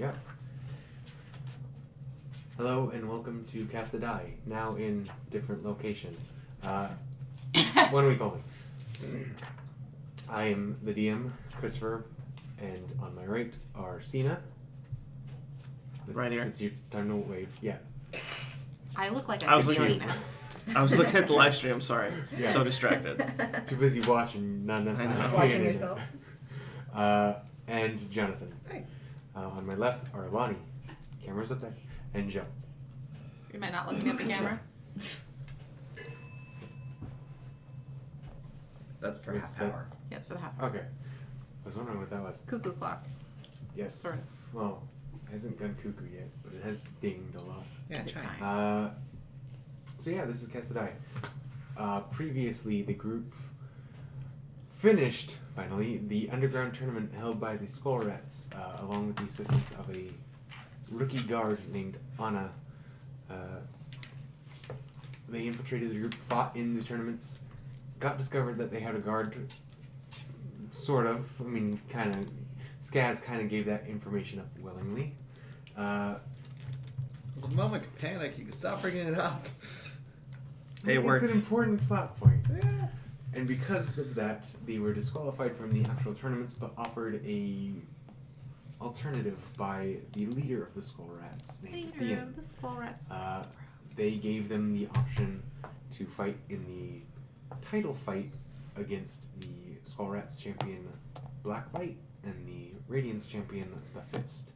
Yep. Hello and welcome to Cast the Die, now in different location. What are we calling? I am the DM, Christopher, and on my right are Sina. Right here. It's your time to wave. Yeah. I look like I was could be looking- Xena. I was looking at the live stream, sorry. Yeah. So distracted. Too busy watching, not enough I time. know. to Watching pay yourself. And Jonathan. Hey. On my left are Lonnie. Camera's up there. And Joe. Am I not looking at the camera? That's for Is half that- hour. Yeah, it's for the half. Okay. I was wondering what that was. Cuckoo clock. Yes. Sort of. Well, it hasn't gone cuckoo yet, but it has dinged a lot. Yeah, Good try. times. So yeah, this is Cast the Die. Previously, the group finished, finally, the underground tournament held by the Skull Rats, along with the assistance of a rookie guard named Anna. They infiltrated the group, fought in the tournaments, got discovered that they had a guard, sort of. I mean, kind of. Skaz kind of gave that information up willingly. There's a moment of panic. You can stop bringing it up. Hey, it it's worked. an important plot point. Yeah. And because of that, they were disqualified from the actual tournaments, but offered a alternative by the leader of the Skull Rats, named Leader Theon. of the Skull Rats. They gave them the option to fight in the title fight against the Skull Rats champion Blackbite and the Radiance champion the Fist.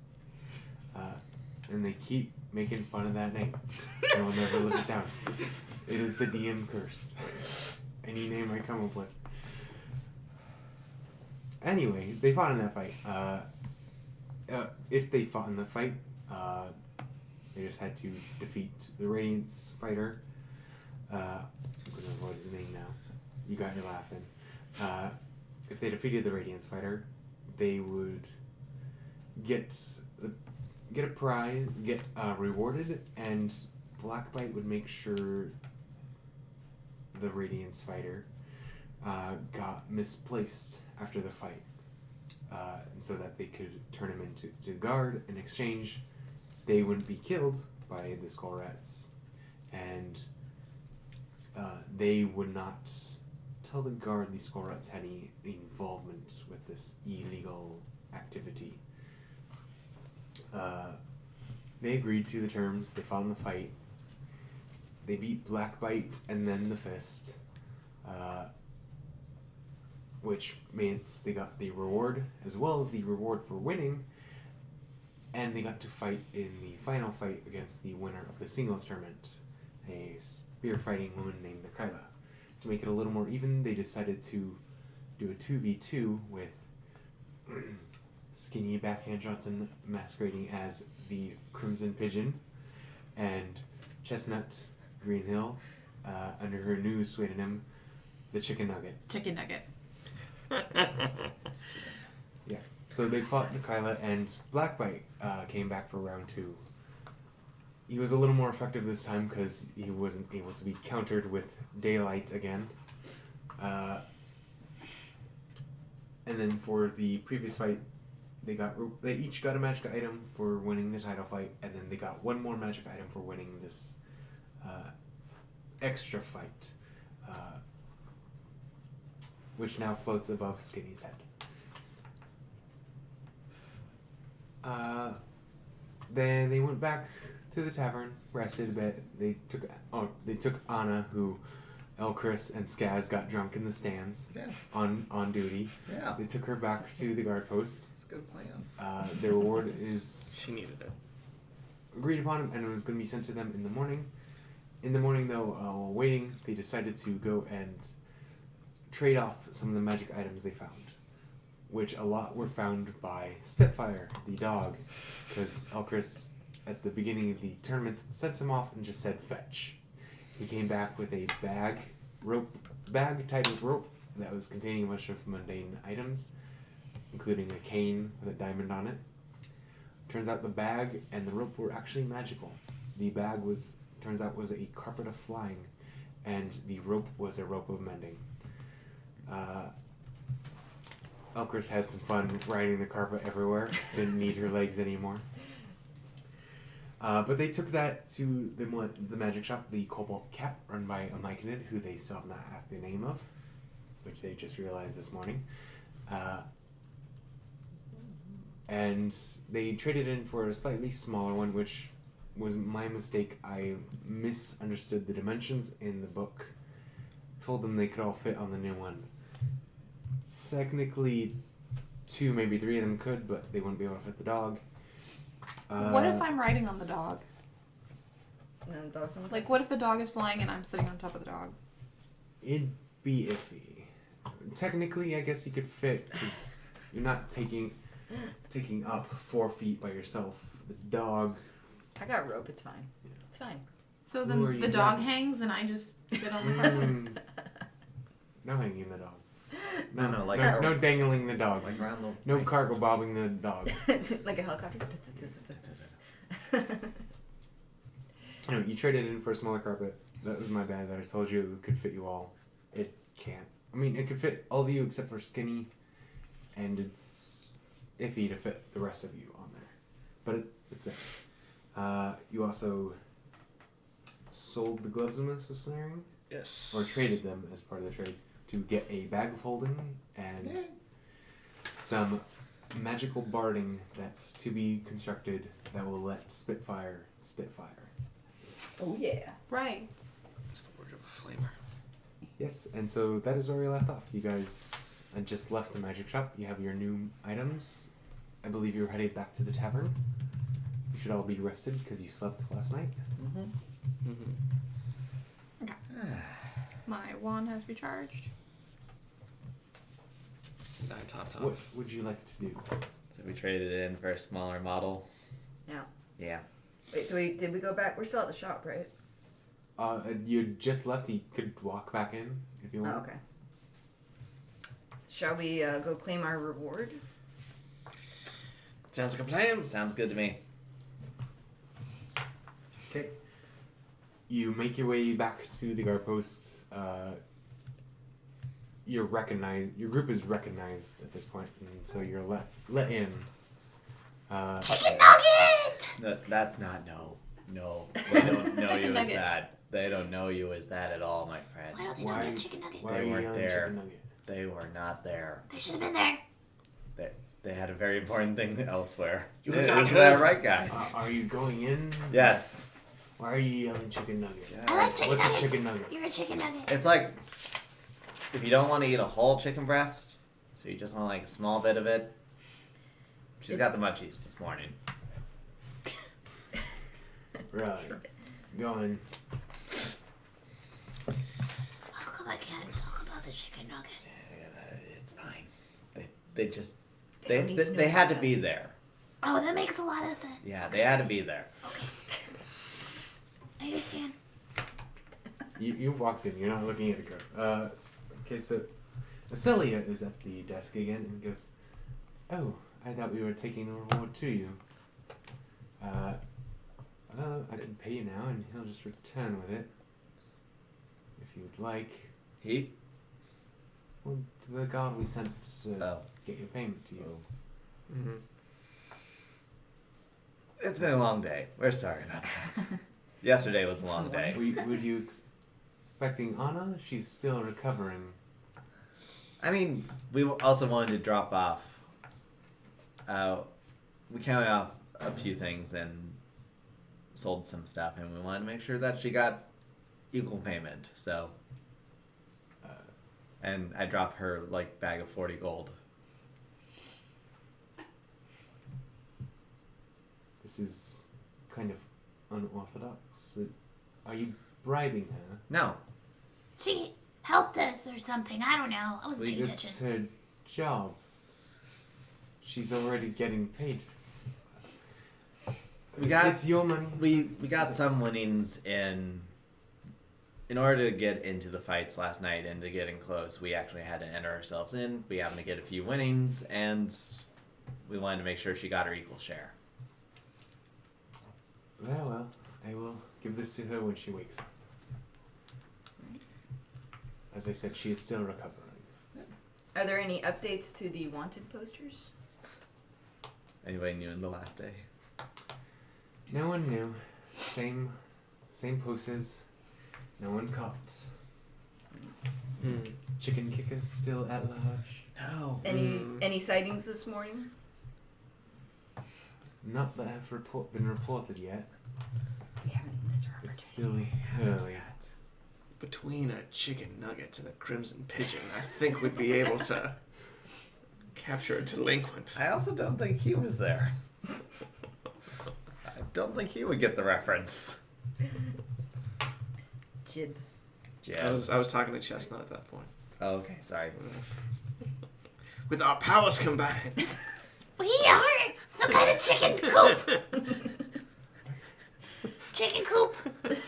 And they keep making fun of that name. I will never live it down. It is the DM curse. Any name I come up with. Anyway, they fought in that fight. If they fought in the fight, they just had to defeat the Radiance fighter. I'm going to avoid his name now. You got your laugh in. If they defeated the Radiance fighter, they would get a prize, get rewarded, and Blackbite would make sure the Radiance fighter got misplaced after the fight, and so that they could turn him into the guard. In exchange, they wouldn't be killed by the Skull Rats, and they would not tell the guard the Skull Rats had any involvement with this illegal activity. They agreed to the terms. They fought in the fight. They beat Blackbite and then the Fist, which means they got the reward as well as the reward for winning, and they got to fight in the final fight against the winner of the singles tournament, a spear fighting woman named Nikayla. To make it a little more even, they decided to do a 2v2 with Skinny Backhand Johnson masquerading as the Crimson Pigeon and Chestnut Greenhill under her new pseudonym, the Chicken Nugget. Chicken nugget. Yeah. So they fought Nikayla, and Blackbite came back for round 2. He was a little more effective this time because he wasn't able to be countered with Daylight again. And then for the previous fight, they each got a magic item for winning the title fight, and then they got one more magic item for winning this extra fight, which now floats above Skinny's head. Then they went back to the tavern, rested a bit. They took Anna, who Elchris and Skaz got drunk in the stands Yeah. on duty. Yeah. They took her back to the guard post. It's a good plan. Their reward is She needed it. agreed upon, and it was going to be sent to them in the morning. In the morning, though, while waiting, they decided to go and trade off some of the magic items they found, which a lot were found by Spitfire, the dog, because Elchris, at the beginning of the tournament, sent him off and just said, "Fetch." He came back with a bag tied with rope that was containing a bunch of mundane items, including a cane with a diamond on it. Turns out the bag and the rope were actually magical. The bag was a carpet of flying, and the rope was a rope of mending. Elkers had some fun riding the carpet everywhere. Didn't need her legs anymore. But they took that to the magic shop, the Cobalt Cat, run by a Myconid, who they still have not asked the name of, which they just realized this morning. And they traded in for a slightly smaller one, which was my mistake. I misunderstood the dimensions in the book. Told them they could all fit on the new one. Technically, 2, maybe 3 of them could, but they wouldn't be able to fit the dog. What if I'm riding on the dog? And then the dog's on the Like, what if the dog is flying and I'm sitting on top of the dog? It'd be iffy. Technically, I guess you could fit, because you're not taking up 4 feet by yourself. The dog... I got rope. It's fine. It's fine. So Who are then you the dog riding? hangs and I just sit on the carpet. No hanging the dog. No, like no dangling the dog. like around the No waist. cargo bobbing the dog. Like a helicopter. No, you traded in for a smaller carpet. That was my bad that I told you it could fit you all. It can't. I mean, it could fit all of you except for Skinny, and it's iffy to fit the rest of you on there. But it's there. You also sold the gloves and this was snaring, Yes. or traded them as part of the trade to get a bag of holding and some magical barding that's to be constructed that will let Spitfire spitfire. Oh yeah. Right. Just the work of a flamer. Yes, and so that is where we left off. You guys had just left the magic shop. You have your new items. I believe you were headed back to the tavern. You should all be rested because you slept last night. Mm-hmm. Mm-hmm. My wand has recharged. 9 top. What would you like to do? So we traded it in for a smaller model. Yeah. Yeah. Wait. So did we go back? We're still at the shop, right? You just left. You could walk back in if you Oh, want. okay. Shall we go claim our reward? Sounds like a plan. Sounds good to me. Okay. You make your way back to the guard post. You're recognized. Your group is recognized at this point, and so you're let in. Chicken nugget! No, that's not no. They don't know you Chicken as nugget. that. They don't know you as that at all, my friend. Why don't they know Why- it's chicken nugget? Why They are you weren't yelling there. chicken nugget? They were not there. They should have been there. They had a very important thing elsewhere. You are not Isn't that heard. right, guys? Are you going in? Yes. Why are you yelling chicken nugget? I like chicken What's nuggets. a chicken nugget? You're a chicken nugget. It's like if you don't want to eat a whole chicken breast, so you just want like a small bit of it. She's got the munchies this morning. Right. Going. How come I can't talk about the chicken nugget? It's fine. They just They don't need to know they had to that. be there. Oh, that makes a lot of sense. Yeah, they had to be there. Okay. I understand. You walked in. You're not looking at a girl. Okay, so Celia is at the desk again and goes, "Oh, I thought we were taking the reward to you. I can pay you now, and he'll just return with it, if you'd like. He? Well, the guard we sent to Oh. get your payment to you. Mm-hmm. It's been a long day. We're sorry about that. Yesterday was a long day. Would you expecting Anna? She's still recovering. I mean, we also wanted to drop off. We counted off a few things and sold some stuff, and we wanted to make sure that she got equal payment. So, and I dropped her like bag of 40 gold. This is kind of unorthodox. Are you bribing her? No, She helped us or something. I don't know. I wasn't paying It's attention. her job. She's already getting paid. We got- It's your money. we got some winnings in order to get into the fights last night and to get in close. We actually had to enter ourselves in. We happened to get a few winnings, and we wanted to make sure she got her equal share. Very well. I will give this to her when she wakes up. As I said, she is still recovering. Are there any updates to the wanted posters? Anybody new in the last day? No one knew. Same posters. No one caught. Chicken kickers still at large. No. Any sightings this morning? Not that have been reported yet. We haven't missed our It's opportunity. still early. Between a chicken nugget and a crimson pigeon, I think we'd be able to capture a delinquent. I also don't think he was there. I don't think he would get the reference. Jib. Yeah. I was talking to Chestnut at that point. Oh, okay, sorry. With our powers combined. We are some kind of chicken coop. Chicken coop.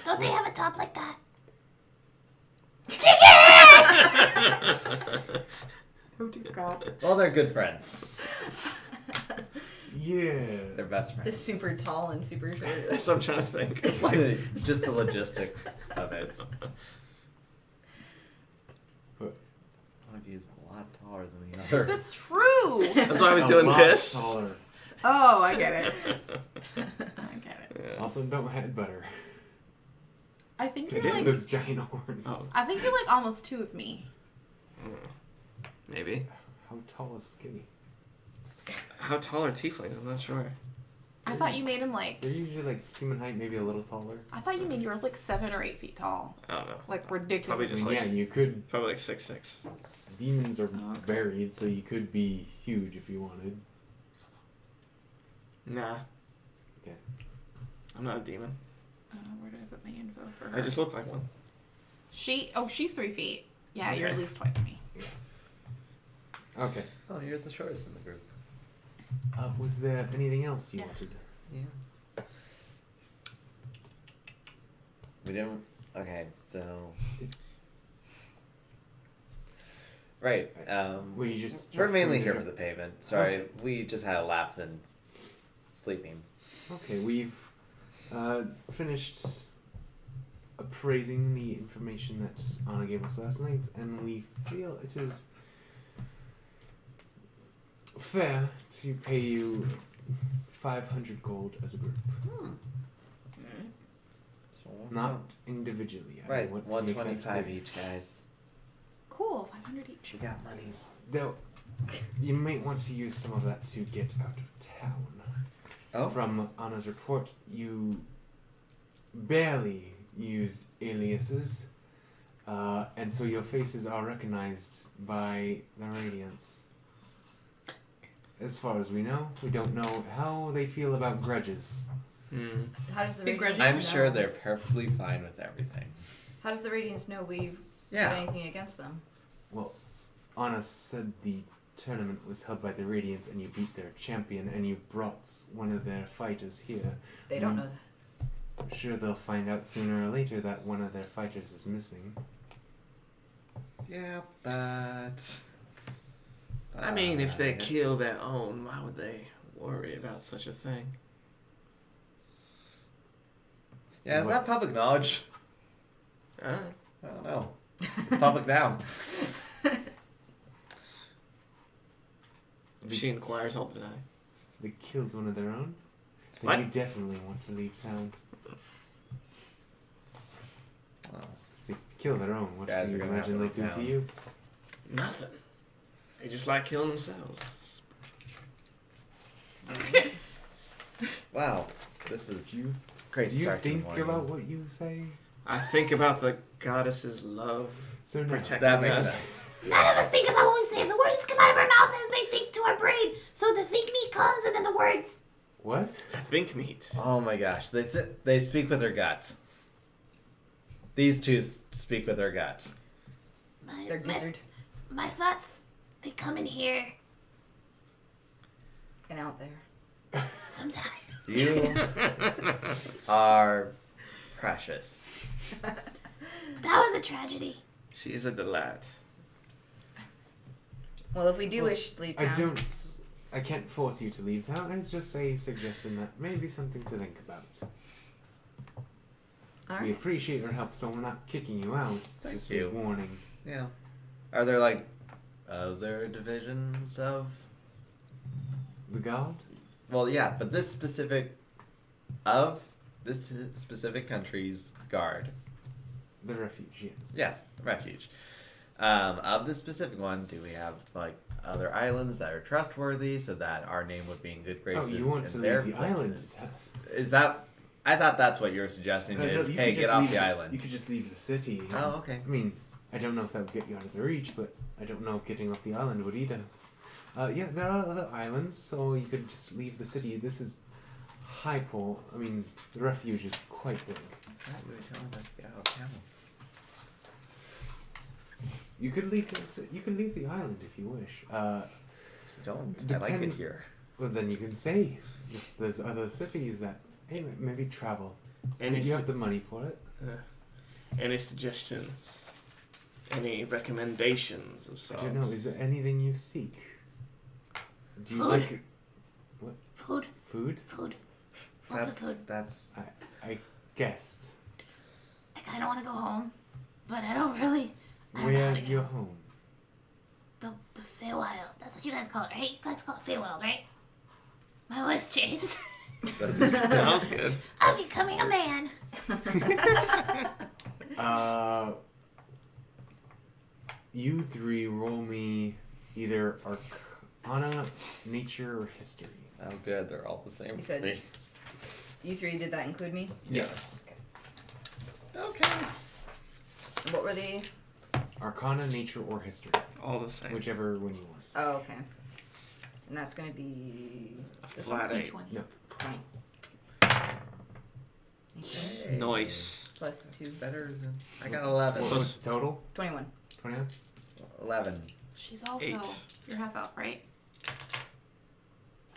Don't they have a top like that? Oh dear God. Well, they're good friends. Yeah. They're best friends. It's super tall and super short. That's what I'm trying to think. Like, just the logistics of it. But One of you is a lot taller than the other. That's true. That's why I was a doing lot this. taller. Oh, I get it. I get it. Yeah. Also, don't head butter. I think Because you're you have like. those giant horns. Oh. I think you're like almost two of me. Maybe. How tall is Skinny? How tall are tieflings? I'm not sure. I thought you made him like. They're usually like human height, maybe a little taller. I thought you made yours like 7 or 8 feet tall. I don't know. Like ridiculous. Probably I just mean, like- yeah, you could. Probably like 6'6". Demons are Oh, okay. varied, so you could be huge if you wanted. Nah. Okay. I'm not a demon. Where did I put my info for her? I just look like one. She's 3 feet. Yeah, you're at Okay. least twice me. Okay. Oh, you're the shortest in the group. Was there anything else you Yeah. wanted? Yeah. We didn't. Okay, so. Right. Were you just? We're mainly trying here to- for the pavement. Sorry, Okay. we just had a lapse in sleeping. Okay, we've finished appraising the information that Anna gave us last night, and we feel it is fair to pay you 500 gold as a group, So not individually. I right. want to make that 125 clear. each, guys. Cool, 500 each. We got monies. Though, you might want to use some of that to get out of town. Oh. From Anna's report, you barely used aliases, and so your faces are recognized by the Radiance. As far as we know, we don't know how they feel about grudges. How does the Big Radiance I'm know? sure they're perfectly fine with everything. How does the Radiance know we Yeah. did anything against them? Well, Anna said the tournament was held by the Radiance, and you beat their champion, and you brought one of their fighters here. They don't know that. I'm sure they'll find out sooner or later that one of their fighters is missing. Yeah, but. I mean, if they it's- kill their own, why would they worry about such a thing? Yeah, is that public knowledge? Uh, I don't know. It's public now. if she inquires, I'll deny. They killed one of their own? Then What? you definitely want to leave town. Oh. If they kill their own, what Guys, do you we're gonna have imagine to they'll leave do to town. you? Nothing. They just like killing themselves. Wow, this is Do you, great do you start to the think morning. about what you say? I think about the goddess's love. So now, Protect That makes us. sense. None of us think about what we say. The words just come out of our mouth as they think to our brain. So the think me comes and then the words. what? Think meat. Oh my gosh, they speak with their gut. These two speak with their gut. They're gizzard. My thoughts, they come in here And out there. sometimes. You are precious. That was a tragedy. She is a delight. Well, if we do wish to leave town. I can't force you to leave town. It's just a suggestion that may be something to think about. We Alright. appreciate your help, so we're not kicking you out. It's Thank just you. a warning. Yeah. Are there like other divisions of. The god? Well, yeah, but this specific country's guard. The refuge, yes. Yes, refuge. Of this specific one, do we have like other islands that are trustworthy so that our name would be in good graces? Oh, you want to in their leave the island? places? Is that? I thought that's what you were suggesting. No, Is you hey, could get just off leave the island. You could just leave the city. Oh, okay. I mean, I don't know if that would get you out of the reach, but I don't know if getting off the island would either. Yeah, there are other islands, so you could just leave the city. This is Hypole. I mean, the refuge is quite big. I thought you were telling us to get out of town. You could leave. You can leave the island if you wish. Don't. I like it Depends. here. Well, then you can say just there's other cities that hey maybe travel. Any If you have the money for it. any suggestions? Any recommendations of I sorts? don't know. Is there anything you seek? Do you Food. like Food. food? Food. Lots of food. That's. I guessed. I kind of want to go home, but I don't really. I don't know how to Where's get your home. home? The Feywild. That's what you guys call it, right? You guys call it Feywild, right? My voice changed. That was good. I'm becoming a man. You three roll me either Arcana, Nature, or History. Oh, good. They're all the same. You said- for me. You three, did that include me? Yes. Okay. And what were the? Arcana, Nature, or History. All the same. Whichever one you want. Oh, okay. And that's gonna be A flat 8. D20. No. 20. Hey. Nice. Plus 2. Better than. I got 11. What's the total? 21. 29? 11. She's also 8. you're half elf, right?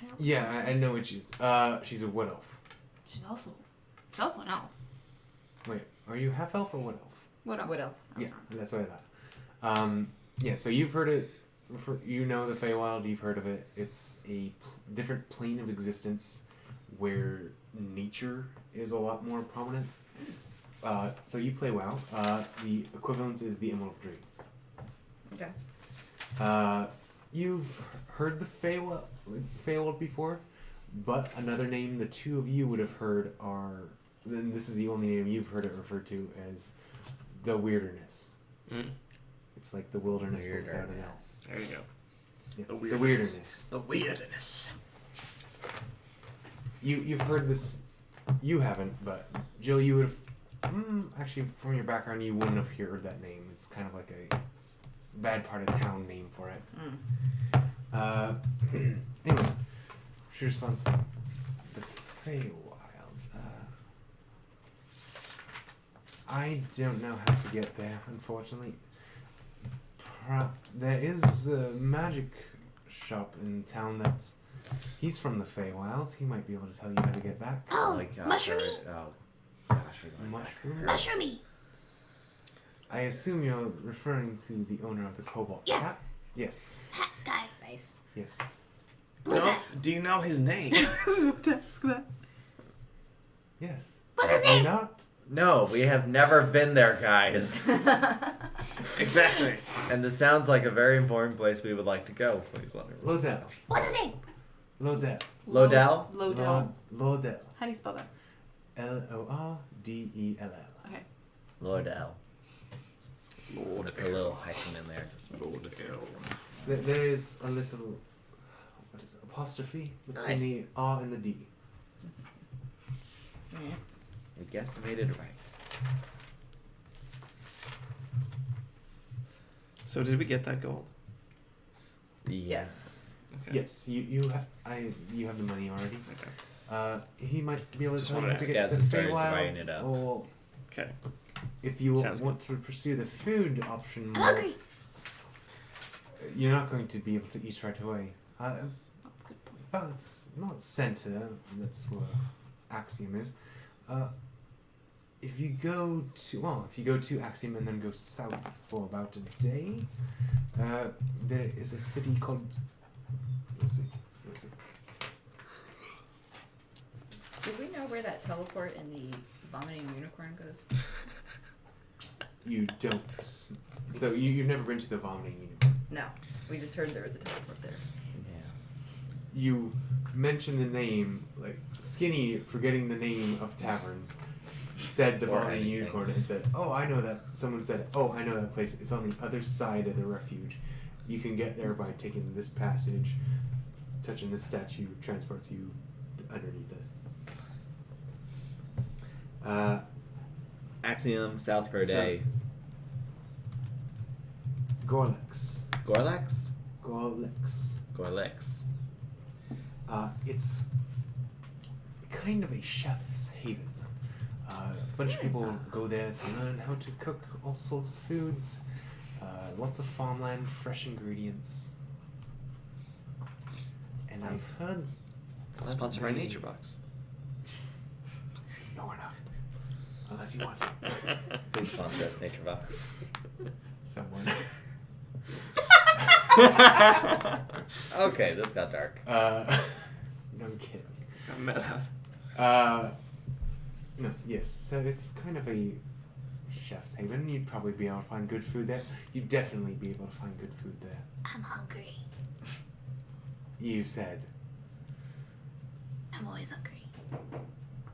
I don't Yeah, I know what she's. She's a wood elf. She's also an elf. Wait, are you half elf or wood elf? What elf? Wood elf. Yeah, that's what I thought. Yeah, so you've heard it. You know the Feywild. You've heard of it. It's a different plane of existence where nature is a lot more prominent. So you play WoW. The equivalent is the Emerald Dream. Okay. You've heard the Feywild before, but another name the two of you would have heard are. Then this is the only name you've heard it referred to as the Weirderness. Mm. It's like the wilderness but without an elf. Weirderness. There you go. Yeah, The the weirderness. The weirdness. You've heard this. You haven't, but Jill, you would have. Actually, from your background, you wouldn't have heard that name. It's kind of like a bad part of town name for it. Anyway, she responds. The Feywild. I don't know how to get there, unfortunately. There is a magic shop in town that's. He's from the Feywild. He might be able to tell you how to get back. Oh, my God, mushroomy? Oh, gosh. we're going back. Mushroom? Mushroomy. I assume you're referring to the owner of the Cobalt Yeah. Cat? Yes. Hat guy. Nice. Yes. Blue No, guy. do you know his name? I was about to ask that. Yes. What's his Do you name? not? No, we have never been there, guys. Exactly. And this sounds like a very important place we would like to go. Please let me roll. Lodell. What's his name? Lodell. Lodell? Lodell. Lodell. How do you spell that? Lordell. Okay. Lordell. Lord Put a little hyphen in there. Lord There is a little. What is it? Apostrophe between Nice. the R and the D. Yeah. We guesstimated right. So did we get that gold? Yes. Okay. Yes, you have the money already. Okay. He might be able to Just tell you wanted how to to get ask. to Guys the had started dividing Feywild, it up. or Okay. if you Sounds want to pursue the food option I'm more, hungry. you're not going to be able to eat right away. Oh, good point. Well, it's not center. That's where Axiom is. If you go to Axiom and then go south for about a day, there is a city called. Let's see. Where is it? Do we know where that teleport in the vomiting unicorn goes? You don't. So you've never been to the vomiting unicorn. No. We just heard there was a teleport there. Yeah. You mentioned the name, like Skinny, forgetting the name of taverns, said the Or Vomiting anything. Unicorn and said, "Oh, I know that." Someone said, "Oh, I know that place. It's on the other side of the refuge. You can get there by taking this passage. Touching this statue transports you underneath it." Axiom, South for a day. Gorlex. Gorlax? Gorlex. Gorlex. It's kind of a chef's haven. A bunch of people go there to learn how to cook all sorts of foods. Lots of farmland, fresh ingredients. And I've heard. Sponsored by they- Nature Box. No, we're not. Unless you want to. Please sponsor us, NatureBox. Someone. Okay, this got dark. No kidding. Meta. No, yes. So it's kind of a chef's haven. You'd probably be able to find good food there. You'd definitely be able to find good food there. I'm hungry. You said. I'm always hungry.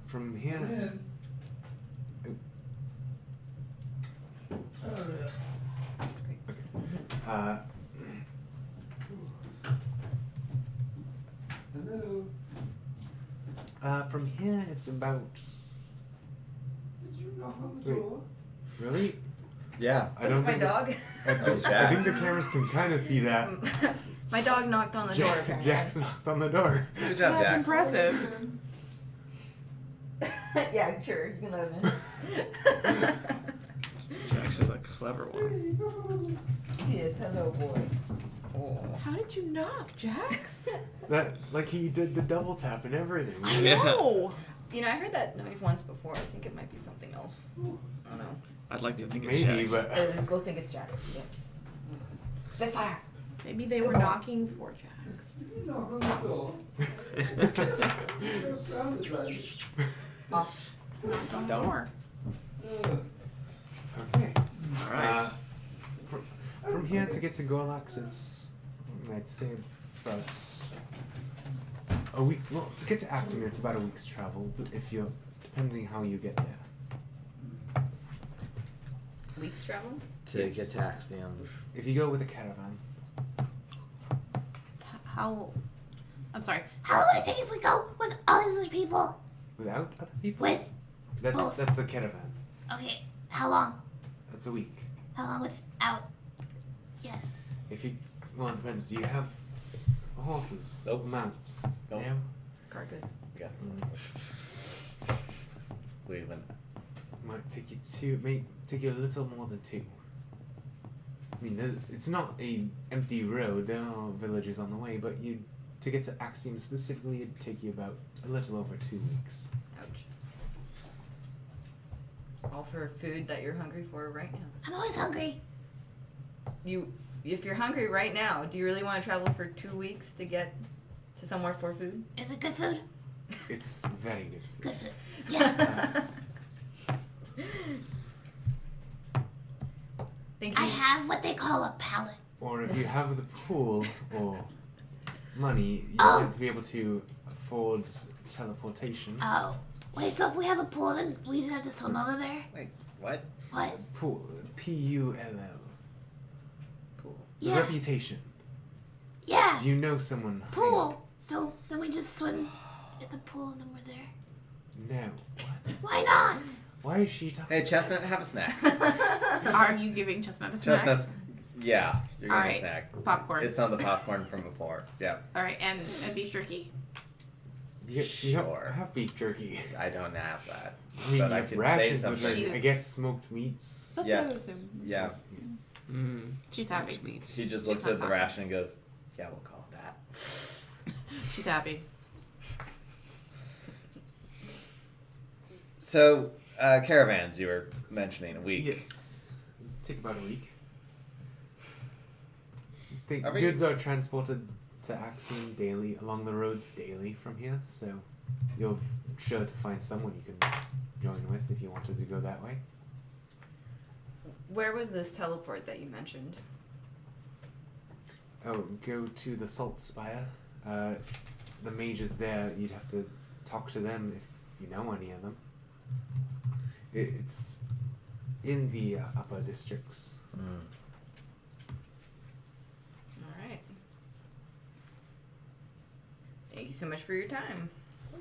From here, it's... Okay. From here, it's about... Did you knock on the Wait. door? Really? Yeah. I don't my think... dog. I Oh, think Jax. the cameras can kind of see that. My dog knocked on the door. apparently. Jax knocked on the door. Good job, That's Jax. impressive. Yeah, sure. You can let him in. Jax is a clever one. Yes, hello, boy. Oh. How did you knock, Jax? That, like, he did the double tap and everything. I Yeah. know. You know, I heard that noise once before. I think it might be something else. I don't know. I'd like to think it's Maybe, Jax. but... We'll think it's Jax. Yes. Spitfire. Maybe they were Come on. knocking for Jax. Did you knock on the door? It sounded like it. Off. Knocked on the Don't. door. Okay. Alright. From here to get to Gorlax, it's, I'd say, about a week. Well, to get to Axiom, it's about a week's travel. If you're, depending how you get there. Weeks travel? To Yes. get to Axiom. If you go with a caravan, How? I'm sorry. How long would it take if we go with all these other people? without other people, With both. that's the caravan. Okay, how long? That's a week. How long without? Yes. If you, well, it depends. Do you have horses? Nope. Mounts? Nope. No? Carcass. Yeah. Mm. We went. Might take you may take you a little more than 2. I mean, it's not a empty road. There are villages on the way, but to get to Axiom specifically, it'd take you about a little over 2 weeks. Ouch. All for food that you're hungry for right now. I'm always hungry. If you're hungry right now, do you really want to travel for 2 weeks to get to somewhere for food? Is it good food? It's very good. Good food. Yeah. Think I you- have what they call a palate. Or if you have the pool or money, you Oh. might to be able to afford teleportation. Oh. Wait, so if we have a pool, then we just have to swim over there? Wait, what? What? Pool. Pull. Pool. The Yeah. reputation. Yeah. Do you know someone? Pool. So then we just swim in the pool and then we're there. No. What? Why not? Why is she talking? Hey, Chestnut, have a snack. Are you giving Chestnut a snack? Chestnut's. Yeah, you're getting Alright. a snack. Popcorn. It's on the popcorn from before. Yeah. All right, and beef jerky. You Sure. don't have beef jerky. I don't have that. I mean, But you I have can say rations with, something. like, I guess, smoked meats. That's Yeah. what I would assume. Yeah. Mm. She's happy. He just She's looks not at the talking. ration and goes, yeah, we'll call it that. She's happy. So, caravans, you were mentioning a week. Yes. Take about a week. The Are we- goods are transported to Axiom daily, along the roads daily from here, so you're sure to find someone you can join with if you wanted to go that way. Where was this teleport that you mentioned? Oh, go to the Salt Spire. The mages there, you'd have to talk to them if you know any of them. It's in the upper districts. All right. Thank you so much for your time.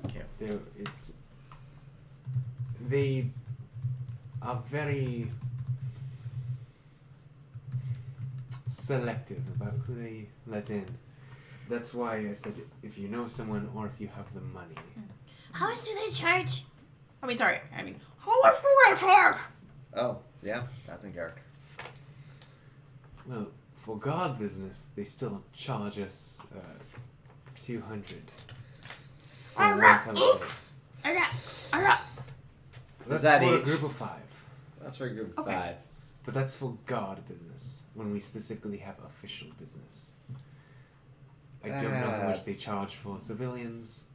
Thank you. They are very selective about who they let in. That's why I said if you know someone or if you have the money. How much do they charge? I mean, sorry. I mean, how much do they charge? Oh, yeah, that's in character. Well, for guard business, they still charge us 200. For one teleporter. That's that for a each? group of 5. That's for group Okay. 5. But that's for guard business, when we specifically have official business. I don't know how much they That's- charge for civilians,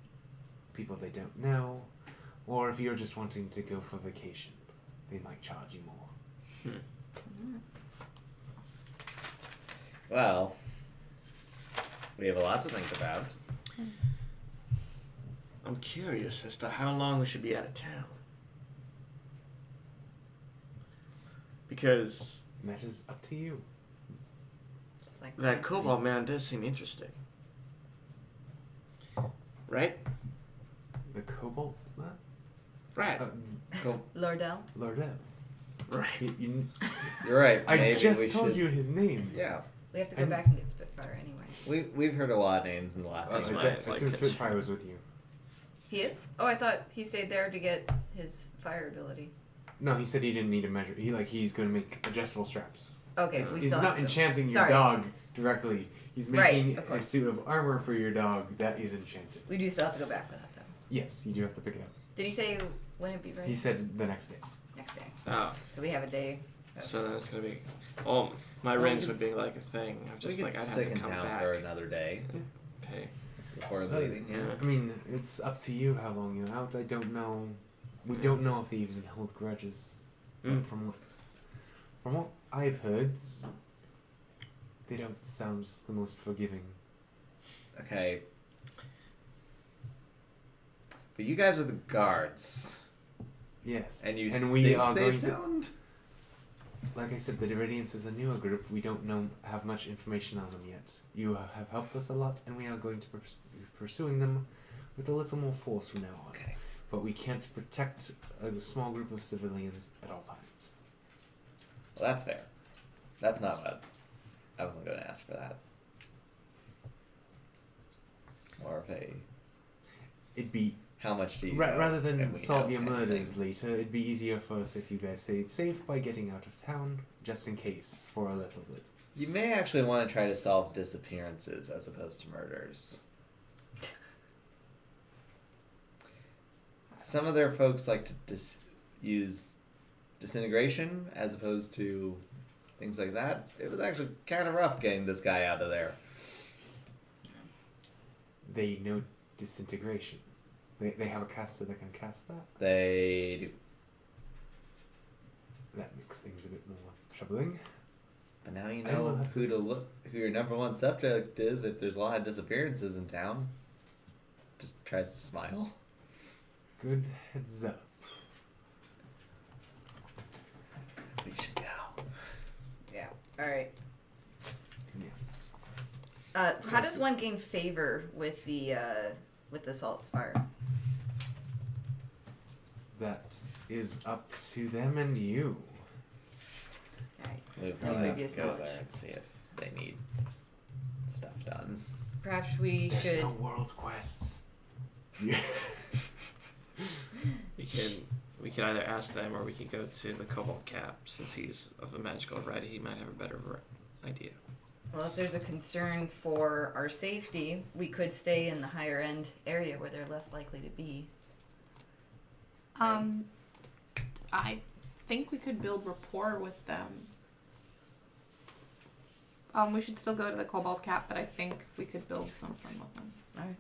people they don't know, or if you're just wanting to go for vacation, they might charge you more. Well, we have a lot to think about. I'm curious as to how long we should be out of town. Because And that is up to you. Just like that Cobalt man does seem interesting. Right? The Cobalt man? Right. Lordell. Lordell. Right. You're right. I Maybe just we told should... you his name. Yeah. We have to go And- back and get Spitfire anyways. We've heard a lot of names in the last That's 6 my- I months. assume like- Spitfire was with you. He is? Oh, I thought he stayed there to get his fire ability. No, he said he didn't need a measure. He's going to make adjustable straps. Okay, He's, we he's still not have to go. enchanting your Sorry. dog directly. He's Right, making of a course. suit of armor for your dog that is enchanted. We do still have to go back for that though. Yes, you do have to pick it up. Did he say when it'd be ready? He said the next day. Next day. Oh, So we have a day. so then it's gonna be. Oh, my Well, rings we would be like a thing. I'm We just could like I'd have stick to in come town back. for another day Okay. before leaving. Yeah. I mean, it's up to you how long you're out. I don't know. We don't know if they even hold grudges. Mm. From what I've heard, they don't sound the most forgiving. Okay. But you guys are the guards, Yes, and we are they going to. sound. Like I said, the Iridians is a newer group. We don't have much information on them yet. You have helped us a lot, and we are going to be pursuing them with a little more force from now on. Okay. But we can't protect a small group of civilians at all times. Well, that's fair. That's not what I wasn't going to ask for that. More of a It'd be how much do you rather know, than and we solve know your kind of murders thing. later. It'd be easier for us if you guys stayed safe by getting out of town, just in case for a little bit. You may actually want to try to solve disappearances as opposed to murders. Some of their folks like to use disintegration as opposed to things like that. It was actually kind of rough getting this guy out of there. They know disintegration. They have a caster that can cast that. They do. That makes things a bit more troubling. But now you I will know have who to to look, who your number one subject is if there's a lot of disappearances in town. Just tries to smile. Good heads up. We should go. Yeah. Alright. Yeah. How does one gain favor with the Salt Spire? That is up to them and you. Alright. We'll Any probably have previous to go knowledge? there and see if they need stuff done. Perhaps we There's should no world quests. We can either ask them or we can go to the Cobalt Cap since he's of the magical variety. He might have a better idea. Well, if there's a concern for our safety, we could stay in the higher end area where they're less likely to be. I think we could build rapport with them. We should still go to the Cobalt Cap, but I think we could build something with them. Alright.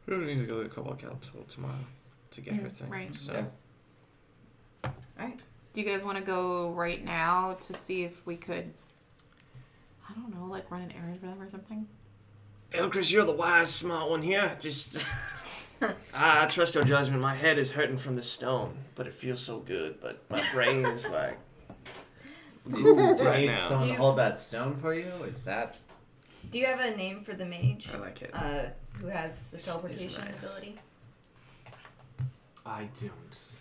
We don't need to go to the Cobalt Cap until tomorrow to get her thing. right. So Yeah. Alright. Do you guys want to go right now to see if we could I don't know, like run an errand for them or something. Elchris, you're the wise, smart one here. Just. I trust your judgment. My head is hurting from the stone, but it feels so good. But my brain is like. Do you right need now. someone Do to you- hold that stone for you? Is that... Do you have a name for the mage? I like it. Who has the It's teleportation nice. ability? I don't.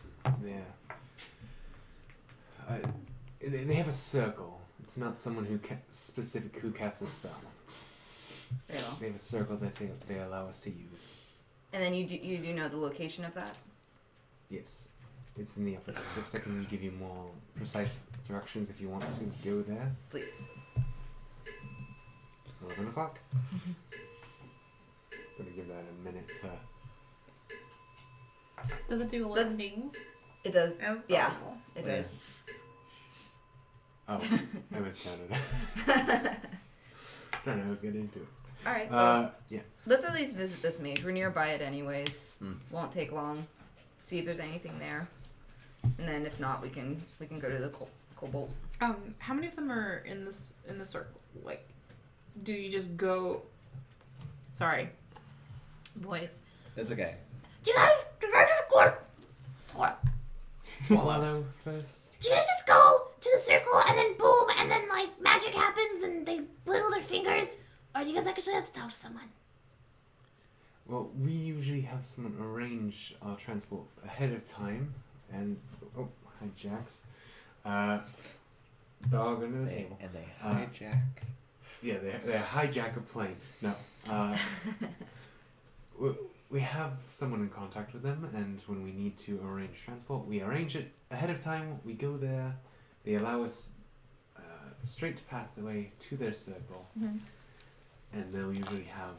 They have a circle. It's not someone who specific who casts a spell. Very well. They have a circle that they allow us to use. And then you do know the location of that? Yes. It's in the upper districts. I can give you more precise directions if you want to go there. Please. 11 o'clock. Gonna give that a minute to... Does it do That's- landings? It does. Oh, Yeah, oh. it Yeah. does. Oh, I miscounted. No, I was getting into it. Alright, well, Yeah. let's at least visit this mage. We're nearby it anyways. Hmm. Won't take long. See if there's anything there. And then if not, we can go to the Cobalt. How many of them are in the circle? Like, do you just go? Sorry, voice. It's okay. Do you guys Swallow first. do you guys just go to the circle and then boom and then like magic happens and they wiggle their fingers? Or do you guys actually have to talk to someone? Well, we usually have someone arrange our transport ahead of time, and oh, hi Jax. Dog under the table. And they Uh, hijack. Yeah, they hijack a plane. No, we have someone in contact with them, and when we need to arrange transport, we arrange it ahead of time. We go there. They allow us straight pathway to their circle, and they'll usually have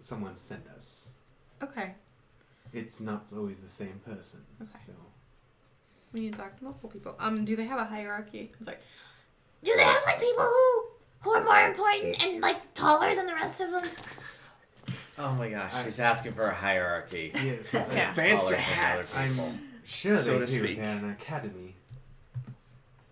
someone send us. Okay, It's not always the same person. Okay. So we need to talk to multiple people. Do they have a hierarchy? I'm sorry. Do they have like people who are more important and like taller than the rest of them? Oh my gosh, she's asking for a hierarchy. yes, Yeah. Fancy Taller than other hats. people. I'm sure So they to do. speak. They're an academy.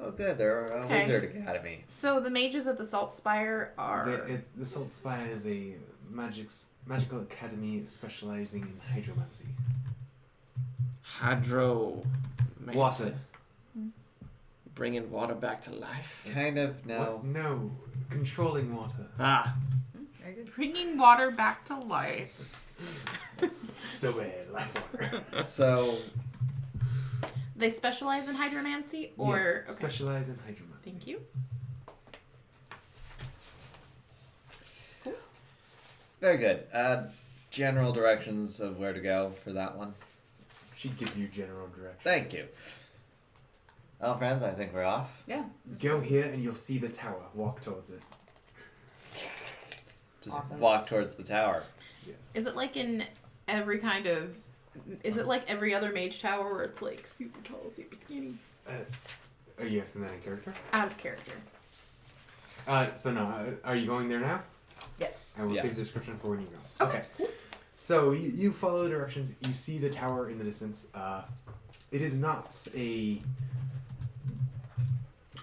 Oh good, they're a Okay. wizard academy. So the mages at the Salt Spire are. The Salt Spire is a magical academy specializing in hydromancy. Hydro. Water. Bringing water back to life. Kind of, no. What? No, controlling water. Ah. Very good. Bringing water back to life. It's so bad, life water. So, They specialize in hydromancy, or yes, okay. specialize in hydromancy. Thank you. very good. General directions of where to go for that one. She gives you general directions. Thank you. Well, friends, I think we're off. Yeah. Go here and you'll see the tower. Walk towards it. Just Awesome. walk towards the tower. Yes. Is it like in every kind of? Is it like every other mage tower where it's like super tall, super skinny? Are you asking that in character? Out of character. So no, are you going there now? Yes. I will Yeah. save the description for when you go. Okay. So you follow the directions. You see the tower in the distance. It is not a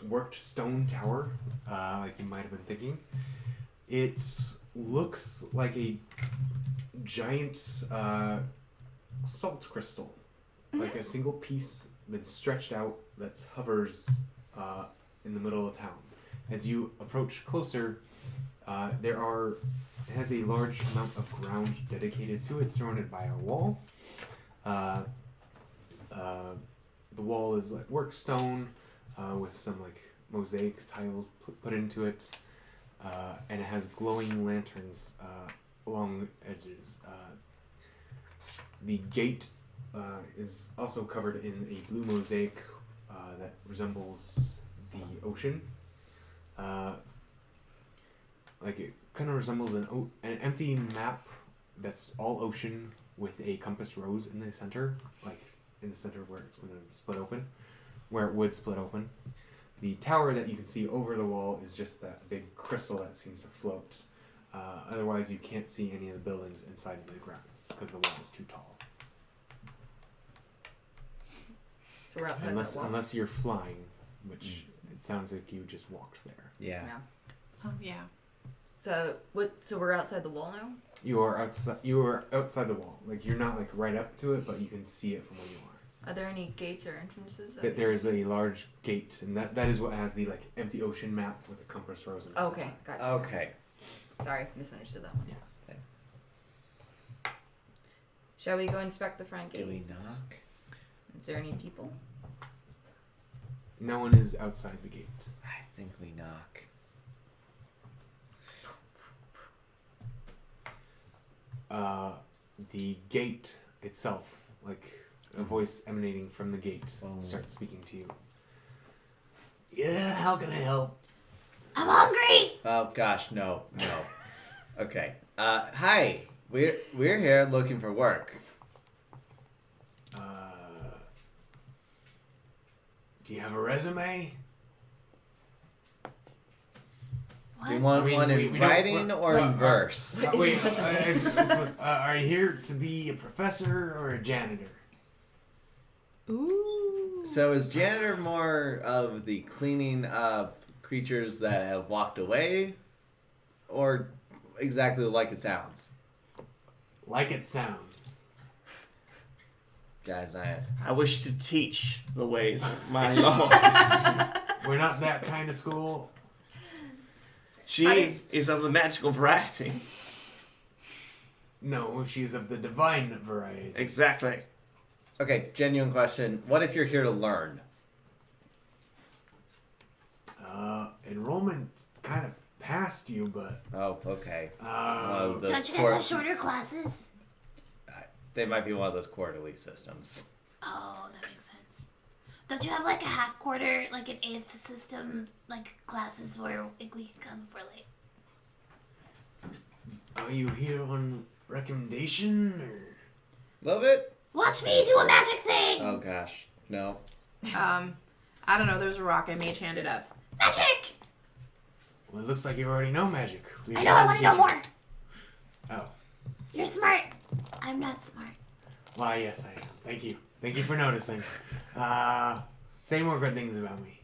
worked stone tower like you might have been thinking. It looks like a giant salt crystal, like a single piece that's stretched out that hovers in the middle of town. As you approach closer, it has a large amount of ground dedicated to it, surrounded by a wall. The wall is like work stone with some like mosaic tiles put into it, and it has glowing lanterns along edges. The gate is also covered in a blue mosaic that resembles the ocean. Like it kind of resembles an empty map that's all ocean with a compass rose in the center, like in the center where it's going to split open, where it would split open. The tower that you can see over the wall is just that big crystal that seems to float. Otherwise, you can't see any of the buildings inside the grounds because the wall is too tall. So we're outside that wall. Unless you're flying, which It sounds like you just walked there. Yeah. Oh yeah. So what? So we're outside the wall now. You are outside. You are outside the wall. Like you're not like right up to it, but you can see it from where you are. Are there any gates or entrances? That there is a large gate, and that is what has the like empty ocean map with the compass rose in the Okay, center. gotcha. Okay. Sorry, misunderstood that one. Yeah. Shall we go inspect the front gate? Do we knock? Is there any people? No one is outside the gate. I think we knock. The gate itself, like a voice emanating from the gate, Oh. starts speaking to you. Yeah, how can I help? I'm hungry. Oh gosh, no. Okay. Hi. We're here looking for work. Do you have a resume? Do you What? want We- one we- in we don't- writing or in uh, verse? Are you here to be a professor or a janitor? Ooh. So is janitor more of the cleaning up creatures that have walked away, or exactly like it sounds? Like it sounds. Guys, I wish to teach the ways of my Lord. We're not that kind of school. She is of the magical variety. No, she's of the divine variety. Exactly. okay, genuine question. What if you're here to learn? Enrollment kind of passed you, but Oh, okay. uh, Those Don't you guys have shorter classes? They might be one of those quarterly systems. Oh, that makes sense. Don't you have like a half quarter, like an eighth system, like classes where like, we can come for late? are you here on recommendation or? Love it? Watch me do a magic thing. Oh gosh, no. I don't know. There's a rock. I mage hand it up. Magic. Well, it looks like you already know magic. I know. I want to know more. Oh, You're smart. I'm not smart. why yes, I am. Thank you. Thank you for noticing. Say more good things about me.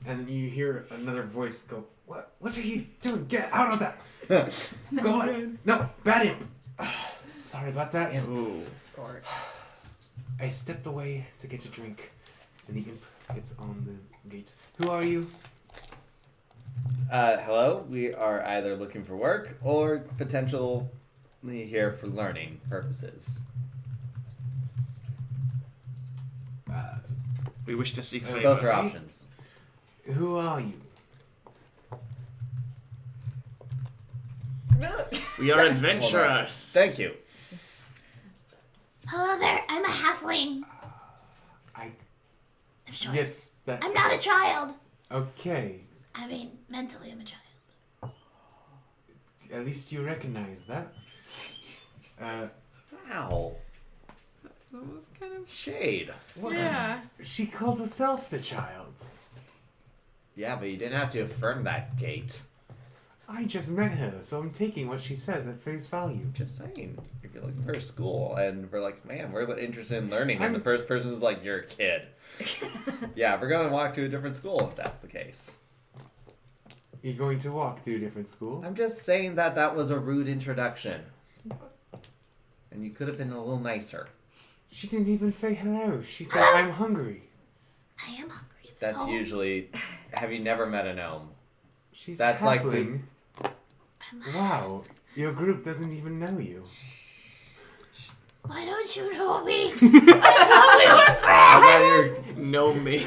And then you hear another voice go, What are you doing? Get out of that! Go on. No, bad imp. Sorry about that. Ooh. I stepped away to get a drink, and the imp gets on the gate. Who are you? Hello. We are either looking for work or potentially here for learning purposes. We wish to seek favor. Both are options. Who are you? We are adventurers. Thank you. Hello there. I'm a halfling. I I'm short. yes, that. I'm not a child. Okay. I mean, mentally, I'm a child. At least you recognize that. Ow. That was kind of. Shade. What? Yeah. She called herself the child. Yeah, but you didn't have to affirm that, Gate. I just met her, so I'm taking what she says at face value. Just saying. If you're looking for a school and we're like, man, we're interested in learning, and the I'm- first person is like, you're a kid. Yeah, we're going to walk to a different school if that's the case. You're going to walk to a different school? I'm just saying that was a rude introduction. And you could have been a little nicer. She didn't even say hello. She said, I'm hungry. I am hungry. That's though. usually. Have you never met a gnome? She's That's like the- halfling. Wow, your group doesn't even know you. Why don't you know me? I thought we were How friends. about your. Know me.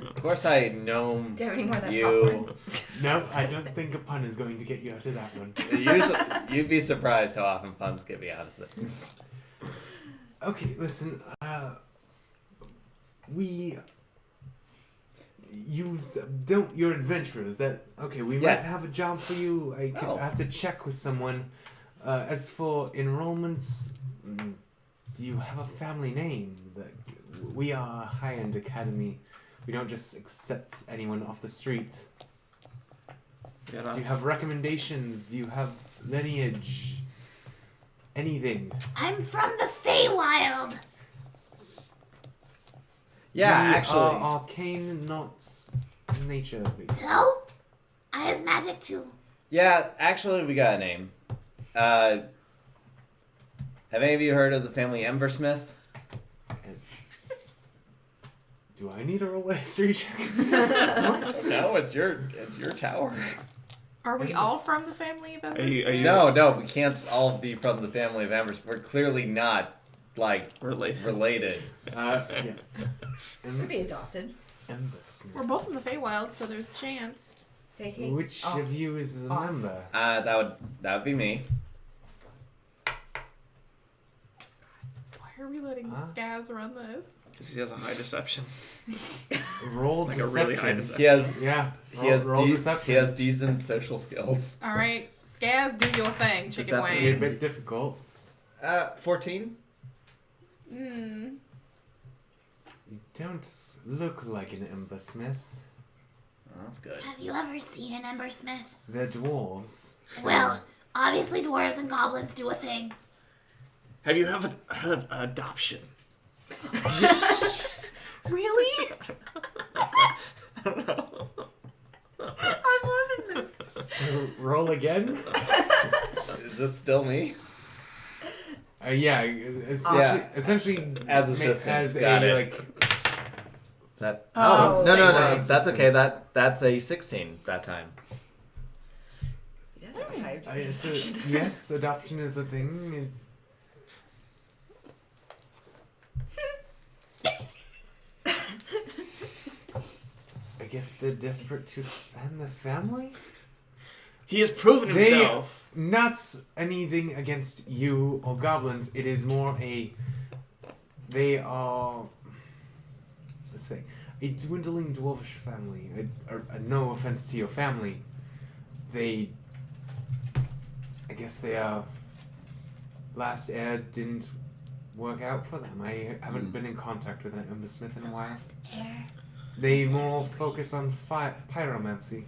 Of course, I gnome Do you have any more of that you. popcorn? No, I don't think a pun is going to get you out of that one. Usually, you'd be surprised how often puns get me out of things. Okay, listen, you're adventurers. We might Yes. have a job for you. I have to check with someone. As for enrollments, do you have a family name? We are a high-end academy. We don't just accept anyone off the street. Do you have recommendations? Do you have lineage? Anything? I'm from the Feywild. Yeah, The, actually. arcane, not nature based. So, I has magic too. Yeah, actually, we got a name. Have any of you heard of the family Embersmith? Do I need to roll a history check? No, it's your tower. Are we all from the family of Are you No, we can't all be from the family of Embers. We're clearly not like related? Yeah. Could be adopted. Embersmith. We're both in the Feywild, so there's a chance. Hey. Which Oh. of you is a Off. member? That would be me. Why are we letting Huh? Skaz run this? Because he has a high deception. Roll Like a deception. really high deception. He has Yeah. roll deception. he has decent social skills. All right, Skaz, do your thing, chicken Deception. Be a wing. bit difficult. 14. Hmm. You don't look like an Embersmith. Oh, that's good. Have you ever seen an Embersmith? They're dwarves. Well, obviously dwarves and goblins do a thing. Have you ever heard of adoption? Really? I don't know. I'm loving this. So roll again. Is this still me? Yeah, it's Yeah. essentially As ma- assistants, as got a it. like. That Oh, no, say that's okay. assistance. That's a 16 that time. He doesn't have high So, deception. yes, adoption is a thing. I guess they're desperate to expand the family. He has proven They- himself. Not anything against you or goblins. It is more a. They are. Let's say a dwindling dwarvish family. No offense to your family. They. I guess they are. Last heir didn't work out for them. I haven't been in contact with an Embersmith in a while. Last heir. They more focus on pyromancy.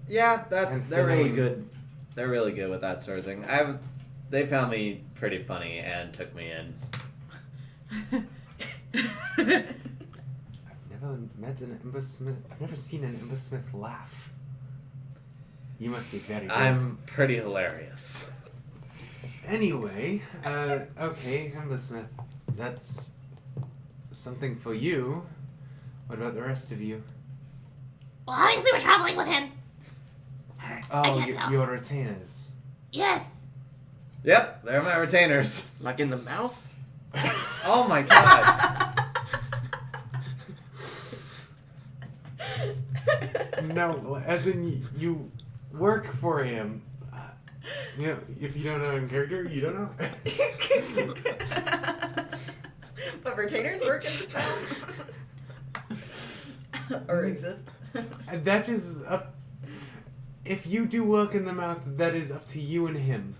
Yeah, Hence they're the really name. good. They're really good with that sort of thing. They found me pretty funny and took me in. I've never met an Embersmith. I've never seen an Embersmith laugh. You must be very good. I'm pretty hilarious. Anyway, okay, Embersmith. That's something for you. What about the rest of you? Well, obviously we're traveling with him. Her. I Oh, can't tell. your retainers. Yes. Yep, they're my retainers. Like in the mouth? Oh my god. No, as in you work for him. You know, if you don't know in character, you don't know. But retainers work in this realm? Or exist? And that is up. If you do work in the mouth, that is up to you and him.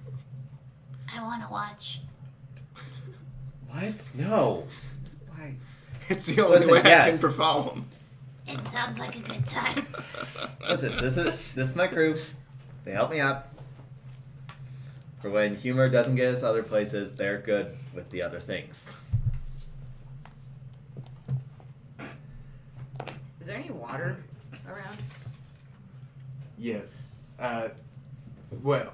I want to watch. What? No. Why? It's the only Listen, way I yes. can follow him. It sounds like a good time. Listen, this is my crew. They help me out. For when humor doesn't get us other places, they're good with the other things. Is there any water around? Yes. Well.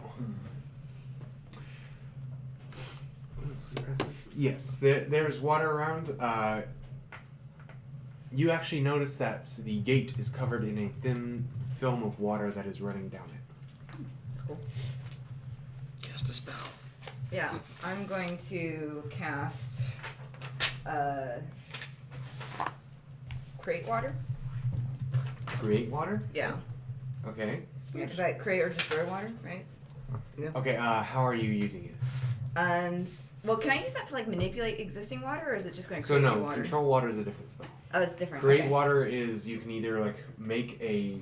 Yes, there's water around. You actually notice that the gate is covered in a thin film of water that is running down it. That's cool. Cast a spell. Yeah, I'm going to cast create water. Create water? Yeah. Okay. Yeah, because I create or destroy water, right? Okay, how are you using it? Well, can I use that to like manipulate existing water, or is it just going to So create no, new water? control water is a different spell. Oh, it's different. Create okay. water is you can either like make a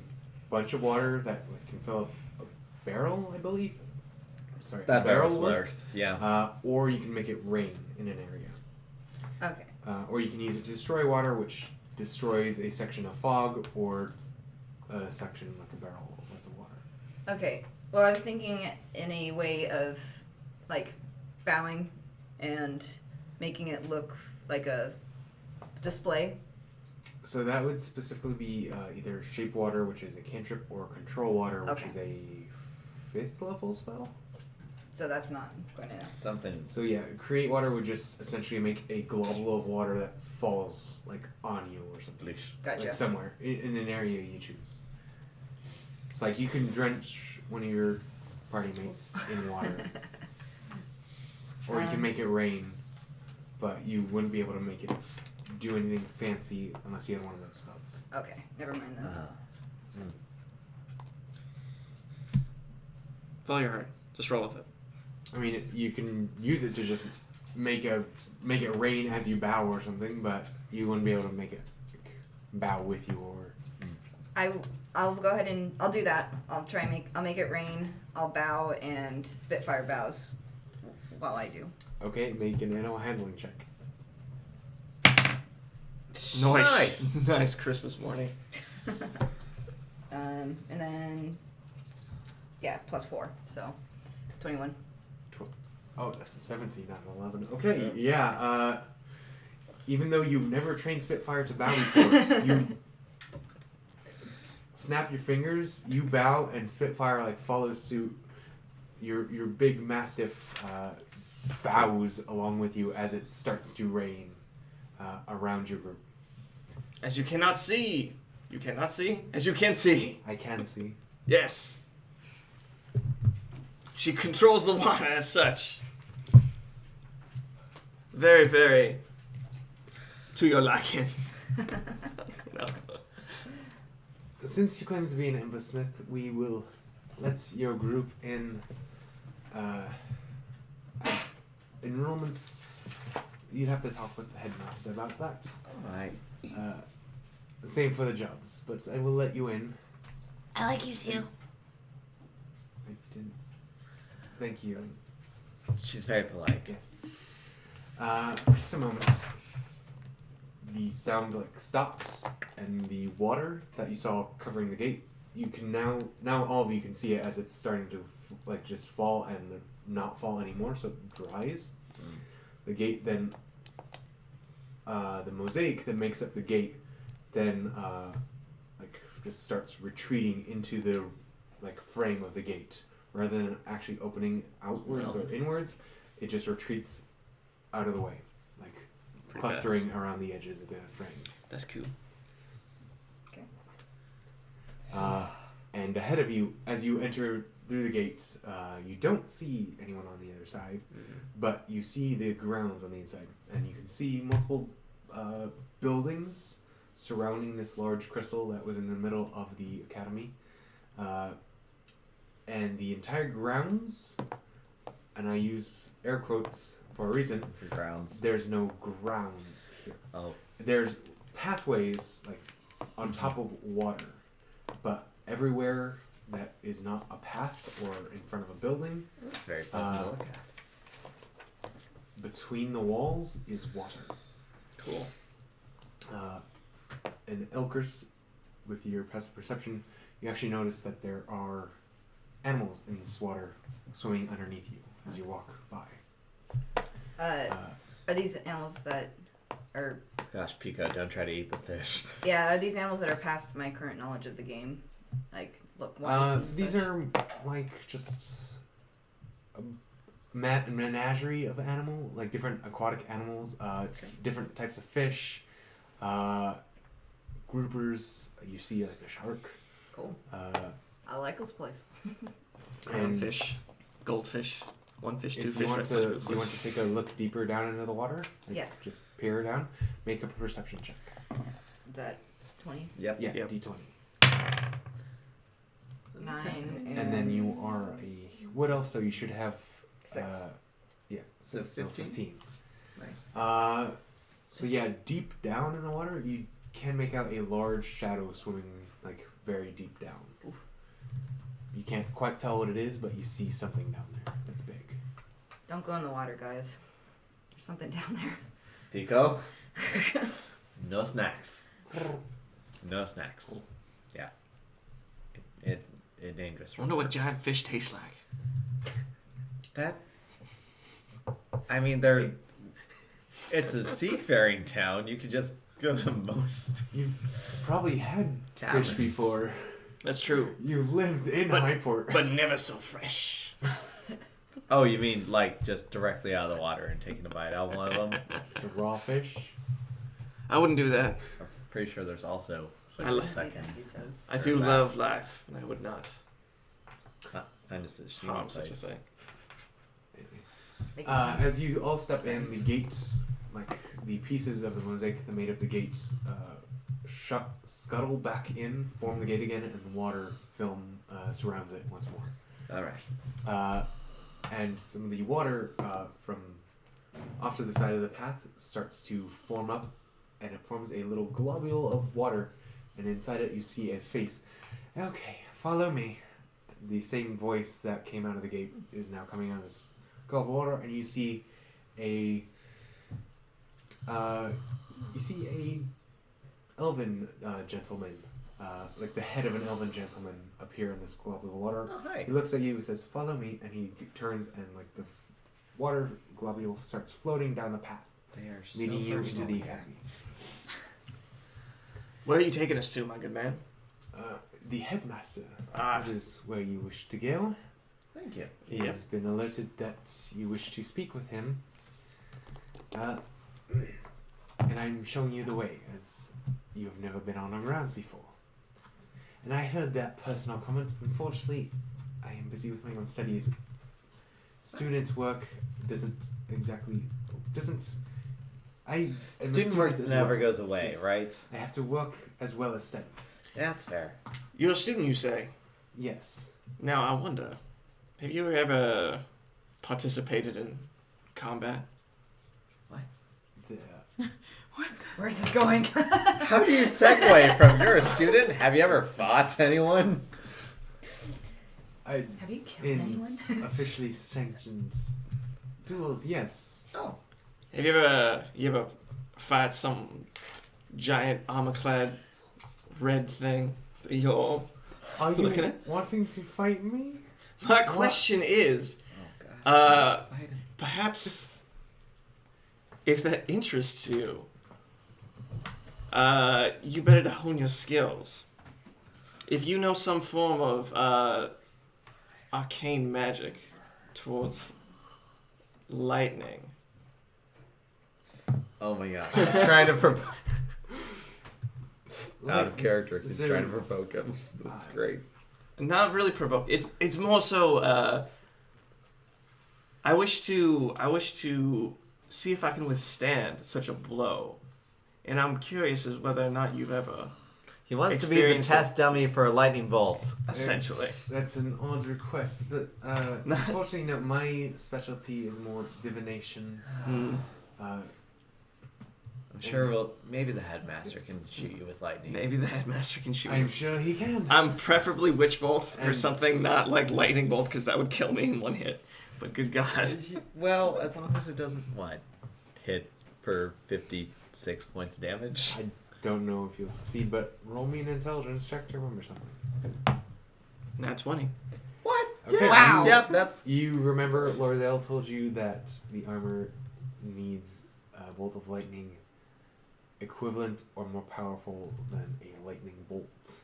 bunch of water that like, can fill up a barrel, I believe. Sorry, That a barrel barrel's worth. worth. Yeah. Or you can make it rain in an area. Okay. Or you can use it to destroy water, which destroys a section of fog or a section like a barrel worth of water. Okay. Well, I was thinking in a way of like bowing and making it look like a display? So that would specifically be either Shape Water, which is a cantrip, or Control Water, which Okay. is a 5th level spell. So that's not going to. Something. So yeah, Create Water would just essentially make a globule of water that falls like on you or something. Gotcha. Like somewhere in an area you choose. It's like you can drench one of your party mates in water, or you can make it rain, but you wouldn't be able to make it do anything fancy unless you had one of those spells. Okay, never mind then. Follow your heart. Just roll with it. I mean, you can use it to just make it rain as you bow or something, but you wouldn't be able to make it like, bow with you or. I'll go ahead and I'll do that. I'll make it rain. I'll bow and Spitfire bows while I do. Okay, make an animal handling check. Nice. Nice Christmas morning. And then +4, so 21. Oh, that's a 17, not an 11. Okay, yeah. Even though you've never trained Spitfire to bow before, you snap your fingers, you bow, and Spitfire like follows suit. Your big Mastiff bows along with you as it starts to rain around your group. As you cannot see. You cannot see? As you can see. I can see. Yes. She controls the water as such. Very, very to your liking. No. Since you claim to be an embezzler, we will let your group in enrollments. You'd have to talk with the headmaster about that. Alright. Same for the jobs, but I will let you in. I like you too. I didn't. Thank you. She's very polite. Yes. Just a moment. The sound like stops, and the water that you saw covering the gate, you can now all of you can see it as it's starting to like just fall and not fall anymore, so it dries. The gate then, the mosaic that makes up the gate, then like just starts retreating into the like frame of the gate rather than actually opening outwards or inwards. It just retreats out of the way, like clustering around the edges of the frame. That's cool. And ahead of you, as you enter through the gates, you don't see anyone on the other side, but you see the grounds on the inside, and you can see multiple buildings surrounding this large crystal that was in the middle of the academy. And the entire grounds, and I use air quotes for a reason, For grounds. there's no grounds here. Oh. There's pathways like on top of water, but everywhere that is not a path or in front of a building, It's very pleasant to look at. between the walls is water. Cool. And Elkers, with your passive perception, you actually notice that there are animals in this water swimming underneath you as you walk by. Are these animals that are Gosh, Pico, don't try to eat the fish. are these animals that are past my current knowledge of the game? Like look wise. So these are like just a menagerie of animal, like different aquatic animals, different types of fish, groupers. You see like a shark. Cool. I like this place. And Clownfish, goldfish, one fish, two If fish. you want red to, fish, do blue you fish. want to take a look deeper down into the water? Like Yes. Just peer down. Make a perception check. Is that 20? Yep. Yeah, Yep. D20. 9 And then you are a wood elf, so you should have 6. So 15? 15. Nice. So yeah, deep down in the water, you can make out a large shadow swimming like very deep down. You can't quite tell what it is, but you see something down there that's big. Don't go in the water, guys. There's something down there. Pico, no snacks. No snacks. Yeah. It dangerous. I wonder what works. giant fish tastes like. That. I mean, they're. It's a seafaring town. You could just go to most. You've probably had Taverns. fish before. That's true, You've lived in But- Highport. but never so fresh. Oh, you mean like just directly out of the water and taking a bite out of one of them? Just a raw fish. I wouldn't do that. I'm pretty sure there's also. I love- second. I do love life, and I would not I just a harm such a thing. Anyway. As you all step in, the gates, like the pieces of the mosaic that made up the gates, scuttle back in, form the gate again, and the water film surrounds it once more. All right. And some of the water from off to the side of the path starts to form up, and it forms a little globule of water, and inside it you see a face. Okay, follow me. The same voice that came out of the gate is now coming out of this globule of water, and you see a elven gentleman, like the head of an elven gentleman, appear in this globule of water. Oh, hi. He looks at you, says, "Follow me," and he turns, and like the water globule starts floating down the path, They are so leading you into versatile the here. academy. Where are you taking us to, my good man? The headmaster, Ah. which is where you wish to go. Thank you. He's been alerted that you wish to speak with him. And I'm showing you the way, as you have never been on our grounds before. And I heard that personal comment. Unfortunately, I am busy with my own studies. Students' work doesn't. I am a Student work as never well. goes away, Yes. right? I have to work as well as study. That's fair. You're a student, you say. Yes. Now, I wonder, have you ever participated in combat? The, Where's this going? How do you segue from you're a student? Have you ever fought anyone? I, Have you killed in anyone? officially sanctioned duels, yes. Oh. Have you ever fight some giant armor-clad red thing that you're Are you looking at? wanting to fight me? My question is, Oh gosh. perhaps if that interests you, you better to hone your skills. If you know some form of arcane magic towards lightning, Oh my god. He's trying to provoke. Out of Like, character. He's so- trying to provoke him. That's great. not really provoke. It's more so. I wish to see if I can withstand such a blow, and I'm curious as whether or not you've ever, He wants to be the Experience test it. dummy for a lightning bolt. essentially. That's an odd request, but unfortunately, no. My specialty is more divinations. Hmm. I'm sure maybe the headmaster can shoot you with lightning. Maybe the headmaster can shoot I'm me. sure he can. I'm preferably witch bolt or And- something, not like lightning bolt, because that would kill me in one hit. But good God. Well, as long as it doesn't hit for 56 points of damage. I don't know if you'll succeed, but roll me an intelligence check to remember something. Nat 20. What? Okay. Wow. Yep, that's You remember Lordale told you that the armor needs a bolt of lightning equivalent or more powerful than a lightning bolt.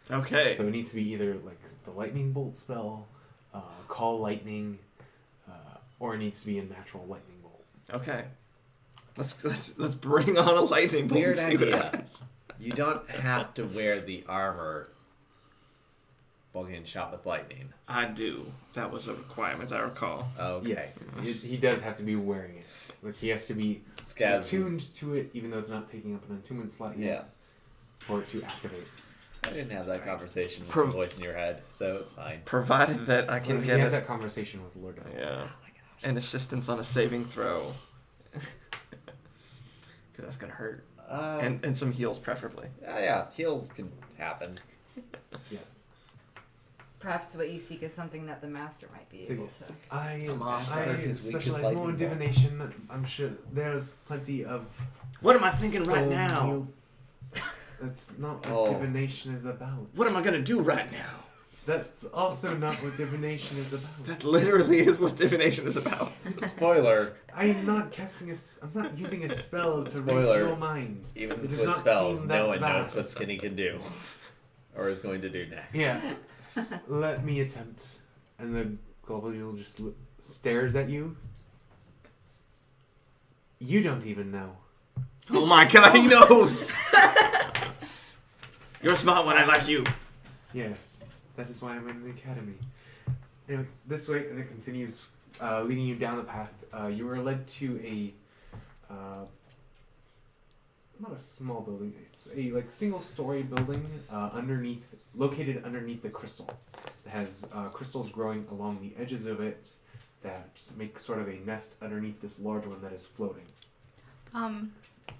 Okay. So it needs to be either like the lightning bolt spell, call lightning, or it needs to be a natural lightning bolt. Okay. Let's bring on a lightning bolt Weird and see what idea. happens. You don't have to wear the armor while getting shot with lightning. I do. That was a requirement, I recall. Okay. Yes, he does have to be wearing it. Like he has to be Skaz is- attuned to it, even though it's not taking up an attunement slot yet, Yeah. for it to activate. I didn't have that conversation with Pro- the voice in your head, so it's fine. Provided that I can Well, he get had a, that conversation with Lordale. yeah, an assistance on a saving throw. Because that's going to hurt. And some heals, preferably. Yeah, heals can happen. Yes. Perhaps what you seek is something that the master might be So able yes, to. I master is weak as specialize more in lightning bolts. divination. I'm sure there's plenty of. What am I thinking right stone now? wield- That's not what Oh. divination is about. What am I going to do right now? That's also not what divination is about. That literally is what divination is about. Spoiler. I'm not I'm not using a spell to Spoiler. read your mind. Even It does with not spells, seem no that one knows vast. what Skinny can do. Or is going to do next. Yeah. Let me attempt. And the globule just stares at you. You don't even know. Oh my god, he knows! You're a smart one, I like you. Yes, that is why I'm in the academy. Anyway, this way, and it continues leading you down the path. You are led to a not a small building. It's a single-story building located underneath the crystal. It has crystals growing along the edges of it that make sort of a nest underneath this large one that is floating.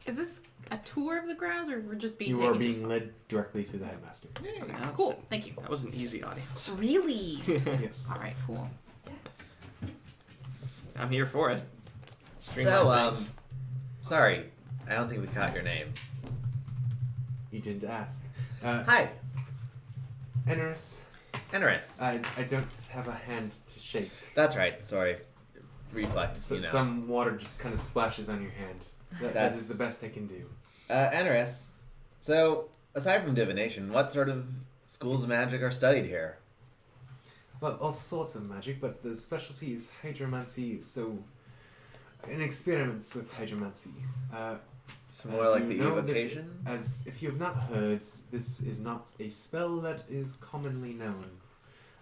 Is this a tour of the grounds, or we're just being You taken are to being led directly to the headmaster. That's- Cool. Thank you. That was an easy audience. Really? Yes. All right. Cool. I'm here for it. So, Streamline things. sorry. I don't think we caught your name. You didn't ask. Hi. Eneris, Eneris. I don't have a hand to shake. That's right. Sorry. Reflex, So, some water just kind of splashes on your hand. That That's- is the best I can do. Eneris. So, aside from divination, what sort of schools of magic are studied here? Well, all sorts of magic, but the specialty is hydromancy, so... And experiments with hydromancy. So more As like you the know, evocation? As if you have not heard, this is not a spell that is commonly known.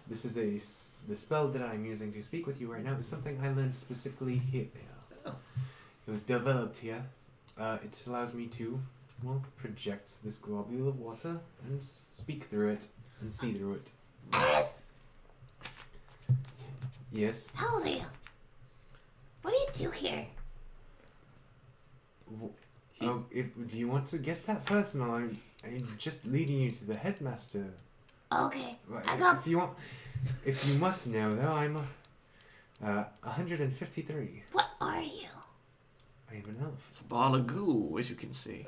This is the spell that I'm using to speak with you right now is something I learned specifically here. Oh. It was developed here. It allows me to, project this globule of water and speak through it and see through it. Alice, Yes. how old are you? What do you do here? Do you want to get that personal? I'm just leading you to the headmaster. Okay, Right, I got. If you must know, though, I'm 153. What are you? I am an elf. It's a ball of goo, as you can see.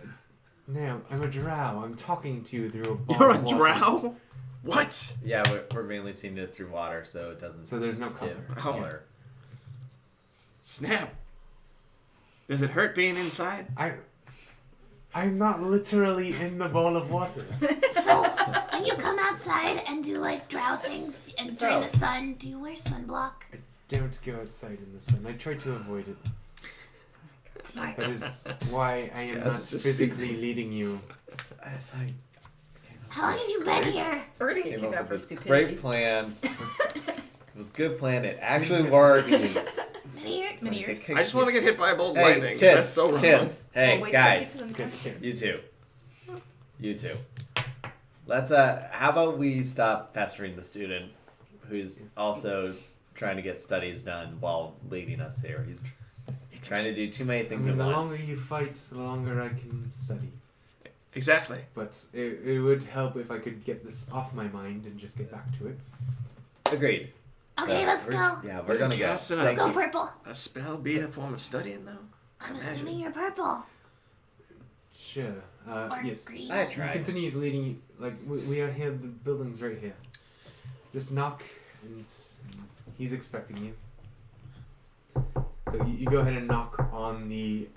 No, I'm a drow. I'm talking to you through a ball You're a of water. drow? What? Yeah, we're mainly seeing it through water, so it doesn't So there's no color. give Oh. color. Snap. Does it hurt being inside? I'm not literally in the ball of water. So, when you come outside and do like drow things and during the sun, do you wear sunblock? I don't go outside in the sun. I try to avoid it. Smart. That is why I am Guys, not just physically leading you. As I How long have you been here? Where did you came keep up that with for this stupidity? great plan. It was a good plan. It actually works. Many years? Many years. I just want to get hit by a bolt of Hey, lightning. kids, That's so wrong. kids. Hey, Oh, wait, guys. so he's in the Good, good. You too. You too. Let's how about we stop pestering the student who's Yes. also trying to get studies done while leading us here. He's trying to do too many I things mean, at the once. longer you fight, the longer I can study. Exactly. But it would help if I could get this off my mind and just get back to it. Agreed. Okay, So, let's we're- go. Yeah, we're gonna go. Casting Let's go a, purple. a spell be a form of studying, though? I'm Imagine. assuming you're purple. Sure. Or Yes. green. I He tried. continues leading you. Like, we are here, the building's right here. Just knock, and he's expecting you. So you go ahead and knock on the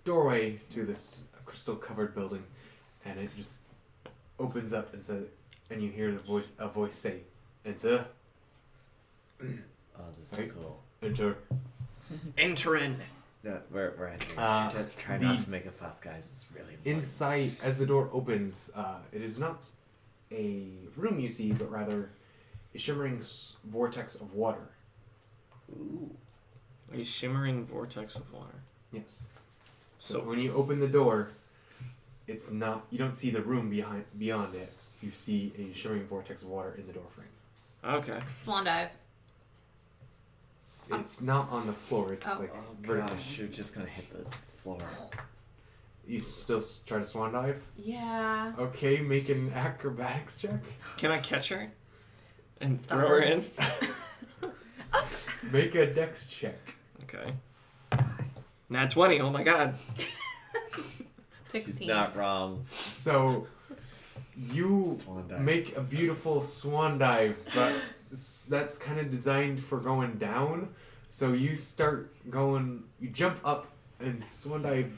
doorway to this crystal-covered building, and it just opens up and says, and you hear a voice say, "Enter, Oh, this is Right. cool. enter." Enter in. No, we're entering. Try the- not to make a fuss, guys. It's really important. Inside, as the door opens, it is not a room you see, but rather a shimmering vortex of water. Ooh. A shimmering vortex of water. Yes. So So, when you open the door, it's not. You don't see the room beyond it. You see a shimmering vortex of water in the doorframe. okay. Swan dive. It's not on the floor. It's Oh. like Oh vertical. gosh, you're just gonna hit the floor. You still try to swan dive? Yeah. Okay, make an acrobatics check. Can I catch her? And Stop throw her her. in? Make a dex check. Okay. Nat 20, oh my god. 16. He's not wrong. So You Swan dive. make a beautiful swan dive, but that's kind of designed for going down. So you start going, you jump up and swan dive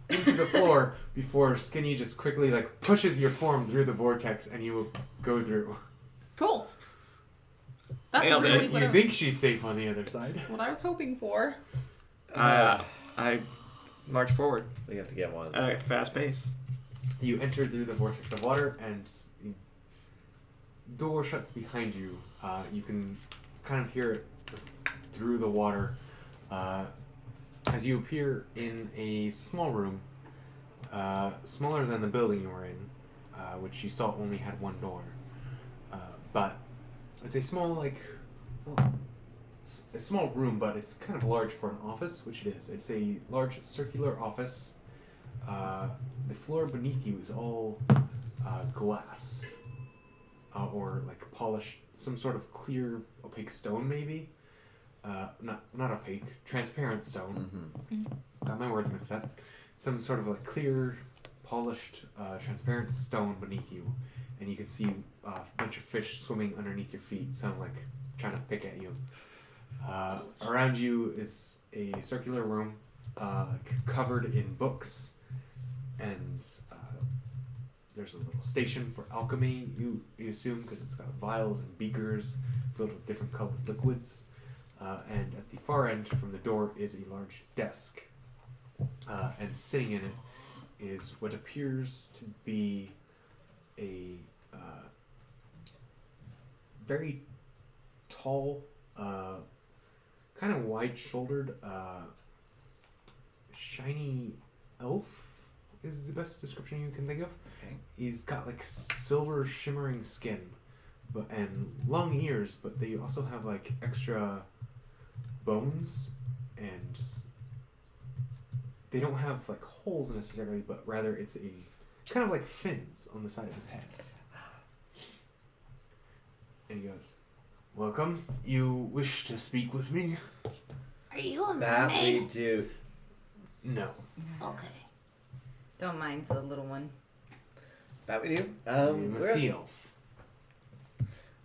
into the floor before Skinny just quickly like pushes your form through the vortex and you will go through. Cool. That's Nailed it. really You think she's safe on the other side. what I was hoping for. I march forward We have to get one. at a fast pace. You enter through the vortex of water and the door shuts behind you. You can kind of hear it through the water as you appear in a small room, smaller than the building you were in, which you saw only had one door. But it's a small, well, it's a small room, but it's kind of large for an office, which it is. It's a large circular office. The floor beneath you is all glass, or like polished, some sort of clear, opaque stone, maybe. Not opaque, transparent stone. Got my words mixed up. Some sort of like clear, polished, transparent stone beneath you, and you can see a bunch of fish swimming underneath your feet, sound like trying to pick at you. Around you is a circular room, covered in books, and there's a little station for alchemy, you assume, because it's got vials and beakers filled with different colored liquids. And at the far end from the door is a large desk. And sitting in it is what appears to be a very tall, kind of wide-shouldered, shiny elf is the best description you can think of. Okay. He's got like silver shimmering skin, and long ears, but they also have like extra bones, and they don't have like holes necessarily, but rather it's a kind of like fins on the side of his head. And he goes, "Welcome. You wish to speak with me?" Are you a That we mermaid? do. No. Okay. Don't mind the little one. That we do. I'm a we're- sea elf.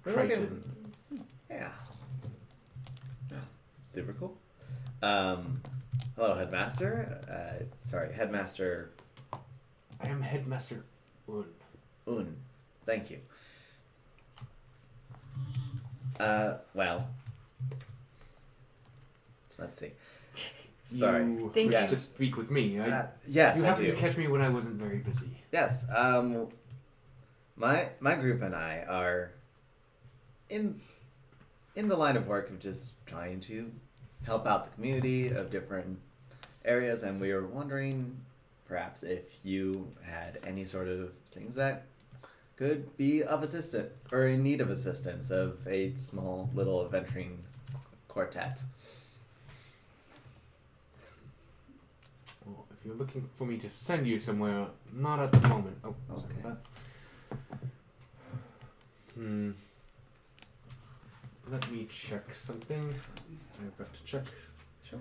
we're looking- Triton. Yeah. Super cool. Hello, Headmaster. Sorry, Headmaster I am Headmaster Un. Un. Thank you. Well. Let's see. Sorry. You Thank wish you. to speak with me. Yes, You I happened do. to catch me when I wasn't very busy. Yes. My group and I are in the line of work of just trying to help out the community of different areas, and we were wondering perhaps if you had any sort of things that could be of assistance or in need of assistance of a small little adventuring quartet. Well, if you're looking for me to send you somewhere, not at the moment. Oh, sorry Okay. about that. Let me check something. I've got to check. Sure.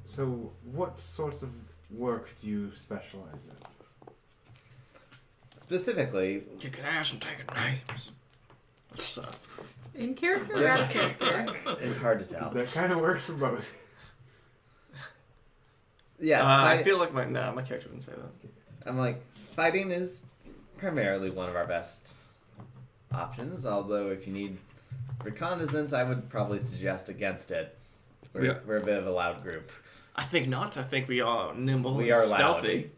So, what sorts of work do you specialize in? Specifically, Kicking ass and taking names. What's up? In character or Yeah. out of character? it's hard to Because tell. that kind of works for both. Yes, I fight- feel like my character wouldn't say that. I'm like, fighting is primarily one of our best options, although if you need reconnaissance, I would probably suggest against it. Yeah. We're a bit of a loud group. I think not. I think we are nimble We and are loud. stealthy.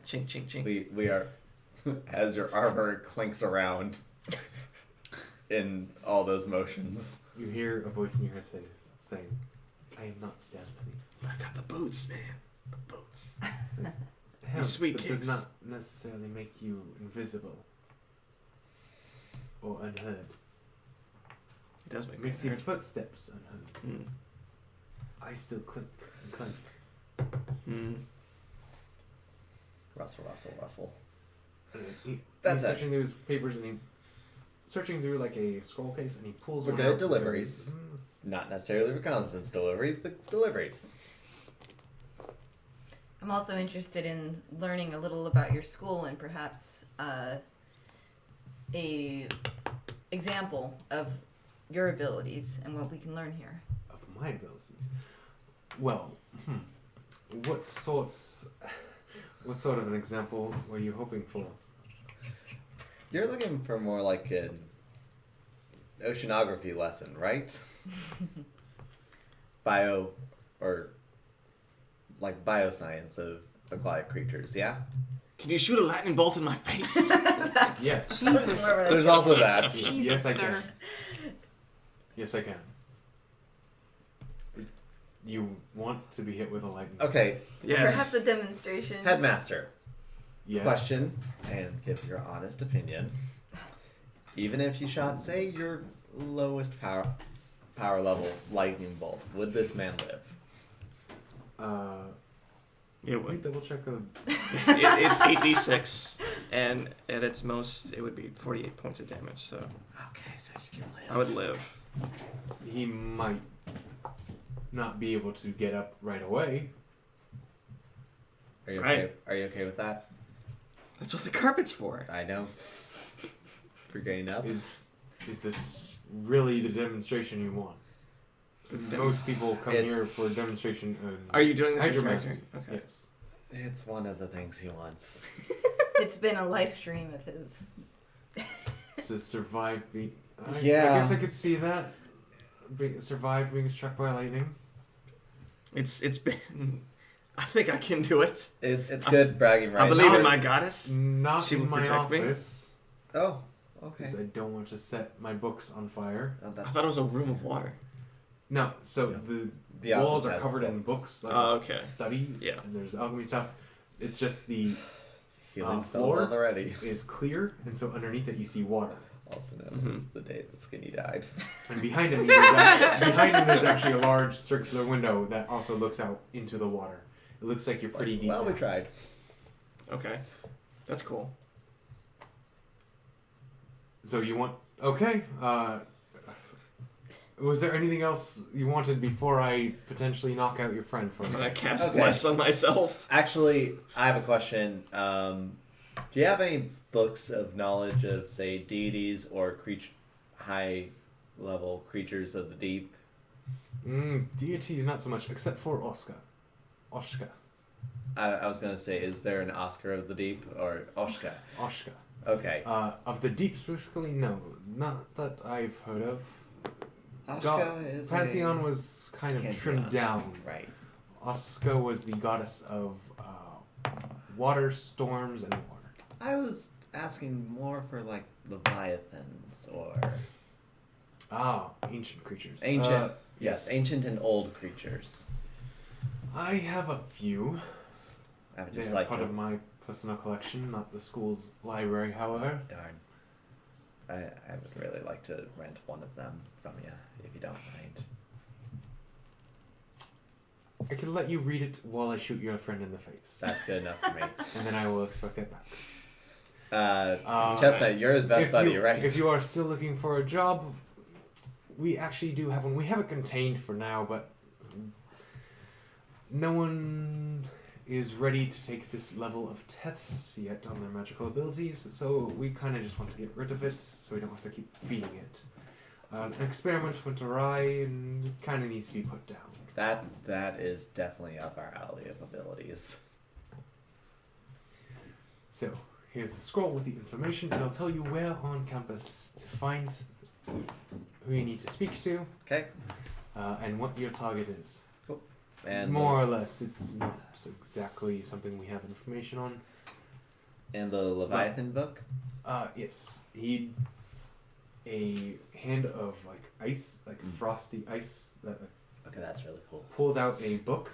Ching, ching, ching. We are, as your armor clinks around in all those motions. You hear a voice in your head saying, "I am not stealthy." I got the boots, man. The boots. It helps, sweet but does kicks. not necessarily make you invisible or unheard. It does make It me makes your weird. footsteps unheard. Mm. I still clink and clink. Mm. Rustle. He's That's it. searching through his papers and searching through like a scroll case, and he pulls We're one good out. deliveries. Mm. Not necessarily reconnaissance deliveries, but deliveries. I'm also interested in learning a little about your school and perhaps a example of your abilities and what we can learn here. Of my abilities. Well, what sort of an example were you hoping for? You're looking for more like an oceanography lesson, right? Bioscience of aquatic creatures, yeah? Can you shoot a lightning bolt in my face? Yes. Jesus. There's also that. Jesus, Yes, I sir. can. Yes, I can. You want to be hit with a lightning? Okay, Yes. Perhaps a demonstration. headmaster. Yes. Question, and give your honest opinion. Even if you shot, say, your lowest power level lightning bolt, would this man live? It Let me would. double check the. It's 8d6, and at its most, it would be 48 points of damage. So Okay, so you can live. I would live. He might not be able to get up right away. Are you Right. okay? Are you okay with that? That's what the carpet's for. I know. For getting up. Is this really the demonstration you want? Most people come here It's- for a demonstration. Are you doing this in hydromancy? character? Okay. Yes. It's one of the things he wants. It's been a life dream of his. To survive being. I Yeah. guess I could see that. Survive being struck by lightning. It's been. I think I can do it. It's good bragging rights. I believe in for- my goddess. Not She in will my protect me? office. Oh, okay. Because I don't want to set my books on fire. Oh, I that's- thought it was a room of water. No, so Yeah. the The walls office are has covered in books, like Oh, okay. study. Yeah. And there's alchemy stuff. It's just the Healing spells floor? on the ready. is clear, and so underneath it you see water. Also known Mhm. as the day the skinny died. And behind him, there's actually a large circular window that also looks out into the water. It looks like you're pretty deep. Well, we now. tried. Okay, that's cool. So you want? Okay. Was there anything else you wanted before I potentially knock out your friend for I'm me? gonna cast Okay. bless on myself. Actually, I have a question. Do you have any books of knowledge of, say, deities or high-level creatures of the deep? Deities, not so much, except for Oshka. I was gonna say, is there an Oscar of the deep or Oshka? Oshka. Okay. Of the deep specifically, no, not that I've heard of. Oshka is Pantheon was kind of trimmed down. Right. Oshka was the goddess of water, storms, and water. I was asking more for like Leviathans or Ancient creatures. ancient. yes. Ancient and old creatures. I have a few. I would They just are like part to. of my personal collection, not the school's library, however. Darn. I would really like to rent one of them from you, if you don't mind. I can let you read it while I shoot your friend in the face. That's good enough for me. And then I will expect it back. Chestnut, you're his best if buddy, you, right? If you are still looking for a job, we actually do have one. We have it contained for now, but no one is ready to take this level of tests yet on their magical abilities, so we kind of just want to get rid of it so we don't have to keep feeding it. An experiment went awry and it kind of needs to be put down. That is definitely up our alley of abilities. So, here's the scroll with the information. It'll tell you where on campus to find who you need to speak to, Okay. and what your target is. And More or less, it's not exactly something we have information on. and the Leviathan book. Yes, a hand of like ice, like frosty ice that Okay, that's really cool. pulls out a book,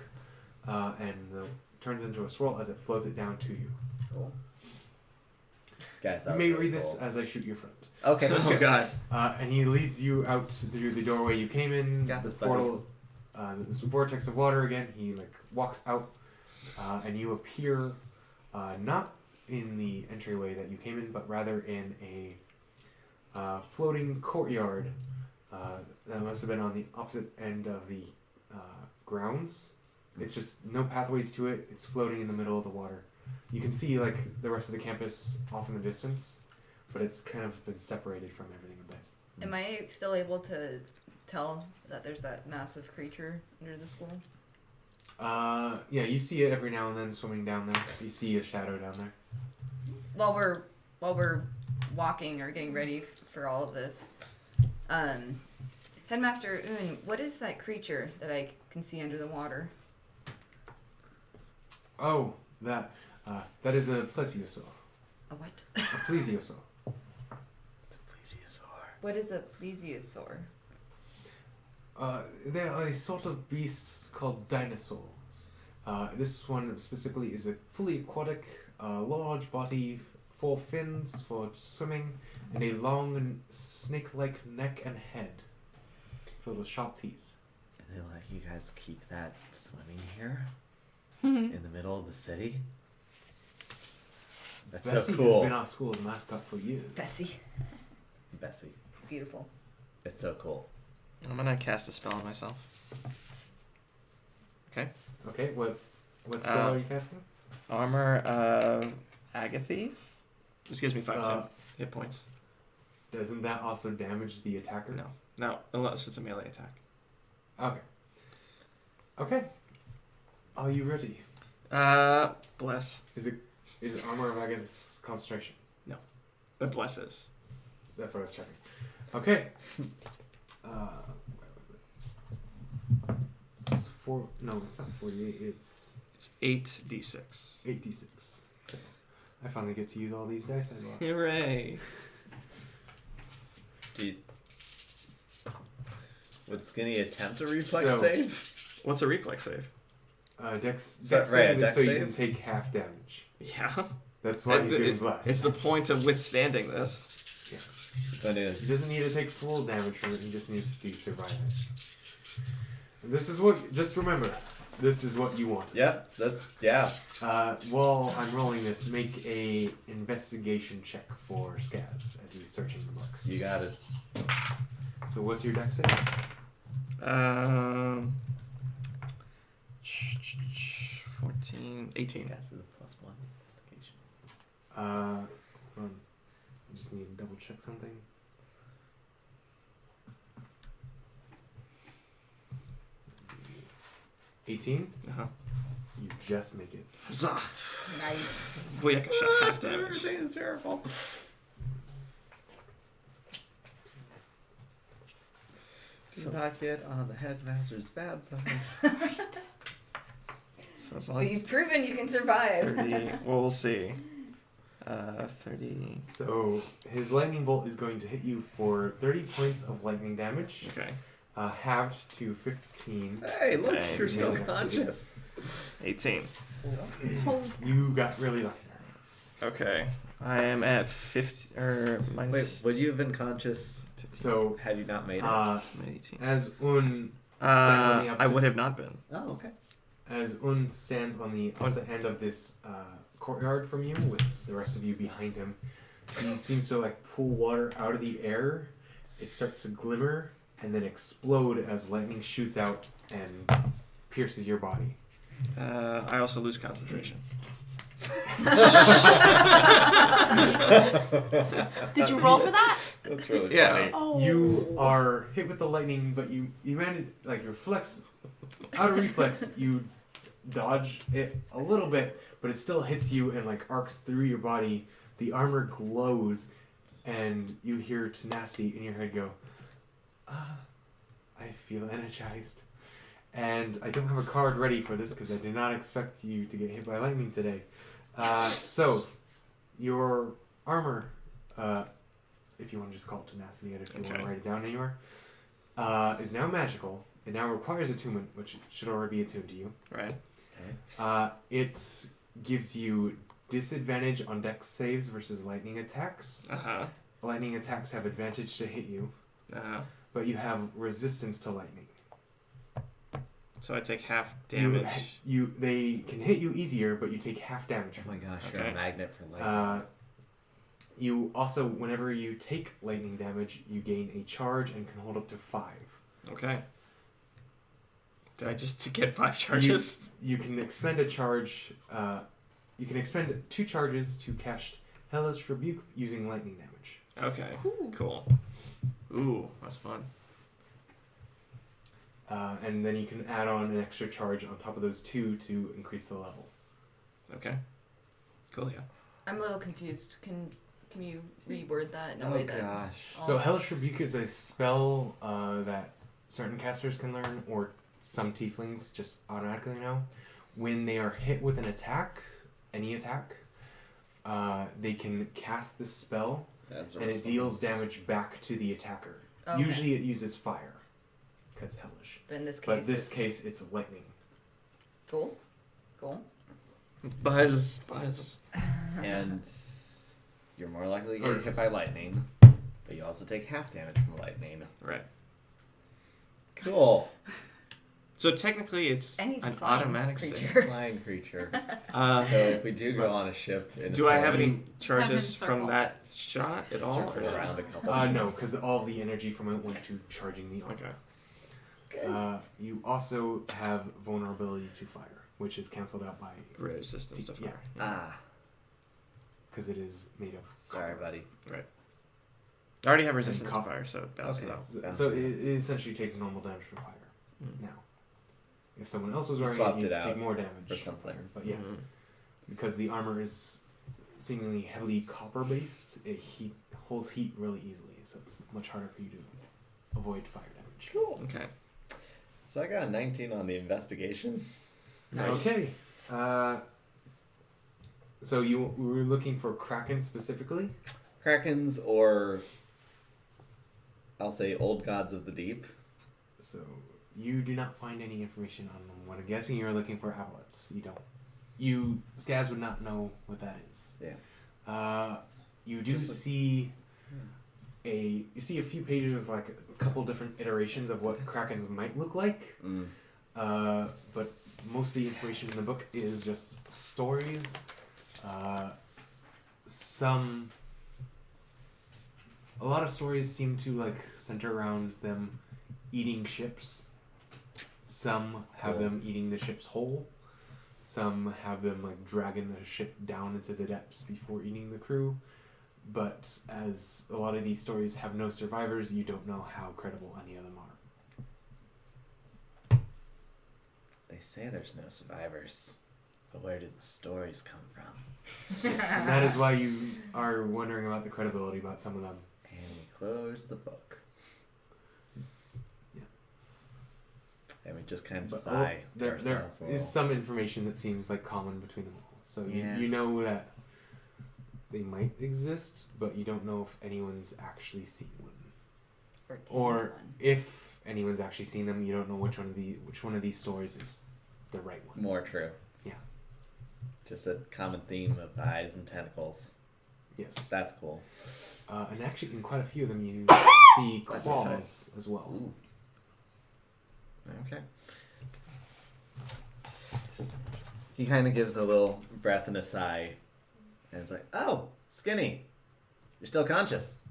and turns into a swirl as it flows it down to you. Cool. Guys, that You was may really read this cool. as I shoot your friend. Okay, let's Oh go. god. And he leads you out through the doorway you came in. Got the this, buddy. portal. This vortex of water again. He like walks out, and you appear not in the entryway that you came in, but rather in a floating courtyard that must have been on the opposite end of the grounds. It's just no pathways to it. It's floating in the middle of the water. You can see like the rest of the campus off in the distance, but it's kind of been separated from everything a bit. Am I still able to tell that there's that massive creature under the school? Yeah, you see it every now and then swimming down there. You see a shadow down there. While we're walking or getting ready for all of this, Headmaster Un, what is that creature that I can see under the water? Oh, that is a plesiosaur. A what? A plesiosaur. The plesiosaur. What is a plesiosaur? They are a sort of beasts called dinosaurs. This one specifically is a fully aquatic, large body, 4 fins for swimming, and a long snake-like neck and head filled with sharp teeth. And they let you guys keep that swimming here in the middle of the city. That's Bessie so cool. has been our school's mascot for years. Bessie. Bessie. Beautiful. It's so cool. I'm gonna cast a spell on myself. Okay. Okay, what spell are you casting? Armor of Agathes. Just gives me 5 Uh, hit points. Doesn't that also damage the attacker? No, unless it's a melee attack. Okay. Okay. Are you ready? Bless. Is Armor of Agathis concentration? But blesses. That's what I was checking. Okay. Where was it? It's 4. No, it's not 48. It's It's 8d6. 8d6. Okay. I finally get to use all these dice I bought. Hooray! Would Skinny attempt a reflex So- save? What's a reflex save? Dex So- save right, a is dex so you save? can take half damage. Yeah. That's why he's doing It's bless. the point of withstanding this. But He doesn't need to take full damage from it. He just needs to survive it. And this is what. Just remember, this is what you want. yep, yeah. While I'm rolling this, make a investigation check for Skaz as he's searching the book. You got it. So what's your dex save? 14, 18. This is a +1 investigation. Hold on. I just need to double check something. $18? Uh-huh. You just make it. Huzzah! Nice. Boy, I can shot half damage. Everything is terrible. Do not get on the headmaster's bad side. So as long But as you've proven you can survive. 30, well, we'll see. 30. So his lightning bolt is going to hit you for 30 points of lightning damage, Okay. halved to 15. Hey, look, Thanks. you're still Yeah, conscious. 18. You got really lucky. Okay. I am at 50 or minus Wait, would you have been conscious So, had you not made it? 18. as Un stands on the I opposite, would have not been. Oh, okay. as Un stands on the opposite end of this courtyard from you, with the rest of you behind him, he seems to like pull water out of the air. It starts to glimmer and then explode as lightning shoots out and pierces your body. I also lose concentration. Did you roll for that? That's really Yeah. funny. Oh. You are hit with the lightning, but you manage like reflex out of reflex. You dodge it a little bit, but it still hits you and like arcs through your body. The armor glows, and you hear Tenacity in your head go, I feel energized. And I don't have a card ready for this because I did not expect you to get hit by lightning today. So, your armor, if you want to just call it Tenacity, if you want Okay. to write it down anywhere, is now magical. It now requires attunement, which should already be attuned to you. Right. It gives you disadvantage on dex saves versus lightning attacks. Uh-huh. Lightning attacks have advantage to hit you, Uh-huh. but you have resistance to lightning. So I take half damage. They can hit you easier, but you take half damage. Oh my gosh, you're Okay. a magnet for lightning. You also, whenever you take lightning damage, you gain a charge and can hold up to 5. Okay. Did I just get 5 charges? You can expend a charge. You can expend 2 charges to cast Hellish Rebuke using lightning damage. Okay. Cool. Ooh, that's fun. And then you can add on an extra charge on top of those 2 to increase the level. Okay. Cool, yeah. I'm a little confused. Can you reword that in a Oh way that? gosh. So Hellish Rebuke is a spell that certain casters can learn, or some tieflings just automatically know. When they are hit with an attack, any attack, they can cast this spell, That's and it deals damage back to the attacker. Okay. Usually it uses fire, because Hellish. But in this case, But this case, it's lightning. cool. Buzz. And you're more likely to get hit by lightning, but you also take half damage from lightning. Right. Cool. So technically it's And he's a an flying automatic creature. save. Flying creature. Uh, So if we do go on a ship, in a do I have storm, any have him charges from circle. that shot at all? circle or- around a couple No, times. because all the energy from it went to charging the armor. Okay. You also have vulnerability to fire, which is cancelled out by Resistance to Yeah. fire. Ah, because it is made of sorry, copper. buddy. I already have resistance to copper. fire, so it balances Okay. out. So it essentially takes normal damage from fire. Mm. Now, if someone else was You wearing swapped it, you'd it out take more damage for something. But yeah, Mhm. because the armor is seemingly heavily copper based, it holds heat really easily, so it's much harder for you to avoid fire damage. Cool. Okay. So I got a 19 on the investigation. Okay. So we were looking for Kraken specifically. Krakens, or I'll say old gods of the deep. So you do not find any information on them. What I'm guessing you're looking for abolets. You don't. Skaz would not know what that is. Yeah. You do Just like- see you see a few pages of like a couple different iterations of what Krakens might look like. Mm. But most of the information in the book is just stories. A lot of stories seem to like center around them eating ships. Some have Cool. them eating the ships whole. Some have them like dragging the ship down into the depths before eating the crew. But as a lot of these stories have no survivors, you don't know how credible any of them are. They say there's no survivors, but where did the stories come from? Yes, and that is why you are wondering about the credibility about some of them. And we close the book. Yeah. And we just kind of But sigh to there ourselves a is little. some information that seems like common between them all. So Yeah. you know that they might exist, but you don't know if anyone's actually seen one. Or one. if anyone's actually seen them, you don't know which one of these stories is the right one. More true. Yeah. Just a common theme of eyes and tentacles. Yes. That's cool. And actually, in quite a few of them, you see That's claws as well. Ooh. Okay. He kind of gives a little breath and a sigh, and it's like, "Oh, Skinny, you're still conscious."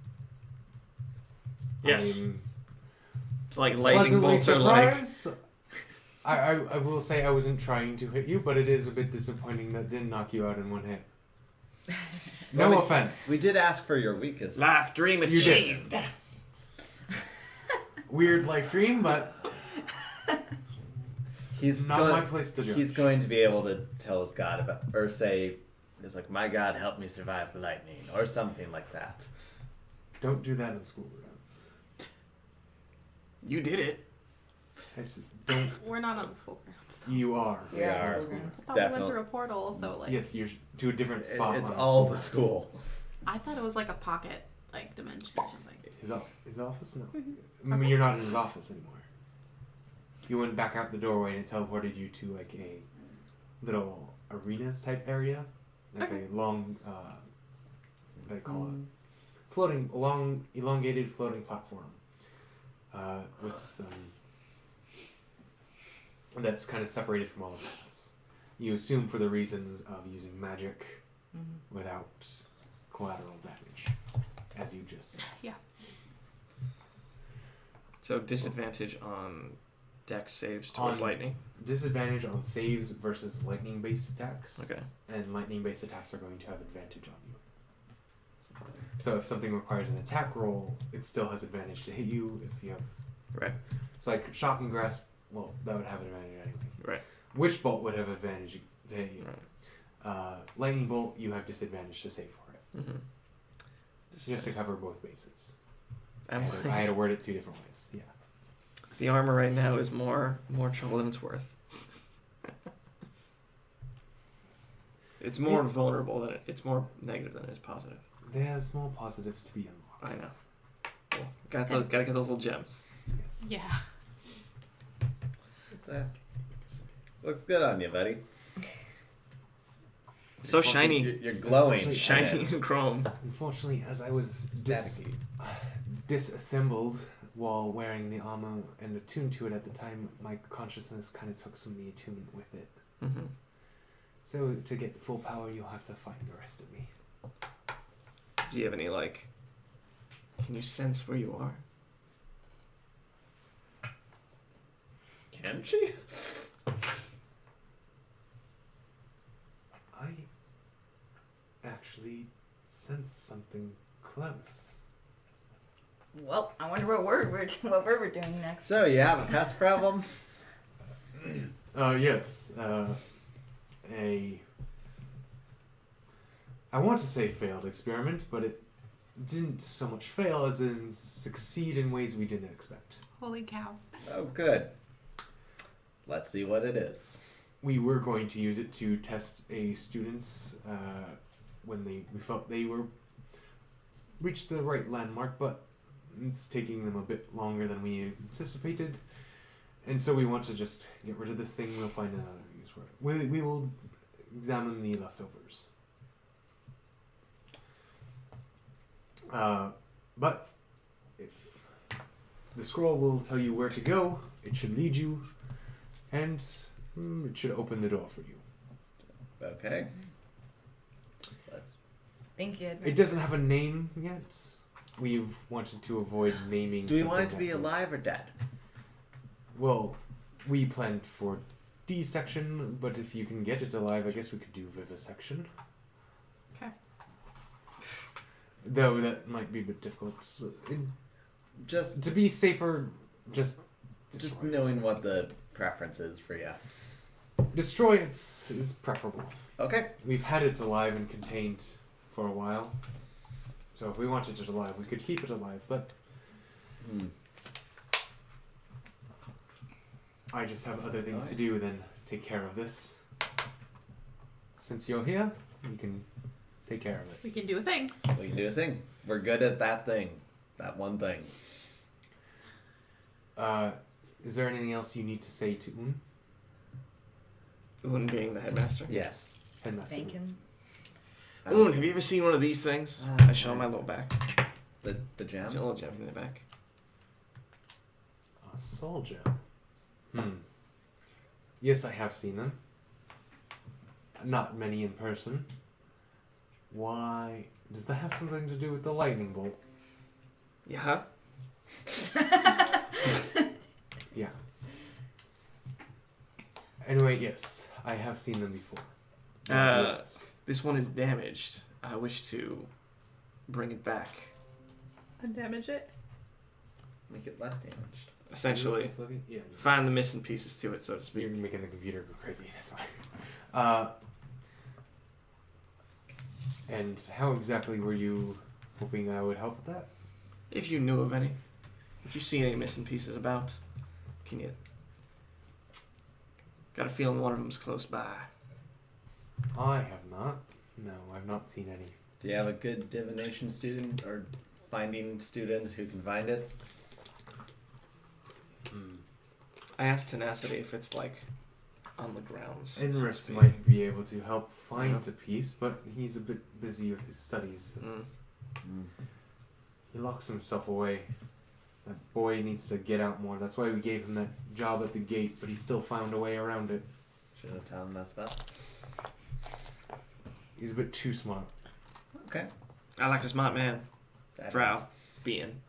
Yes. I'm Like lightning pleasantly bolts are like. surprised. I will say I wasn't trying to hit you, but it is a bit disappointing that didn't knock you out in one hit. No Well, offense. We did ask for your weakest. Life dream You did. achieved. Weird life dream, but He's not going, my place to judge. He's going to be able to tell his god about, or say, it's like, "My God, help me survive the lightning," or something like that. Don't do that in school grounds. You did it. Don't. We're not on the school grounds. Though. You are. We Yeah, are. it's programs. I thought we went Definitely. through a portal, so like Yes, you're to a different spot. It's on all school the grounds. school. I thought it was like a pocket like dimension or something. His office? No. I mean, you're not in his office anymore. You went back out the doorway and it teleported you to like a little arenas type area, like Okay. a long, what do I call it? Long, elongated floating platform, with some that's kind of separated from all of that. You assume for the reasons of using magic without collateral damage, as you just said. Yeah. So disadvantage on Dex saves towards On- lightning. Disadvantage on saves versus lightning-based attacks, Okay. and lightning-based attacks are going to have advantage on you. So if something requires an attack roll, it still has advantage to hit you if you have. Right. So like shocking grasp, well, that would have advantage anyway. Right. Witch bolt would have advantage to hit you. Right. Lightning bolt, you have disadvantage to save for it, Mm-hmm. just to cover both bases. I I'm had to word it two different ways. Yeah. the armor right now is more trouble than it's worth. It's more vulnerable than it's more negative than it is positive. There's more positives to be unlocked. I know. Well, gotta get those little gems. Yes. Yeah. What's that? Looks good on you, buddy. So shiny. You're glowing. Unfortunately, Shiny and chrome. Unfortunately, as I was Staticky. disassembled while wearing the armor and attuned to it at the time, my consciousness kind of took some of the attunement with it. Mm-hmm. So to get full power, you'll have to find the rest of me. Do you have any like? Can you sense where you are? Can she? I actually sense something close. Well, I wonder what word we're doing next. So you have a pest problem? Yes. I want to say failed experiment, but it didn't so much fail as in succeed in ways we didn't expect. Holy cow. Oh, good. Let's see what it is. We were going to use it to test a students when we felt they were reached the right landmark, but it's taking them a bit longer than we anticipated. And so we want to just get rid of this thing. We'll find another use for it. We will examine the leftovers. But if the scroll will tell you where to go, it should lead you, and it should open the door for you. Okay. Let's. Thank you. It doesn't have a name yet. We've wanted to avoid naming. Do we want it to something be that was- alive or dead? Well, we planned for dissection, but if you can get it alive, I guess we could do vivisection. Okay. Though that might be a bit difficult. So, Just to be safer, just just destroy it. knowing what the preference is for you. Destroy it is preferable. Okay. We've had it alive and contained for a while. So if we wanted it alive, we could keep it alive, but I just have other things to do than take care of this. Since you're here, we can take care of it. We can do a thing. We can do a thing. We're good at that thing. That one thing. Is there anything else you need to say to Un? Un being the headmaster. Yes. Headmaster. Thank him. Un, have you ever seen one of these things? Ah, I show him my little back. The There's gem? a little gem in the back. A soul gem. Yes, I have seen them. Not many in person. Why? Does that have something to do with the lightning bolt? Yeah. Yeah. Anyway, yes, I have seen them before. Yes. This one is damaged. I wish to bring it back. Undamage it. Make it less damaged. Essentially, Yeah. find the missing pieces to it, so to You're speak. making the computer go crazy, that's why. And how exactly were you hoping I would help with that? If you knew of any. If you've seen any missing pieces about, can you... Got a feeling one of them's close by. I have not. No, I've not seen any. Do you have a good divination student or finding student who can find it? I asked Tenacity if it's like on the grounds. so to Inris speak. might be able to help find Yeah. a piece, but he's a bit busy with his studies. Mm. He locks himself away. That boy needs to get out more. That's why we gave him that job at the gate, but he still found a way around it. Should have told him that's about. He's a bit too smart. Okay. I like a smart man. That Drow. happens. Being.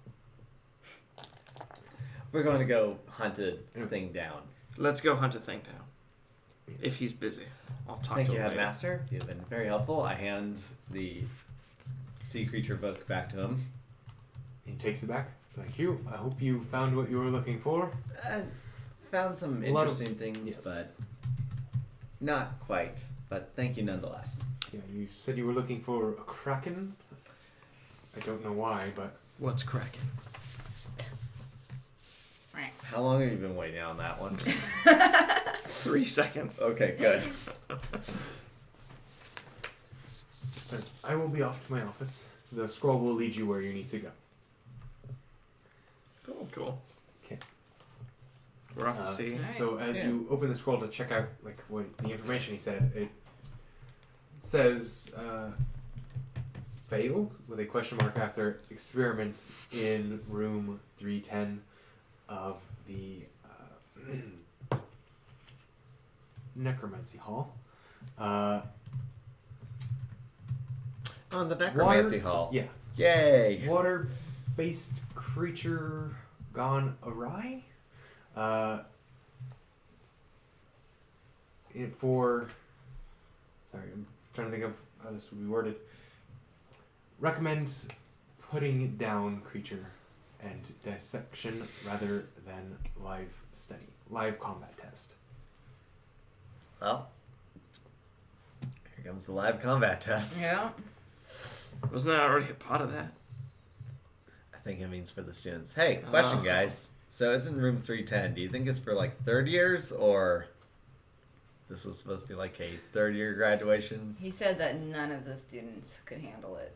We're going to go hunt a thing down. Let's go hunt a thing down. If he's busy, I'll talk Thank to you, him later. Headmaster. You've been very helpful. I hand the sea creature book back to him. He takes it back. Thank you. I hope you found what you were looking for. Found some A lot of- interesting things, yes. but not quite. But thank you nonetheless. Yeah, you said you were looking for a kraken. I don't know why, but What's cracking? How long have you been waiting on that one? 3 seconds. Okay, good. I will be off to my office. The scroll will lead you where you need to go. Cool. Okay. We're off to sea. Alright. So as Yeah. you open the scroll to check out like what the information he said, it says failed with a question mark after experiment in room 310 of the necromancy hall. On the necromancy Water- hall. Yeah, Yay! water-based creature gone awry. Sorry, I'm trying to think of how this would be worded. Recommend putting down creature and dissection rather than live combat test. Well, here comes the live combat test. Yeah. Wasn't that already a part of that? I think it means for the students. Hey, question, Oh. guys. So it's in room 310. Do you think it's for like third years, or this was supposed to be like a third year graduation? He said that none of the students could handle it.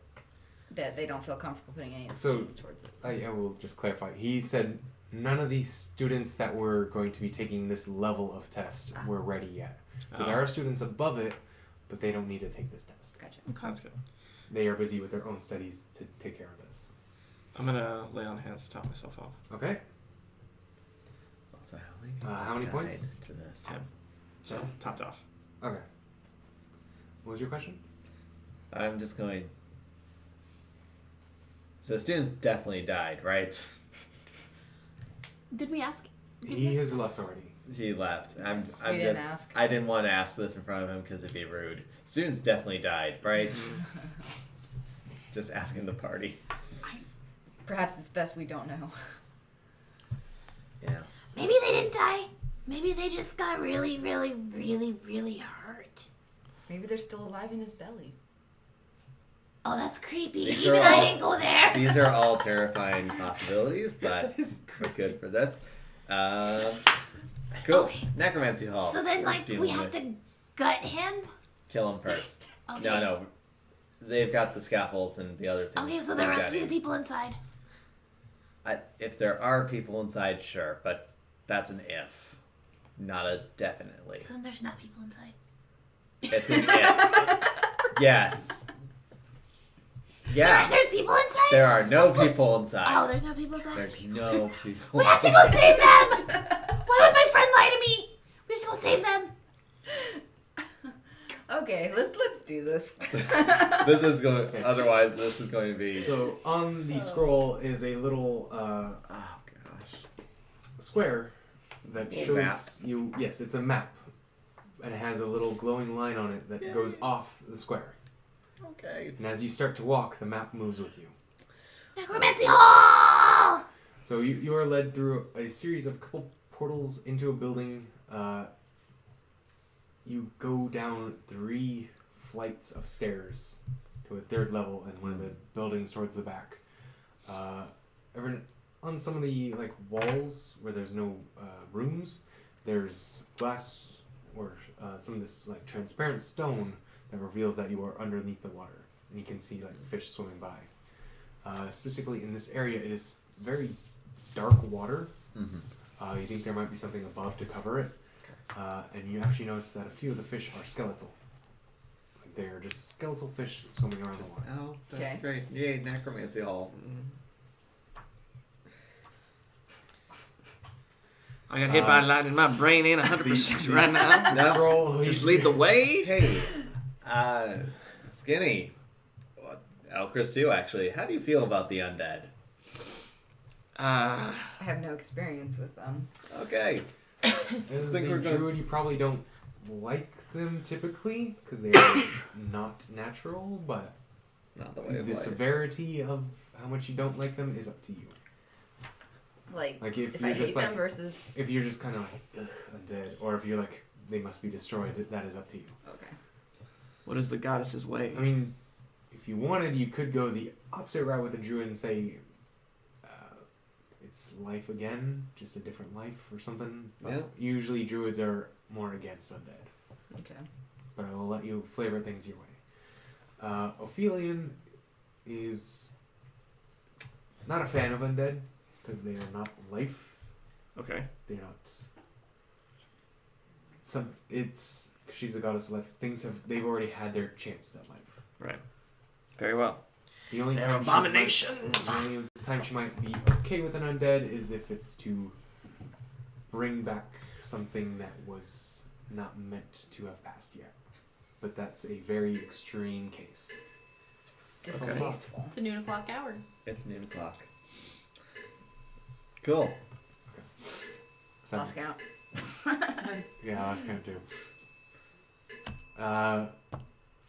That they don't feel comfortable putting any of the So- students towards it. I will just clarify. He said none of these students that were going to be taking this level of test were ready yet. So there Oh. are students above it, but they don't need to take this test. Gotcha. Sounds good. They are busy with their own studies to take care of this. I'm gonna lay on hands to top myself off. Okay. Also, How many died points? to this? 10. So, topped off. Okay. What was your question? I'm just going. So students definitely died, right? Did we ask? Did He we has left already. He left. I'm We didn't just. ask. I didn't want to ask this in front of him because it'd be rude. Students definitely died, right? Just asking the party. Perhaps it's best we don't know. Yeah. Maybe they didn't die. Maybe they just got really, really, really, really hurt. Maybe they're still alive in his belly. Oh, that's creepy. These Even are I all- didn't go there. These are all terrifying possibilities, but is we're good for this. Cool. Okay. Necromancy Hall. So then, like, Do you we wanna have to gut him. kill him first. Okay. No. They've got the scaffolds and the other things. Okay, so we're the rest of the gutting. people inside. If there are people inside, sure, but that's an if, not a definitely. So then there's not people inside. It's an if. Yes. Yeah. There's people inside. There are no people inside. Oh, there's no people inside. There's no people. We have to go save them. Why would my friend lie to me? We have to go save them. Okay, let's do this. This is going. Okay. Otherwise, this is going to be. So on the scroll is a little Oh gosh. square that Little shows map. you. Yes, it's a map, and it has a little glowing line on it that goes off the square. Okay. And as you start to walk, the map moves with you. Necromancy Hall. So you are led through a series of couple portals into a building. You go down 3 flights of stairs to a 3rd level in one of the buildings towards the back. On some of the like walls where there's no rooms, there's glass or some of this like transparent stone that reveals that you are underneath the water, and you can see like fish swimming by. Specifically in this area, it is very dark water. Mm-hmm. You think there might be something above to cover it, and you actually notice that a few of the fish are skeletal. Like they're just skeletal fish swimming around the water. Oh, that's Okay. great! Yay, Necromancy Hall. I got hit by lightning. My brain ain't 100% right now. No. Scroll Just lead the way. Hey, Skinny. Elchris too, actually. How do you feel about the undead? I have no experience with them. Okay. As think a we're gonna- druid, you probably don't like them typically because they are not natural, but Not the way of the life. severity of how much you don't like them is up to you. Like, Like if you're I just hate like them versus. if you're just kind of like ugh, undead, or if you're like they must be destroyed, that is up to you. Okay. What is the goddess's way? I mean, if you wanted, you could go the opposite route with a druid and say it's life again, just a different life or something. But Yeah. usually druids are more against undead. Okay. But I will let you flavor things your way. Ophelion is not a fan of undead because they are not life. Okay. They're not. It's she's a goddess of life. They've already had their chance at life. Right. Very well. The only They're time abominations. the only time she might be okay with an undead is if it's to bring back something that was not meant to have passed yet. But that's a very extreme case. It's Okay. tasteful. It's a noon o'clock hour. It's noon o'clock. Cool. So, Lost count. yeah, last count too.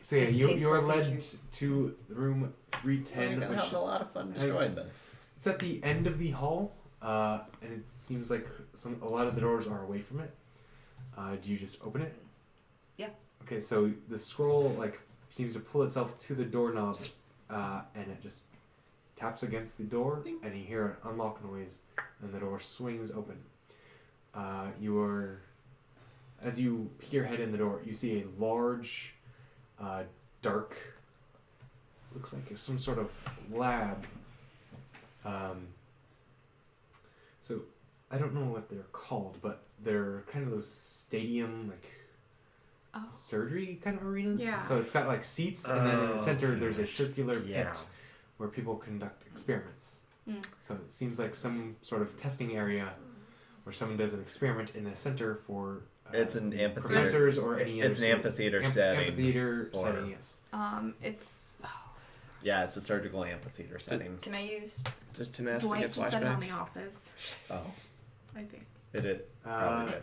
So yeah, you are Distasteful led creatures. to room 310, We're gonna which have a lot of fun has- destroying this. it's at the end of the hall, and it seems like a lot of the doors are away from it. Do you just open it? Yeah. Okay, so the scroll seems to pull itself to the doorknob, and it just taps against the door, and you hear an unlock noise, and the door swings open. As you peek your head in the door, you see a large, dark, looks like it's some sort of lab. So I don't know what they're called, but they're kind of those stadium Oh. surgery kind of arenas. Yeah. So it's got seats, and then in the Oh, center there's a circular yeah. pit where people conduct experiments. Mm. So it seems like some sort of testing area where someone does an experiment in the center for It's an the amphitheater. professors or any other It's an students. amphitheater setting, Amphitheater or- setting, yes. It's. Yeah, it's a surgical amphitheater setting. Can I use? Does tenacity Dwight get just said it on flashbacks? The Office. Oh, I think. it Uh, probably did.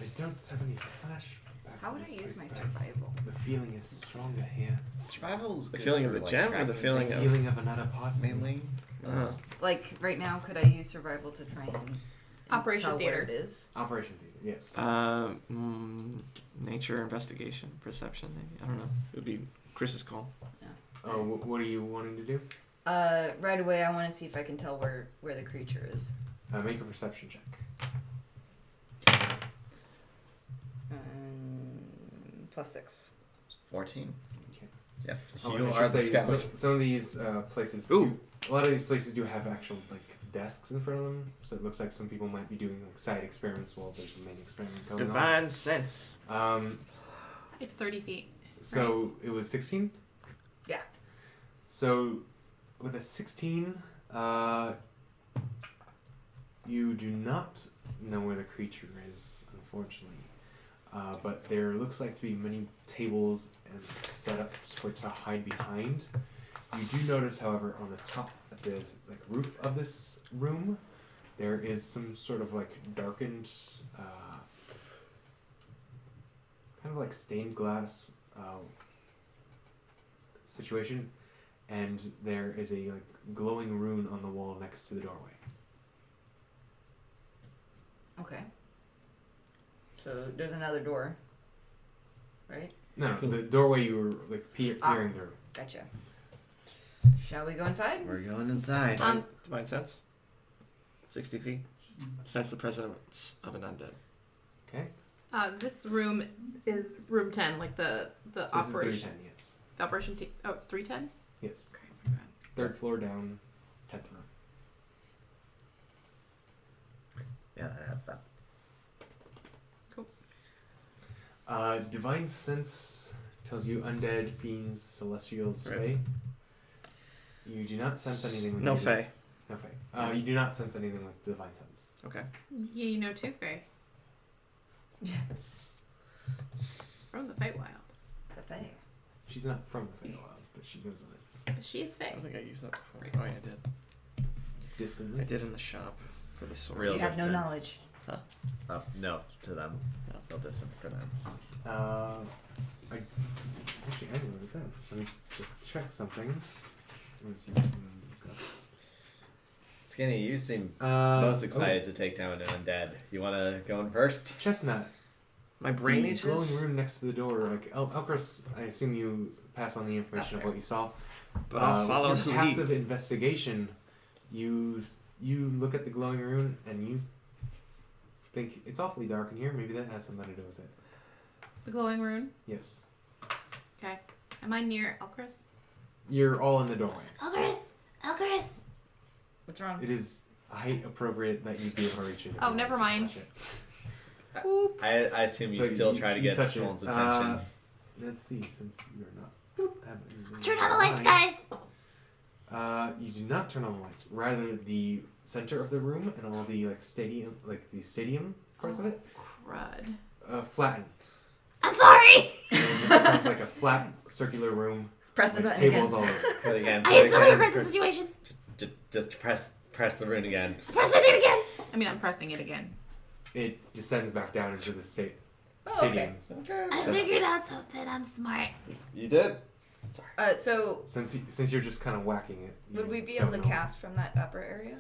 I don't have any flashbacks. How in would I this use place, my but survival? The feeling is stronger here. Survival's The good feeling for, of the gem or the tracking feeling The of- feeling of another part. mainly. Oh. Like right now, could I use survival to try and Operation tell Theater. where it is? Operation Theater, yes. Nature investigation, perception, maybe. I don't know. It would be Chris's call. Oh, what are you wanting to do? Right away, I want to see if I can tell where the creature is. Make a perception check. +6. 14. Okay. Yeah. Oh, You and I are should the say, scout. some of these places. Ooh. A lot of these places do have actual desks in front of them, so it looks like some people might be doing side experiments while there's a main experiment going Divine sense. on. It's 30 feet. So it was 16. Yeah. So with a 16, you do not know where the creature is, unfortunately. But there looks like to be many tables and setups for it to hide behind. You do notice, however, on the top of the roof of this room, there is some sort of darkened, kind of stained glass situation, and there is a glowing rune on the wall next to the doorway. Okay. So there's another door. Right? No, Cool. the doorway you were peering through. Gotcha. Shall we go inside? We're going inside. Divine sense. 60 feet. Sense the presence of an undead. Okay. This room is room 10, like the This is operation. 310, yes. The operation. Oh, it's 310. Yes. Okay. Third floor down, 10th room. Yeah, that's that. Divine sense tells you undead, fiends, celestials, Right. fae. You do not sense anything with No your- fae. No fae. You do not sense anything with divine sense. Okay. Yeah, you know too, Faye. From the Feywild. The Fae. She's not from the Feywild, but she knows of it. But she is I Faye. don't think I used that before. Oh, yeah, I did. distantly. I did in the shop for the sword. Real You have no distance. knowledge. Oh, no, to them. No. Real distant for them. Actually, I didn't look at that. Let me just check something. Let me see. What we've Skinny, you seem got. most excited to take down an undead. You want to go in first? Chestnut. My brain The is glowing room next to the door. Like Elkris, I assume you pass on the information of what you saw. But I'll follow your the lead. passive investigation. You look at the glowing rune and you think it's awfully dark in here. Maybe that has something to do with it. The glowing rune. Yes. Okay. Am I near Elkris? You're all in the doorway. Elgris. What's wrong? It is height appropriate that you be able to reach it. if Oh, you never want to mind. touch it. Boop. I assume you So still try to you get touch someone's it. attention. Let's see, since you're not. Turn on the lights, guys. You do not turn on the lights. Rather, the center of the room and all the the stadium parts of it, Crud. flatten. I'm sorry. And it just becomes like a flat circular room. Press the With button tables again. all over. Put it again. I put it can still again. regret the situation. Just press the rune again. Press it again. I mean, I'm pressing it again. It descends back down into the Oh, stadium. I figured out something. I'm smart. You did. So Since you're just kind of whacking it. would you we be able to don't know. cast from that upper area?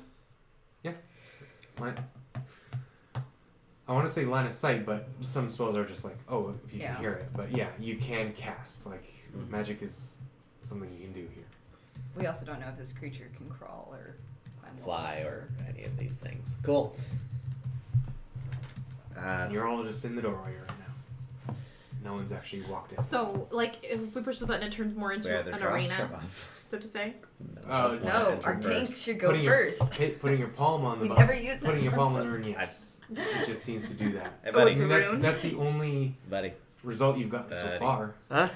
I want to say line of sight, but some spells are just like, oh, if you Yeah. can hear it. But yeah, you can cast. Like, magic is something you can do here. We also don't know if this creature can crawl or climb Fly walls or any of these things. Cool. And you're all just in the doorway right now. No one's actually walked in. So, like, if we push the button, it turns more into Where they're an across from arena, us. so to say. Oh, that's no, why I No, said our turn tanks first. should go Putting first. Putting your palm on the We button. never use it. Putting your palm on the rune, yes. It just seems to do that. Hey, Oh, buddy. it's a that's, rune? that's the only Buddy, result you've gotten so Buddy. far. Huh?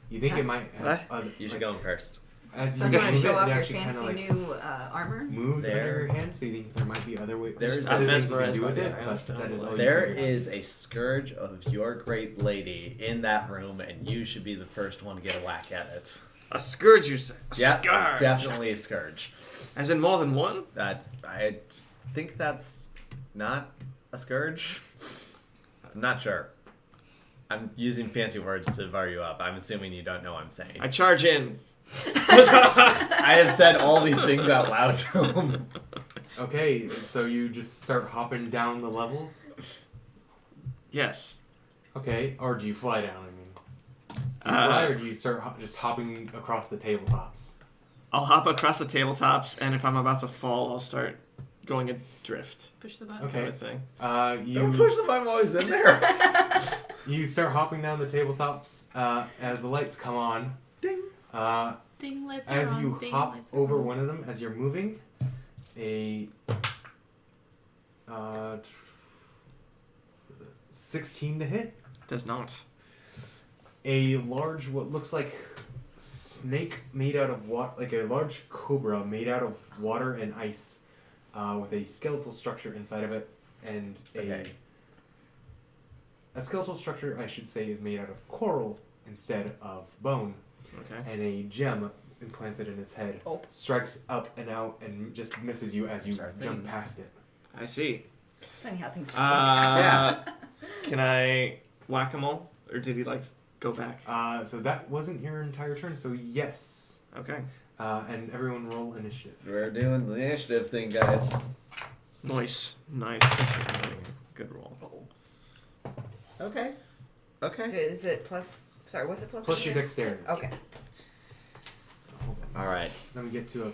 You think it might have What? other, you should like, go in first. as you Don't move you it, want to show it off your actually kind of fancy like new armor? moves under There- your hand, so you think there might be other ways. There's- other I'm things you can mesmerized do by with the it, iron but stone that is all light. you There figured out. is a scourge of your great lady in that room, and you should be the first one to get a whack at it. A scourge, you say? A Yeah, scourge. definitely a scourge. As in more than one? I think that's not a scourge. I'm not sure. I'm using fancy words to bar you up. I'm assuming you don't know what I'm saying. I charge in. I have said all these things out loud to him. Okay, so you just start hopping down the levels? Yes. Okay, or do you fly down? I mean, do you fly or do you start just hopping across the tabletops? I'll hop across the tabletops, and if I'm about to fall, I'll start going adrift. Push the button. Okay. Kind of thing. Don't push the button while he's in there. You start hopping down the tabletops as the lights come on. Ding. Ding, lights are As on. you Ding, hop lights are over on. one of them, as you're moving, a 16 to hit. Does not. A large, what looks like snake made out of water, like a large cobra made out of water and ice, with a skeletal structure inside of it, and Okay. a skeletal structure, I should say, is made out of coral instead of bone, Okay. and a gem implanted in its head Oh. strikes up and out and just misses you as you Sure jump thing. past it. I see. It's funny how things just work. Uh, Can I whack them all? Or did he, like, go back? So that wasn't your entire turn, so yes. Okay. And everyone roll initiative. We're doing the initiative thing, guys. Nice. Nice. Good roll. Okay. Okay. Is it plus? Sorry, what's it plus? Plus your again? dexterity. Okay. Hold on. All right. Let me get to a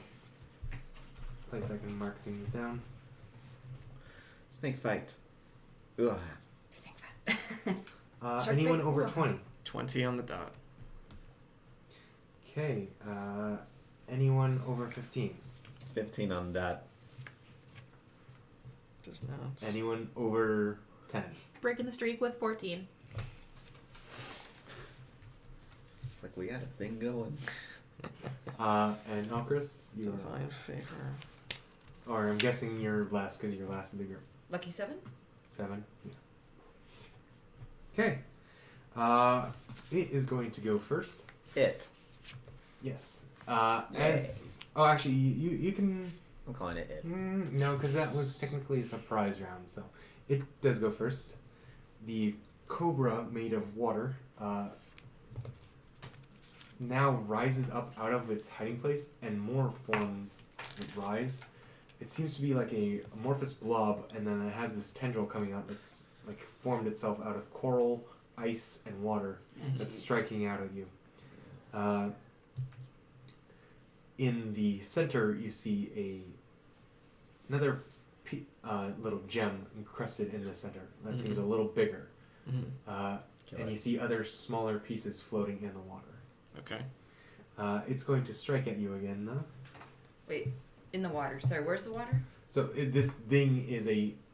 place I can mark things down. Snake fight. Ugh. Shark Anyone bait? over Ugh. 20? 20 on the dot. Okay. Anyone over 15? 15 on that. Does not. Anyone over 10? Breaking the streak with 14. It's like we got a thing going. And Elkris, you're Divine favor. or I'm guessing you're last because you're last in the group. Lucky 7. 7. Yeah. Okay. It is going to go first. It. As actually you can I'm calling it. No, because that was technically a surprise round, so it does go first. The cobra made of water now rises up out of its hiding place, and more forms rise. It seems to be like a amorphous blob, and then it has this tendril coming out that's like formed itself out of coral, ice, and water that's striking out at you. In the center, you see another little gem encrusted in the center that seems a little bigger. And you see other smaller pieces floating in the water. Okay. It's going to strike at you again, though. Wait, in the water. Sorry, where's the water? So this thing is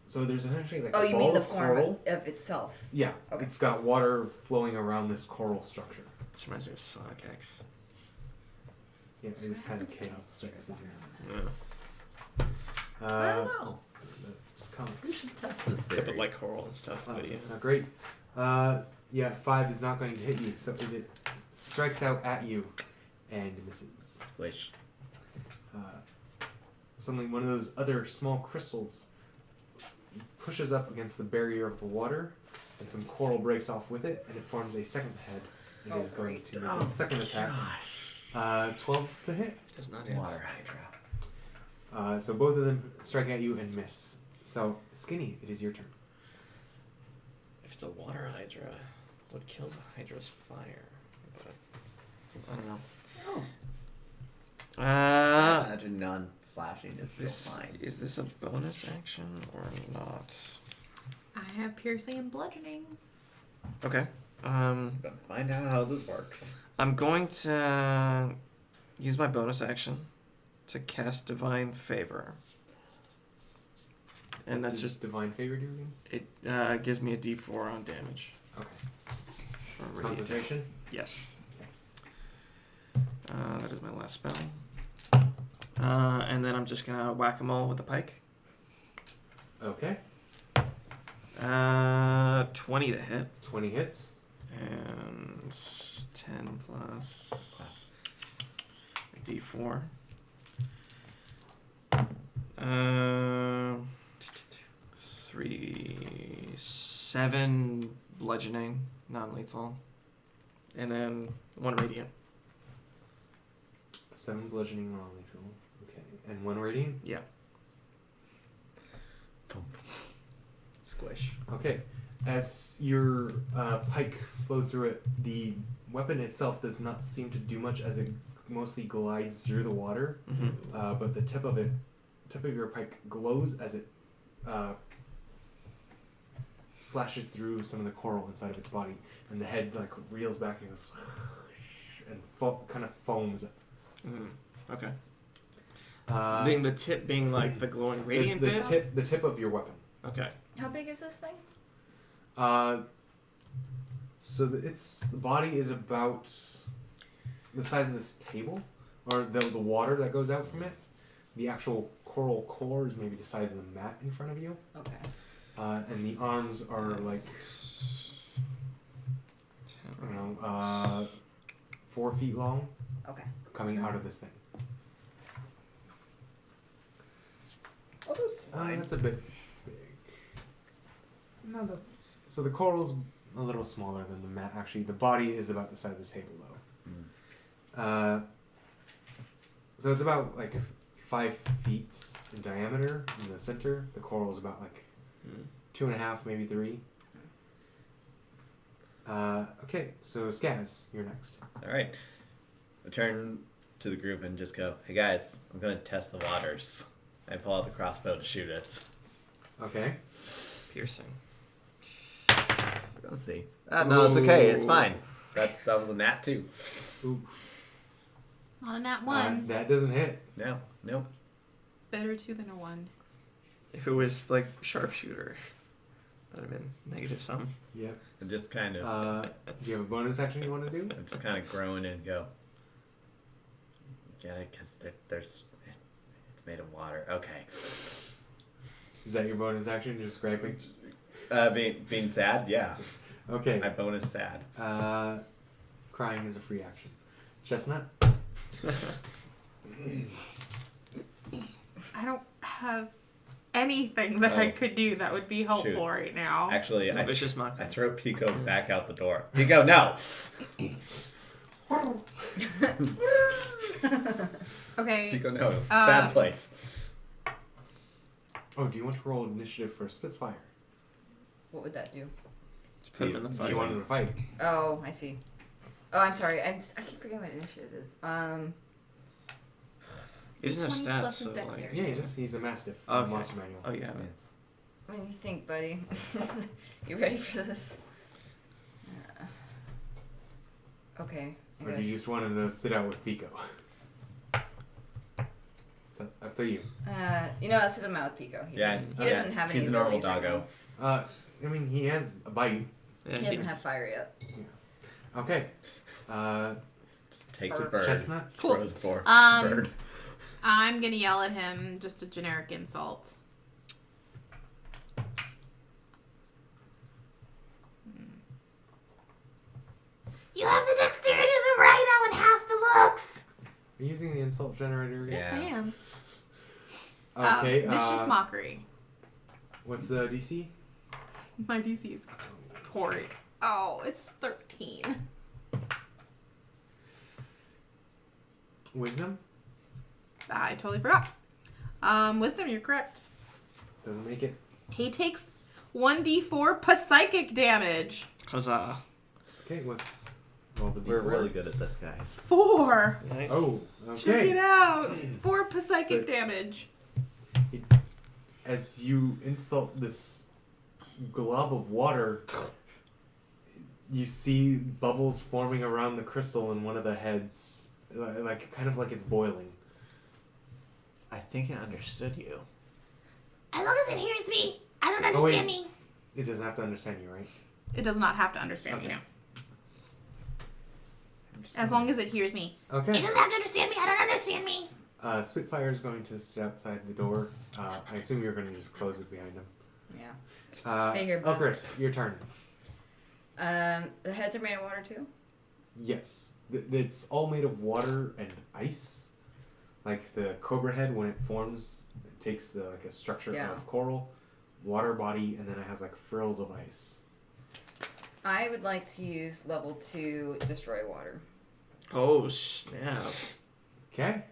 so there's essentially like Oh, a you ball mean the of form coral. of itself? Yeah, Okay. it's got water flowing around this coral structure. This reminds me of Sonic X. Yeah, it's kind of chaos 6, isn't it? Yeah. I don't know. That's comics. We should test this Kept it theory. like coral and stuff, Oh, but yeah. that's not great. Yeah, 5 is not going to hit you, so it strikes out at you and misses. Which Suddenly, one of those other small crystals pushes up against the barrier of the water, and some coral breaks off with it, and it forms a second head. It is going to make its second attack. 12 to hit. Does not hit. water hydra. So both of them strike at you and miss. So, Skinny, it is your turn. If it's a water hydra, what kills a hydra's fire? But I don't know. Oh. Imagine non-slashing is still fine. Is this a bonus action or not? I have piercing and bludgeoning. Okay. Gonna find out how this works. I'm going to use my bonus action to cast Divine Favor. And What that's does just Divine Favor do again? it gives me a D4 on damage. Okay. For radiant. Concentration? Yes. That is my last spell. And then I'm just gonna whack them all with a pike. Okay. 20 to hit. 20 hits. And 10 plus a D4. 7 bludgeoning, non-lethal, and then 1 radiant. 7 bludgeoning non-lethal. Okay. And 1 radiant? Yeah. Squish. Okay. As your pike flows through it, the weapon itself does not seem to do much as it mostly glides through the water. Mm-hmm. But the tip of your pike glows as it slashes through some of the coral inside of its body, and the head like reels back and goes and kind of foams. Okay. The The tip being like the glowing radiant bit? the tip of your weapon. Okay. How big is this thing? So the body is about the size of this table, or the water that goes out from it. The actual coral core is maybe the size of the mat in front of you, Okay. and the arms are like 10. 4 feet long, Okay. coming out of this thing. Oh, that's fine. That's a bit big. No, so the coral's a little smaller than the mat. Actually, the body is about the size of the table, though. So it's about like 5 feet in diameter in the center. The coral is about like 2.5, maybe 3. Okay, so Skaz, you're next. All right. I turn to the group and just go, "Hey guys, I'm going to test the waters." I pull out the crossbow to shoot it. Okay. Piercing. Let's see. No, it's okay. It's fine. That was a nat 2. Ooh. On a nat 1. That doesn't hit. No, nope. Better 2 than a 1. If it was like sharpshooter, that'd have been negative some. Yep. I just kind of, Do you have a bonus action you want to do? I just kind of groan and go. Get it? Because there's, it's made of water. Okay. Is that your bonus action? Just scraping? Being sad, yeah. Okay. My bonus sad. Crying is a free action. Chestnut? I don't have anything that I Oh. could do that would be helpful Shoot. right now. Actually, I Vicious mock. throw Pico back out the door. Pico, no. Okay. Pico, no. Bad place. Oh, do you want to roll initiative for Spitfire? What would that do? Put him in the Do fight. you want him to fight? Oh, I see. Oh, I'm sorry. I keep forgetting what initiative is. He doesn't have 20 stats, plus his so dexterity. like. Yeah, he's a mastiff. Okay. Monster manual. Oh yeah. What do you think, buddy? You ready for this? Okay. I Or do guess. you just want him to sit out with Pico? It's up to you. I'll sit him out with Pico. He Yeah, doesn't, he doesn't have any He's a normal abilities right doggo. I mean, he has a bite. Yeah, now. He doesn't have fire yet. Okay. Just takes a Bird. bird. Chestnut. Cool. Throws a bird. I'm gonna yell at him just a generic insult. You have the dexterity of a rhino and half the looks. Are you using the insult generator again? Yes, I Yeah. am. Okay. Vicious mockery. What's the DC? My DC is poor. Oh, it's 13. Wisdom? I totally forgot. Wisdom, you're correct. Doesn't make it. He takes 1d4 psychic damage. Huzzah. Okay, what's... Roll the We're D4. really good at this, guys. 4. Nice. Oh, Check it okay. out. 4 psychic So- damage. As you insult this glob of water, you see bubbles forming around the crystal in one of the heads. Like, kind of like it's boiling. I think it understood you. As long as it hears me, I don't Oh, wait. understand me. It doesn't have to understand you, right? It does not have to understand me Okay. now. As long as it hears me. It Okay. doesn't have to understand me. I don't understand me. Spitfire is going to sit outside the door. I assume you're going to just close it behind him. Yeah. Stay here, bud. Chris, your turn. The heads are made of water too? Yes. It's all made of water and ice. Like the cobra head, when it forms, it takes like a structure Yeah. of coral, water body, and then it has like frills of ice. I would like to use level 2 destroy water. Oh snap. Okay.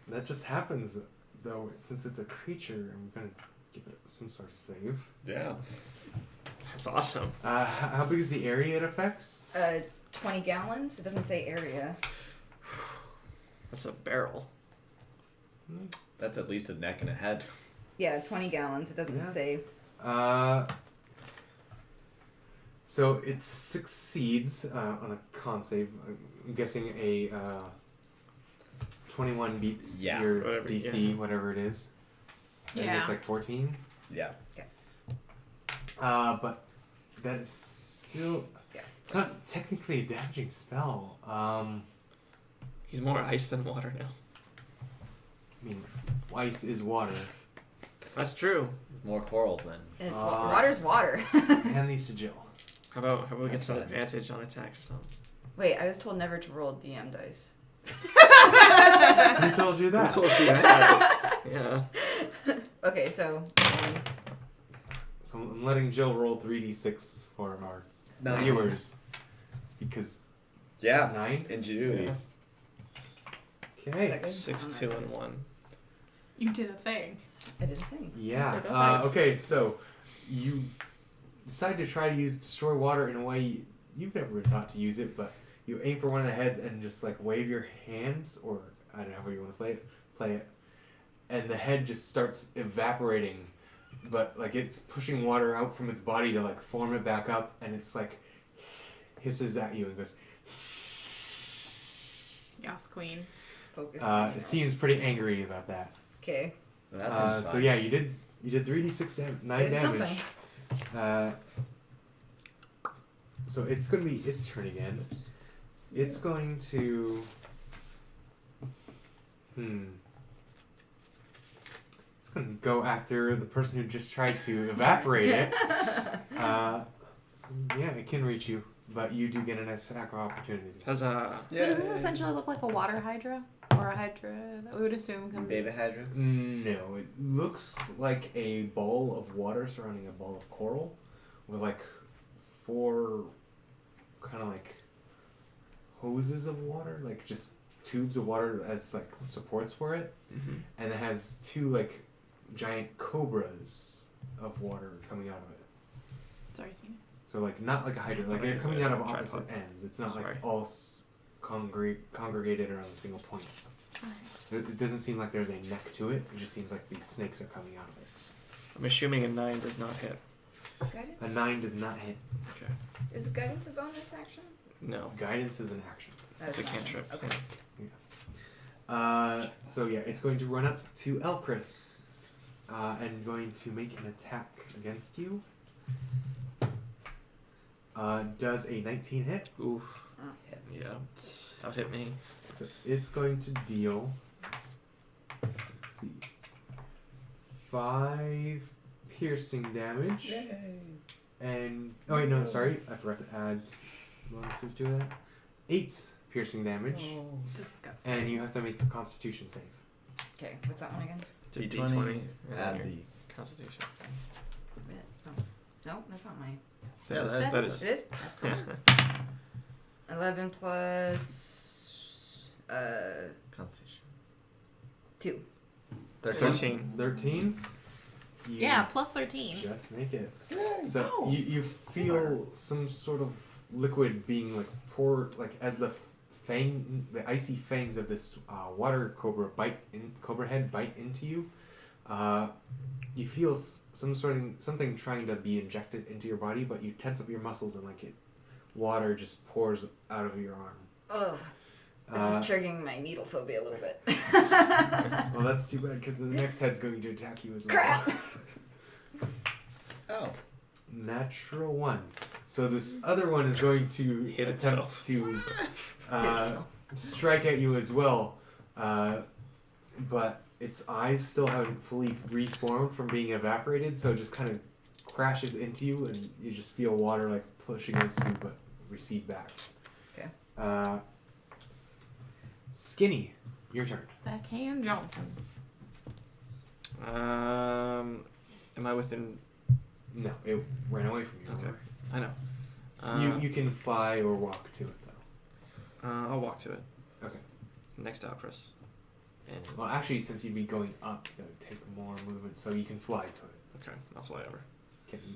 That just happens, though. Since it's a creature, I'm gonna give it some sort of save. Yeah. That's awesome. How big is the area it affects? 20 gallons? It doesn't say area. That's a barrel. That's at least a neck and a head. Yeah, 20 gallons. It doesn't Yeah. say. So it succeeds on a con save. I'm guessing a 21 beats Yeah, your whatever, DC, yeah. whatever it is. And Yeah. it's like 14. Yeah. But that is still. Yeah. It's not technically a damaging spell. He's more ice than water now. I mean, ice is water. That's true. More coral then. And it's Ah. water's water. Hand these to Jill. How about we get That's some good. advantage on attacks or something? Wait, I was told never to roll DM dice. Who told you that? Who told you that? Yeah. Okay, so. So I'm letting Jill roll 3d6 for our Nine. viewers. Because Yeah. 9? Ingenuity. Yeah. Okay. Is that good? 6, Oh, 2, that and is- 1. You did a thing. I did a thing. Yeah. Okay. Okay, so you decide to try to use Destroy Water in a way you've never been taught to use it, but you aim for one of the heads and just like wave your hands, or I don't know how you want to play it, and the head just starts evaporating, but like it's pushing water out from its body to like form it back up, and it's like hisses at you and goes. Yes, queen. Focus. It seems pretty angry about that. Okay. That's So yeah, you did 3d6 9 Did damage. something. So it's gonna be its turn again. It's going to. It's gonna go after the person who just tried to evaporate it. So yeah, it can reach you, but you do get an attack of opportunity. Huzzah. So does this essentially look like a water hydra? Or Or a hydra that we would assume comes. Baby Hydra. No, it looks like a ball of water surrounding a ball of coral with like 4 kind of like hoses of water, like just tubes of water as like supports for it. Mm-hmm. And it has 2 like giant cobras of water coming out of it. Sorry, Tina. So like not like a hydrant, like they're Like coming out of a opposite tripod. ends. It's not Sorry. like all congregated around a single point. It doesn't seem like there's a neck to it. It just seems like these snakes are coming out of it. I'm assuming a 9 does not hit. Is guidance, A 9 does not hit. Okay. is guidance a bonus action? No. Guidance is an action. It's a not- cantrip. Okay. So yeah, it's going to run up to Elchris, and going to make an attack against you. Does a 19 hit? Oof. Hits. Yeah. That would hit me. So it's going to deal. Let's see. 5 piercing damage. Yay. And oh wait, no, sorry, I forgot to add bonuses to that. 8 piercing damage, Disgusting. and you have to make a Constitution save. Okay, what's that one again? It's a D20, D20. and Add your the. Constitution. No, that's not mine. Yeah, Is that is. It is? 11 plus Constitution. 2. 13. 13. You Yeah, plus 13. just make it. Yay. So Oh. you feel some sort of liquid being like poured, like as the icy fangs of this water cobra cobra head bite into you. You feel something trying to be injected into your body, but you tense up your muscles and like water just pours out of your arm. Ugh. This Uh, is triggering my needle phobia a little bit. well, that's too bad because the next head's going to attack you as well. Crap. Oh. Natural 1. So this other one is going to Hit attempt itself. to itself. strike at you as well, but its eyes still haven't fully reformed from being evaporated, so it just kind of crashes into you, and you just feel water like push against you, but recede back. Okay. Skinny, your turn. Backhand Johnson. Am I within? No, it ran away from you. Okay. I know. You can fly or walk to it though. I'll walk to it. Okay. Next to Alcris. And Well, actually, since you'd be going up, that would take more movement, so you can fly to it. okay, I'll fly over. Can you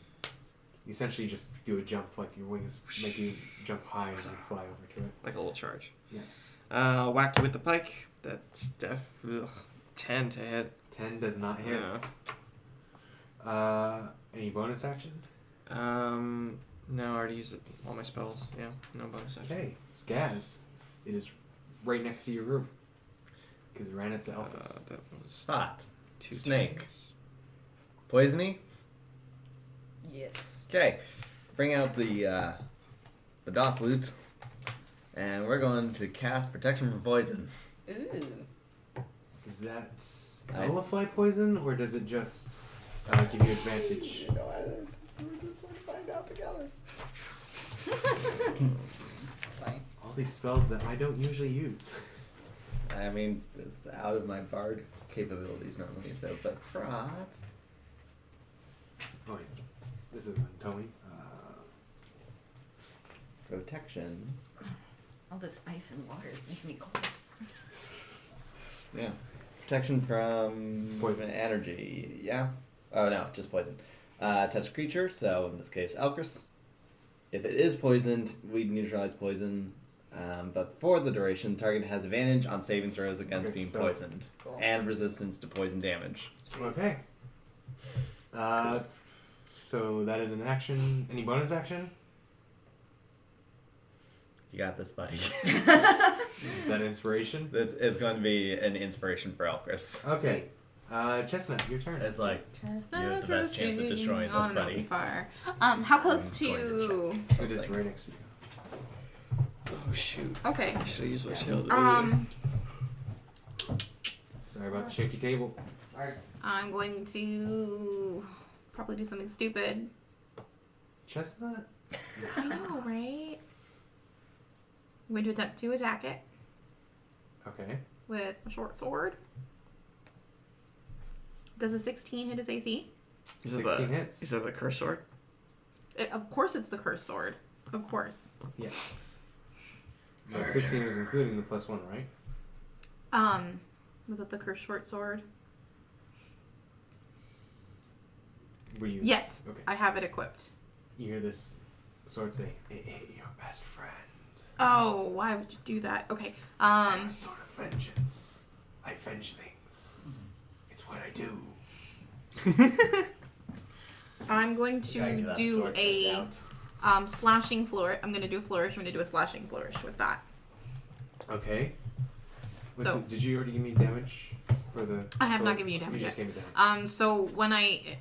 essentially just do a jump, like your wings make you jump high and you fly over to it. Like a little charge. Yeah. I'll whack you with the pike. That's 10 to hit. 10 does not hit. Yeah. Any bonus action? No, I already used all my spells. Yeah, no bonus action. Okay, Skaz. It is right next to your room. Because it ran up to Elvis. That was Hot. 2 Snake. turns. Poisony. Yes. Okay. Bring out the DOS loot. And we're going to cast Protection from Poison. Ooh. Does that I- nullify poison, or does it just give you advantage? You know, we're just going to find out together. Fine. All these spells that I don't usually use. I mean, it's out of my bard capabilities normally, so, but Frot. Oh wait, this is one. Tell me. Protection. All this ice and water is making me cold. Yeah. Protection from Poison. energy. Yeah. Oh no, just poison. Touch creature, so in this case, Alcris. If it is poisoned, we neutralize poison. But for the duration, target has advantage on saving throws against Okay, being so- poisoned Cool. and resistance to poison damage. Okay. So that is an action. Any bonus action? You got this, buddy. Is that inspiration? It's going to be an inspiration for Alcris. Okay. Chestnut, your turn. It's like Chestnuts You have the best chance of roasting destroying on this, an buddy. open fire. How close I'm going to to? It is right next to you. Oh shoot! Okay. I should have used my shield. Sorry about the shaky table. Sorry. I'm going to probably do something stupid. Chestnut? I know, right? I'm going to attempt to attack it. Okay. with my short sword. Does a 16 hit his AC? 16 hits. Is that the curse sword? Of course it's the cursed sword. Of course. Yeah. But 16 was including the +1, right? Was it the cursed short sword? Were you? Yes. Okay. I have it equipped. You hear this sword say, "It hit your best friend." Oh, why would you do that? Okay. I'm a sword of vengeance. I avenge things. It's what I do. I'm going Gotta to get that do sword checked a out. slashing flourish. I'm going to do a flourish. I'm going to do a slashing flourish with that. Okay. What's So- it, did you already give me damage for the? I have not for- given you damage You just yet. gave me damage. So when I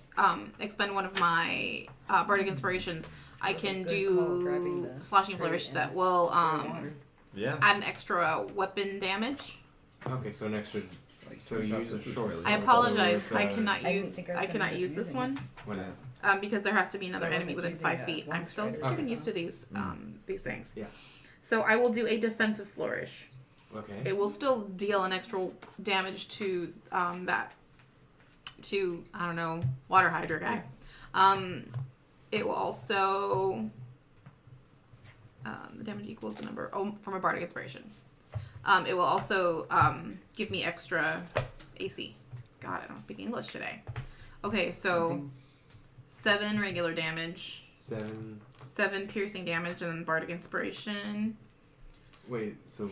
expend one of my bardic inspirations, I That's a can good call, grabbing do the slashing fruit flourish and that will water. Yeah. add an extra weapon damage. Okay, so an extra. Like, So turns you out use a this is short really sword. I apologize. So I it's, cannot I use. didn't think I was I gonna cannot end up use this using one Whatever. because there has to be another I enemy wasn't within using 5 a feet. I'm long still strider, getting so- used to these things. Yeah. So I will do a defensive flourish. Okay. It will still deal an extra damage to that to I don't know water hydra guy. It will also the damage equals the number from a bardic inspiration. It will also give me extra AC. God, I don't speak English today. Okay, so 7 regular damage, 7. 7 piercing damage, and then bardic inspiration. Wait. So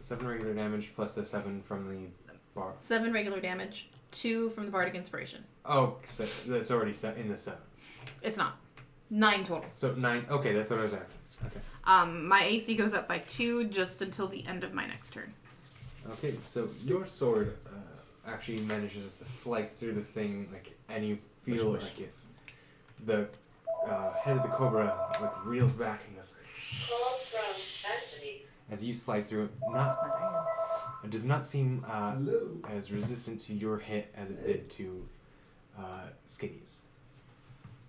7 regular damage plus the 7 from the bar. 7 regular damage, 2 from the bardic inspiration. Oh, so that's already set in the 7. It's not. 9 total. So 9. Okay, that's what I was after. Okay. My AC goes up by 2 just until the end of my next turn. Okay, so your sword actually manages to slice through this thing, like, and you feel like it. The head of the cobra like reels back and goes. As you slice through it, it does not seem as resistant to your hit as it did to Skinny's.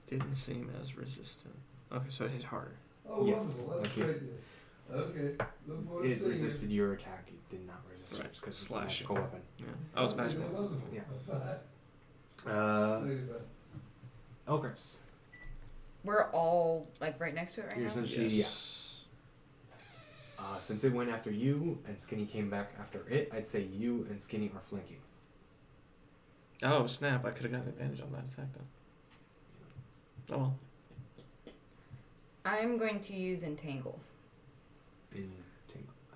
Didn't seem as resistant. Okay, so it hit harder. Oh, Yes, wonderful. That's like great news. Okay. Look forward to It seeing resisted your attack. It did not resist Right, yours because it's a slashing. magical weapon. Yeah. it. Oh, it's Okay, magical. wonderful. Yeah. Look at that. Elgris. We're all like right next to it right You're now. essentially, Yes. since it went after you and Skinny came back after it, I'd say you and Skinny are flanking. Oh snap! I could have gotten advantage on that attack then. Oh well. I'm going to use entangle.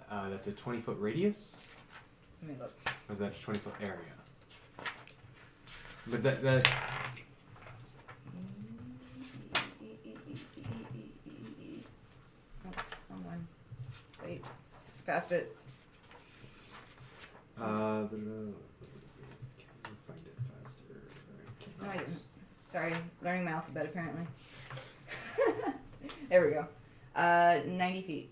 That's a 20-foot radius? Let me look. Or is that a 20-foot area? But that Oh, wrong one. Wait. Past it. let's see. Can I find it faster? No, I didn't. Sorry, learning my alphabet apparently. There we go. 90 feet.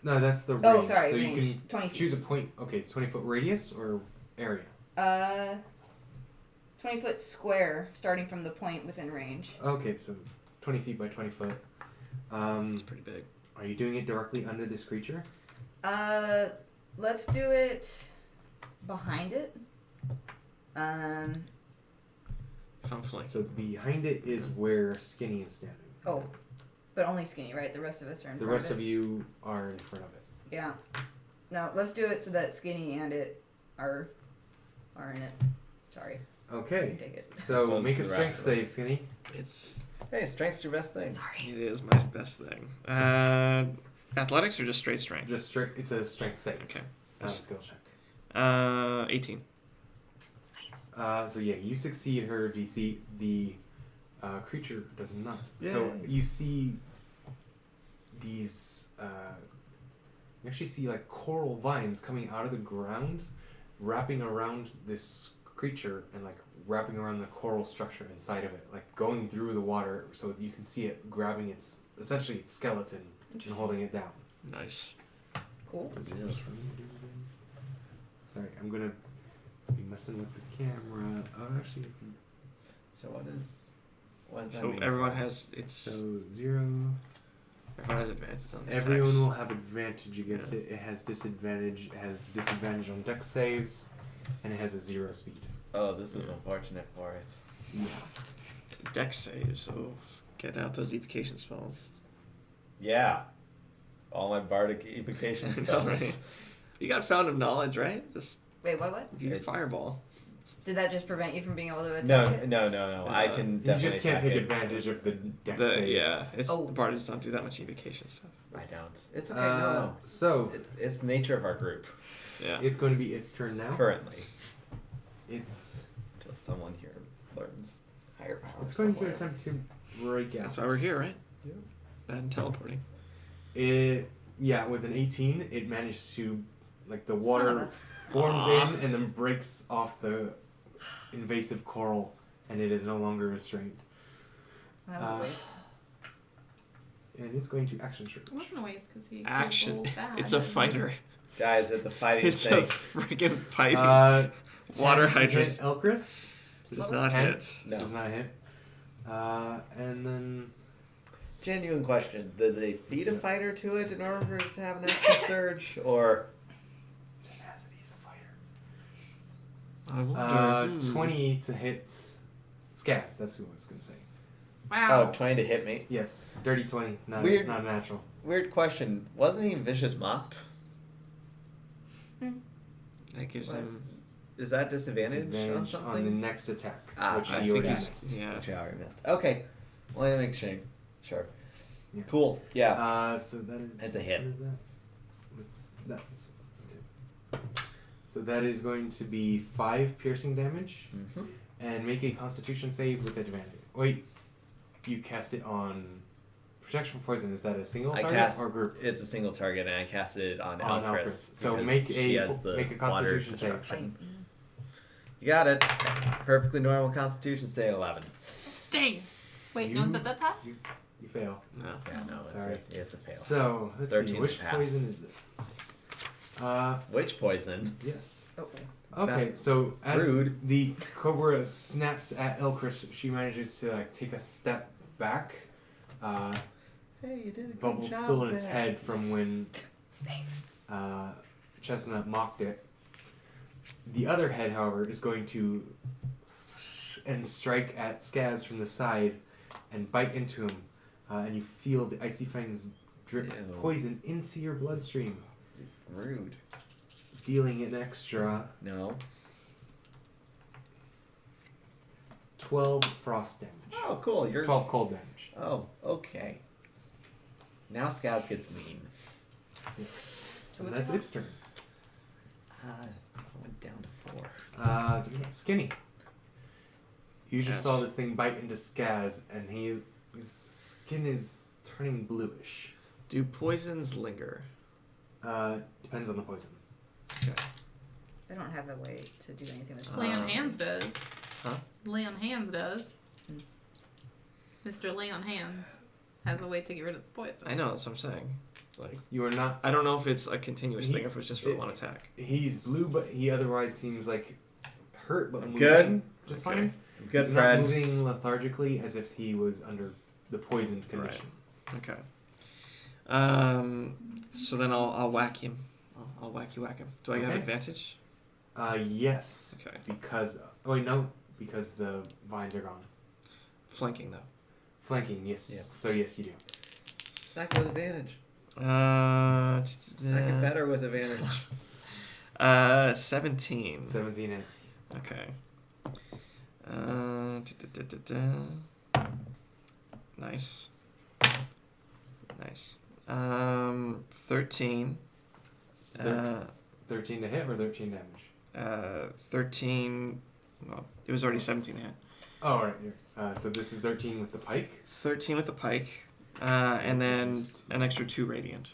No, that's the range. Oh, sorry, So range. you can 20 feet. choose a point. Okay, it's 20-foot radius or area? 20-foot square starting from the point within range. Okay, so 20 feet by 20 foot. It's pretty big. Are you doing it directly under this creature? Let's do it behind it. If I'm flanking. So behind it is where Skinny is standing. Oh, but only Skinny, right? The rest of us are in The front rest of of it. you are in front of it. Yeah. No, let's do it so that Skinny and it are in it. Sorry. You Okay, can take it. so Opposed make to a the strength rest of it. save, Skinny. It's Hey, strength's your best thing. Sorry. it is my best thing. Athletics or just straight strength? Just strength. It's a strength save, Okay. not a skill check. 18. Nice. So yeah, you succeed her DC. The creature does not. So Yay. you see these. You actually see like coral vines coming out of the ground, wrapping around this creature and like wrapping around the coral structure inside of it, like going through the water, so that you can see it grabbing its essentially its skeleton and holding it down. Nice. Cool. Sorry, I'm gonna be messing with the camera. Oh, actually, I can- So what does that So mean? everyone for us? has its. so 0, Everyone has advantage on the Everyone attacks. will have advantage against it. It has disadvantage. It has disadvantage on dex saves, and it has a 0 speed. Oh, this is unfortunate for it. Yeah. Dex saves, so get out those evocation spells. Yeah. All my bardic evocation I know, spells. right? You got Fountain of Knowledge, right? Just Wait, what? do It's- Fireball. Did that just prevent you from being able to attack No, it? no. I can You definitely just can't attack take it. advantage of the dex The, saves. yeah, it's Oh. the bards don't do that much evocation stuff. I don't. It's okay. No. So It's the nature of our group Yeah. it's going to be its turn now. currently. It's Until someone here learns higher power. it's going to somewhere. attempt to break out. That's why we're here, right? Yeah. And teleporting. With an 18, it managed to, like, the Son of water a- forms Aw. in and then breaks off the invasive coral, and it is no longer restrained. That was a waste. And it's going to action surge. It wasn't a waste because he Action. rolled bad. It's a fighter. Guys, it's a fighting It's a thing. freaking fighting. Water Water hydras. hydras. Elchris Does not 10. hit. No. does not hit. And then Genuine question. Did they feed a What's that? fighter to it in order for it to have an action surge? Or Tenacity's a fighter. I wonder. 20 to hit Skaz. That's who I was gonna say. Wow. oh, 20 to hit me? Yes, dirty 20. Not Weird. not natural. Weird question. Wasn't he vicious mocked? That gives him. Is that disadvantage, on Disadvantage something? on the next attack, Ah, which I he think already he's. missed. Yeah. Which I already missed. Okay. Well, I make sure. Sure. Yeah. Cool. Yeah. So that is. That's a hit. What is that? That's this one. Okay. So that is going to be 5 piercing damage, Mm-hmm. and make a Constitution save with advantage. Wait, you cast it on protection from poison. Is that a single I target cast or group? It's a single target, and I casted it on On Elchris. Elchris. So because make she a has the make a water Constitution save. attraction. You got it. Perfectly normal Constitution save 11. Dang. Wait, no, You- that passed? You fail. No. Yeah, no, Sorry. it's a fail. So let's 13 see, to which pass. poison is it? Which poison? Yes. Oh. Okay, so as Rude. the cobra snaps at Elchris, she manages to like take a step back. Hey, you did a good Bubbles job still in its there. head from when Thanks. Chestnut mocked it. The other head, however, is going to and strike at Skaz from the side and bite into him, and you feel the icy fangs drip Ew. poison into your bloodstream, Rude. dealing an extra No. 12 frost damage. Oh, cool. You're. 12 cold damage. Oh, okay. Now Skaz gets mean. So And what that's the its turn. I went down to 4. Skinny. You just Yes. saw this thing bite into Skaz, and his skin is turning bluish. Do poisons linger? Depends on the poison. I don't have a way to do anything with Lay on Um, Hands does. huh? Lay on Hands does. Hmm. Mr. Lay on Hands has a way to get rid of the poison. I know, that's what I'm saying. Like, You are not. I don't know if it's a continuous He- thing or if it's just for it- one attack. He's blue, but he otherwise seems like hurt, but I'm moving just Okay. fine. Good He's friend. not moving lethargically as if he was under the poisoned Right. condition. Okay. So then I'll whack him. I'll whack him. Do I have Okay. advantage? Yes. Okay. Because. Oh, wait, no. Because the vines are gone. Flanking though. Flanking, yes. Yeah. So, yes, you do. Smack with advantage. Smack it Uh, better with advantage. 17. 17 hits. Okay. Nice. Nice. 13. 13 to hit or 13 damage? 13. Well, it was already 17 to hit. Oh, right here. So this is 13 with the pike. 13 with the pike, and then an extra 2 radiant.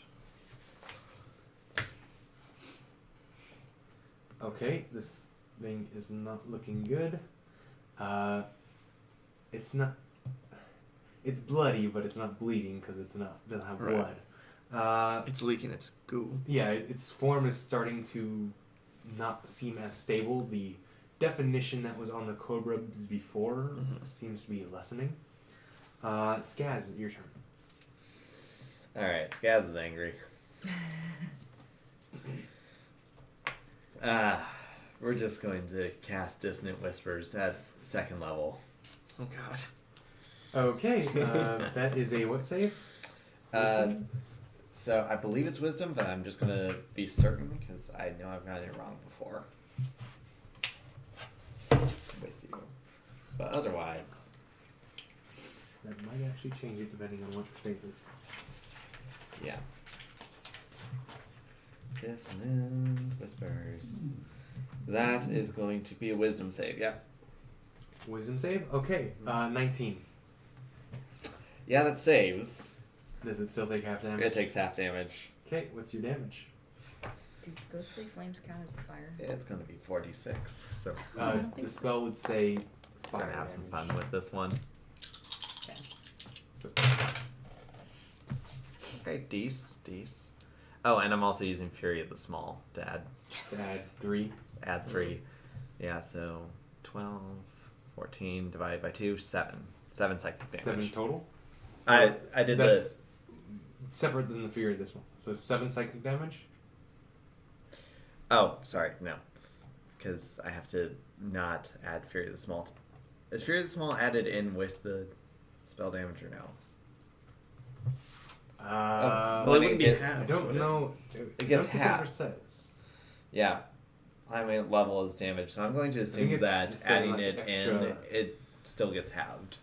Okay, this thing is not looking good. It's not. It's bloody, but it's not bleeding because it's not doesn't have Right. blood. It's leaking its goo. Yeah, its form is starting to not seem as stable. The definition that was on the cobras before Mhm. seems to be lessening. Skaz, your turn. Alright, Skaz is angry. We're just going to cast Dissonant Whispers at 2nd level. Oh god. Okay, that is a what save? So I believe it's Wisdom, but I'm just going to be certain because I know I've gotten it wrong before. With you. But otherwise, That might actually change it depending on what the save is. yeah. Dissonant Whispers. That is going to be a Wisdom save, yeah. Wisdom save? Okay, 19. Yeah, that saves. Does it still take half damage? It takes half damage. Okay, what's your damage? Do ghostly flames count as a fire? It's going to be 46, so The spell would say I'm fire going to have some damage. fun with this one. So, Okay, Deece. Oh, and I'm also using Fury of the Small to add to add 3. 3. Yeah, so 12, 14 divided by 2, 7. 7 psychic damage. 7 total? I did That's separate than the Fury of this one. So 7 psychic damage? Oh, sorry, no. Because I have to not add Fury of the Small. Is Fury of the Small added in with the spell damage or no? Well, it wouldn't be I I halved. don't would it? know. It gets I don't think it ever half. says. Yeah. I mean, level is damage, so I'm going to assume it's that still adding like it extra- in, it still gets halved.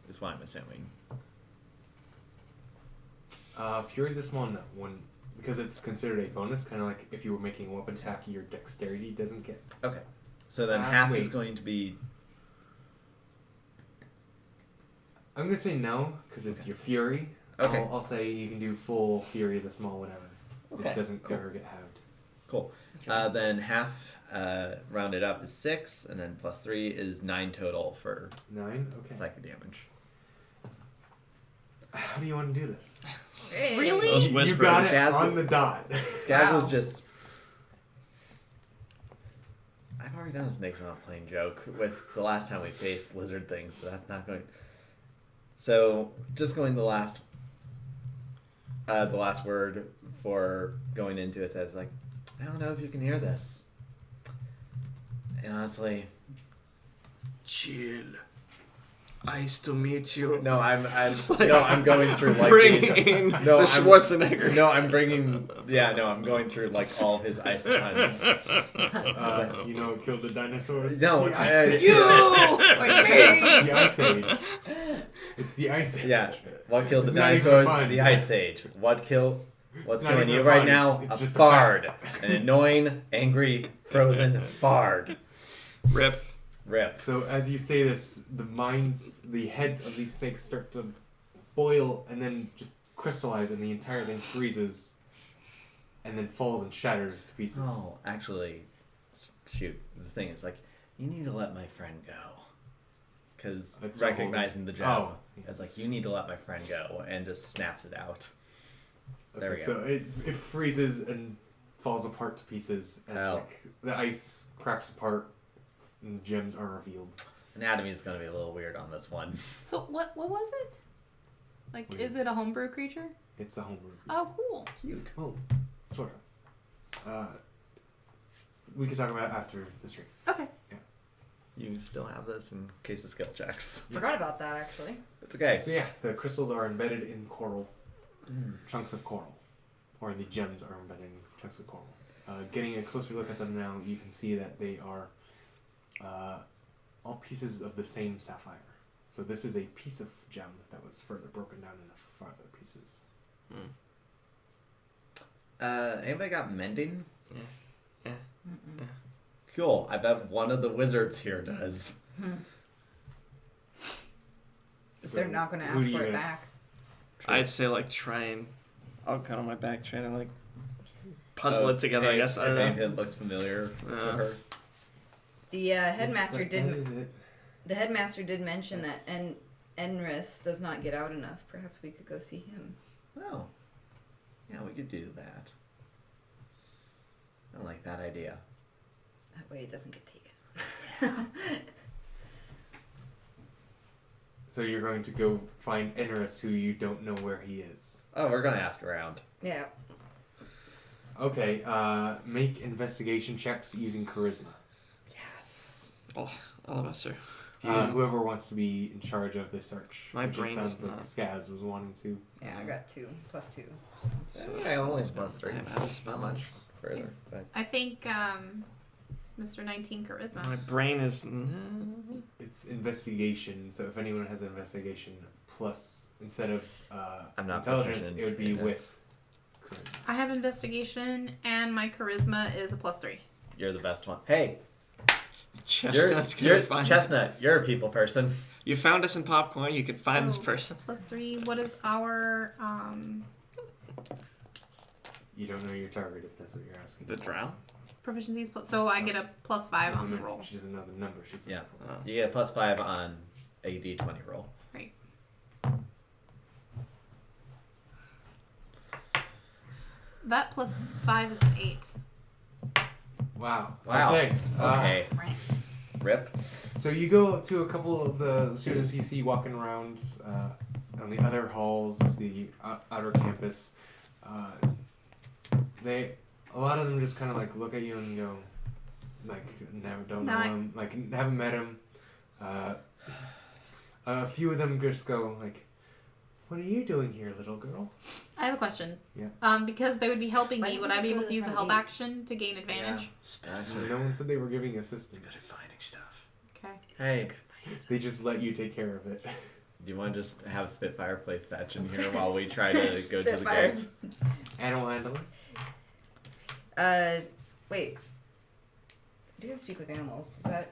Is what I'm assuming. Fury of this one, because it's considered a bonus, kind of like if you were making a weapon attack, your dexterity doesn't get. Okay. So then half is wait. going to be... I'm gonna say no, because it's your Fury. Okay. I'll say you can do full Fury of the Small, whatever. Okay, It doesn't cool. ever get halved. Cool. Then half rounded up is 6, and then plus 3 is 9 total for 9? Okay. psychic damage. How do you want to do this? Really? Those You whispers. got it Skaz- on the dot. Skaz Wow. is just... I've already done a Snakes on a Plane joke with the last time we faced lizard things, so that's not going... So, just going the last word for going into it says, like, I don't know if you can hear this. And honestly... Chill. Nice to meet you. No, I'm like- I'm going through like Bringing in the I'm- Schwarzenegger. No, I'm going through like all his ice puns. You know what killed the dinosaurs? No, the I- ice age. Wait, The ice age. It's the ice age. Yeah. What killed the It's not even dinosaurs? fun. The Ice Age. What's It's not killing even you fun, right now? it's a just a bard. fact. An annoying, angry, frozen bard. Rip. Rip. So as you say this, the heads of these snakes start to boil and then just crystallize, and the entire thing freezes, and then falls and shatters to pieces. Oh, actually, shoot. The thing is, like, you need to let my friend go. Because That's recognizing the job, Oh. it's like, you need to let my friend go, and just snaps it out. There we go. So it freezes and falls apart to pieces, and Oh. like the ice cracks apart, and the gems are revealed. Anatomy is going to be a little weird on this one. So what was it? Like, What? is it a homebrew creature? It's a homebrew. Oh, cool. Cute. Oh, sort of. We can talk about it after the stream. Okay. You still have this in case of skill checks. Forgot about that actually. It's okay. So yeah, the crystals are embedded in coral, chunks of coral, or the gems are embedded in chunks of coral. Getting a closer look at them now, you can see that they are all pieces of the same sapphire. So this is a piece of gem that was further broken down into farther pieces. Anybody got mending? Yeah. Cool. I bet one of the wizards here does. But So they're not going to who ask do you for it gonna- back. I'd say like try and I'll cut on my back, try to like puzzle it together. I guess I don't know. It looks familiar to her. The headmaster That did. is it. The headmaster did mention That's- that Enris does not get out enough. Perhaps we could go see him. Oh. Yeah, we could do that. I like that idea. That way it doesn't get taken. So you're going to go find Enris, who you don't know where he is. Oh, we're gonna ask around. Yeah. Okay, make investigation checks using charisma. Yes. Oh, all of us are. Whoever wants to be in charge of the search. My which it brain sounds is like not. Skaz was wanting to. Yeah, I got 2 plus 2. I only plus 3. I have a It's spell. not much further, but I think Mr. 19 charisma. My brain is. It's investigation, so if anyone has an investigation plus, instead of I'm not intelligence, proficient it would be in it. with charisma. I have investigation, and my charisma is a +3. you're the best one. Hey, Chestnut's gonna you're find Chestnut. You're a people person. You found us in popcorn. You could find this Oh. person. +3. What is our You don't know your target if that's what you're asking. The drow. proficiencies? So I get a +5 on the roll. She doesn't know the number. She's Yeah. looking for. Oh. You get a +5 on a d20 roll. Right. That +5 is an 8. Wow. Wow. Okay. Okay. Rip. So you go up to a couple of the students you see walking around on the other halls, the outer campus. A lot of them just kind of like look at you and go, like, never don't know him, like haven't met him. A few of them just go like, "What are you doing here, little girl?" I have a question. Yeah. Because they would be helping Why me, don't would we I be just go able to to use the a front help gate? action to gain advantage? No one said they were giving assistance. Finding stuff. Okay. Hey, They just let you take care of it. do you want to just have Spitfire play fetch in here while we try to go to the Spitfire. gates? Animal handling. Wait. I do speak with animals. Does that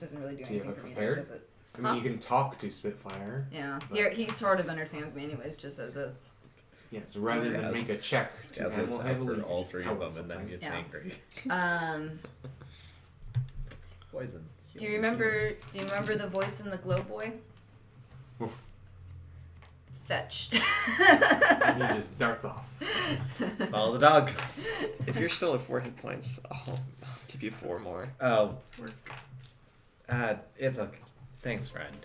doesn't really do Do you anything have it for me, prepared? does it? I mean, you can talk to Spitfire. Yeah. But- He sort of understands me anyways, just as a... Yes, rather than Scaz- make a check to Scaz animal looks out handle, for you can all just three tell of them and then something. gets Yeah. angry. Poison. Do you remember the voice in the Glow Boy? Woof. Fetch. And he just darts off. Follow the dog. If you're still at 4 hit points, I'll give you 4 more. Oh. It's okay. Thanks, friend.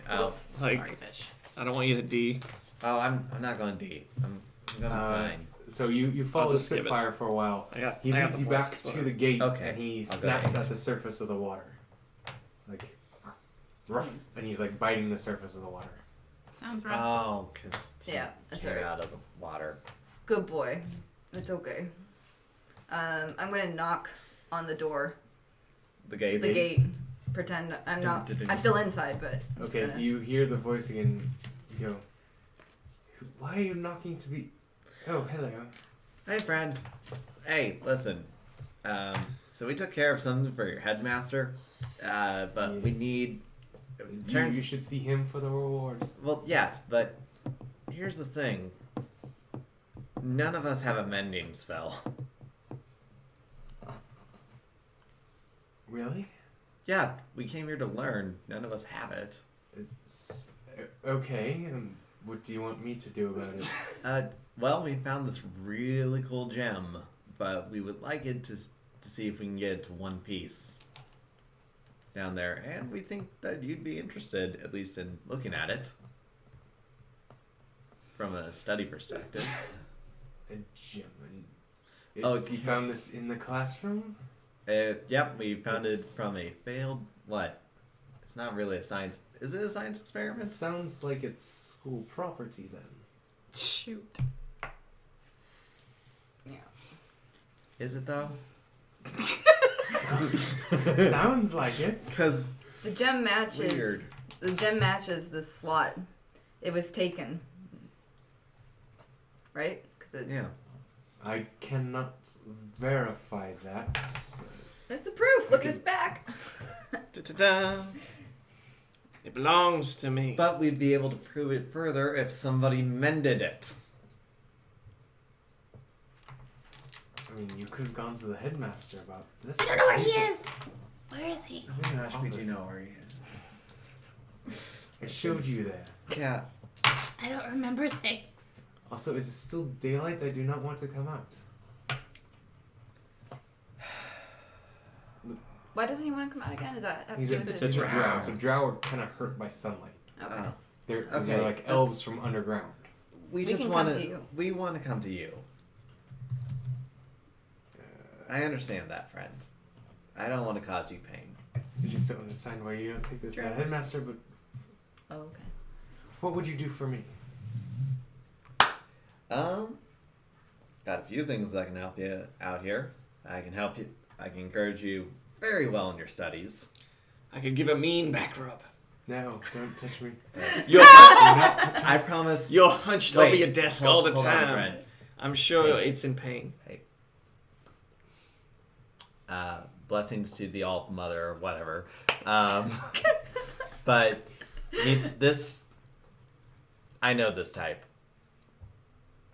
Like, Sorry, fish. I don't want you to D. I'm not going D. I'm going fine. So you follow just skip it. Spitfire for a while. I got. He I got leads the you plus, back to whatever. the gate, Okay, and he I'll go snaps eight. at the surface of the water, like, ruff, and he's like biting the surface of the water. Sounds rough. Oh, because Yeah, that's came alright. out of the water. Good boy. It's okay. I'm gonna knock on the door. The gate. The gate. Pretend I'm not. I'm still inside, but. I'm just Okay, gonna- you hear the voice again. You go, "Why are you knocking to be?" Oh, hello. Hey, friend. Hey, listen. So we took care of something for your headmaster, but we Yes. need. You should see him for the reward. Well, yes, but here's the thing. None of us have a mending spell. Really? Yeah, we came here to learn. None of us have it. It's okay. What do you want me to do about it? Well, we found this really cool gem, but we would like it to see if we can get it to one piece down there, and we think that you'd be interested, at least in looking at it from a study perspective. A gem. Oh, You found this in the classroom? Yep, we found it It's- from a failed what? It's not really a science. Is it a science It experiment? sounds like it's school property then. Shoot. Yeah. Is it though? Sounds like it. Because The gem matches. Weird. The gem matches the slot. It was taken. Right? Because it. yeah, I cannot verify that. There's the proof. Look at his back. Da-da-da. It belongs to me. but we'd be able to prove it further if somebody mended it. I mean, you could have gone to the headmaster about this. I don't know where he is. Where is he? He's in the office. where he I showed you there. is. Yeah. I don't remember things. Also, it is still daylight. I do not want to come out. Why doesn't he want to come out again? Is that have to He's do a, with it's his- a drow, so drow are kind of hurt by sunlight. Okay. Oh. They're Okay, like that's- elves from underground. We We just can want come to you. We want to come to you. I understand that, friend. I don't want to cause you pain. I just don't understand why you don't take this Sure. headmaster. But Oh, okay. what would you do for me? Got a few things that can help you out here. I can help you. I can encourage you very well in your studies. I could give a mean back rub. No, don't touch me. You're, I promise. you're hunched Wait, over your desk hold- all the hold on, time. friend. I'm sure Hey. it's in pain. Blessings to the Alt Mother or whatever. But this, I know this type.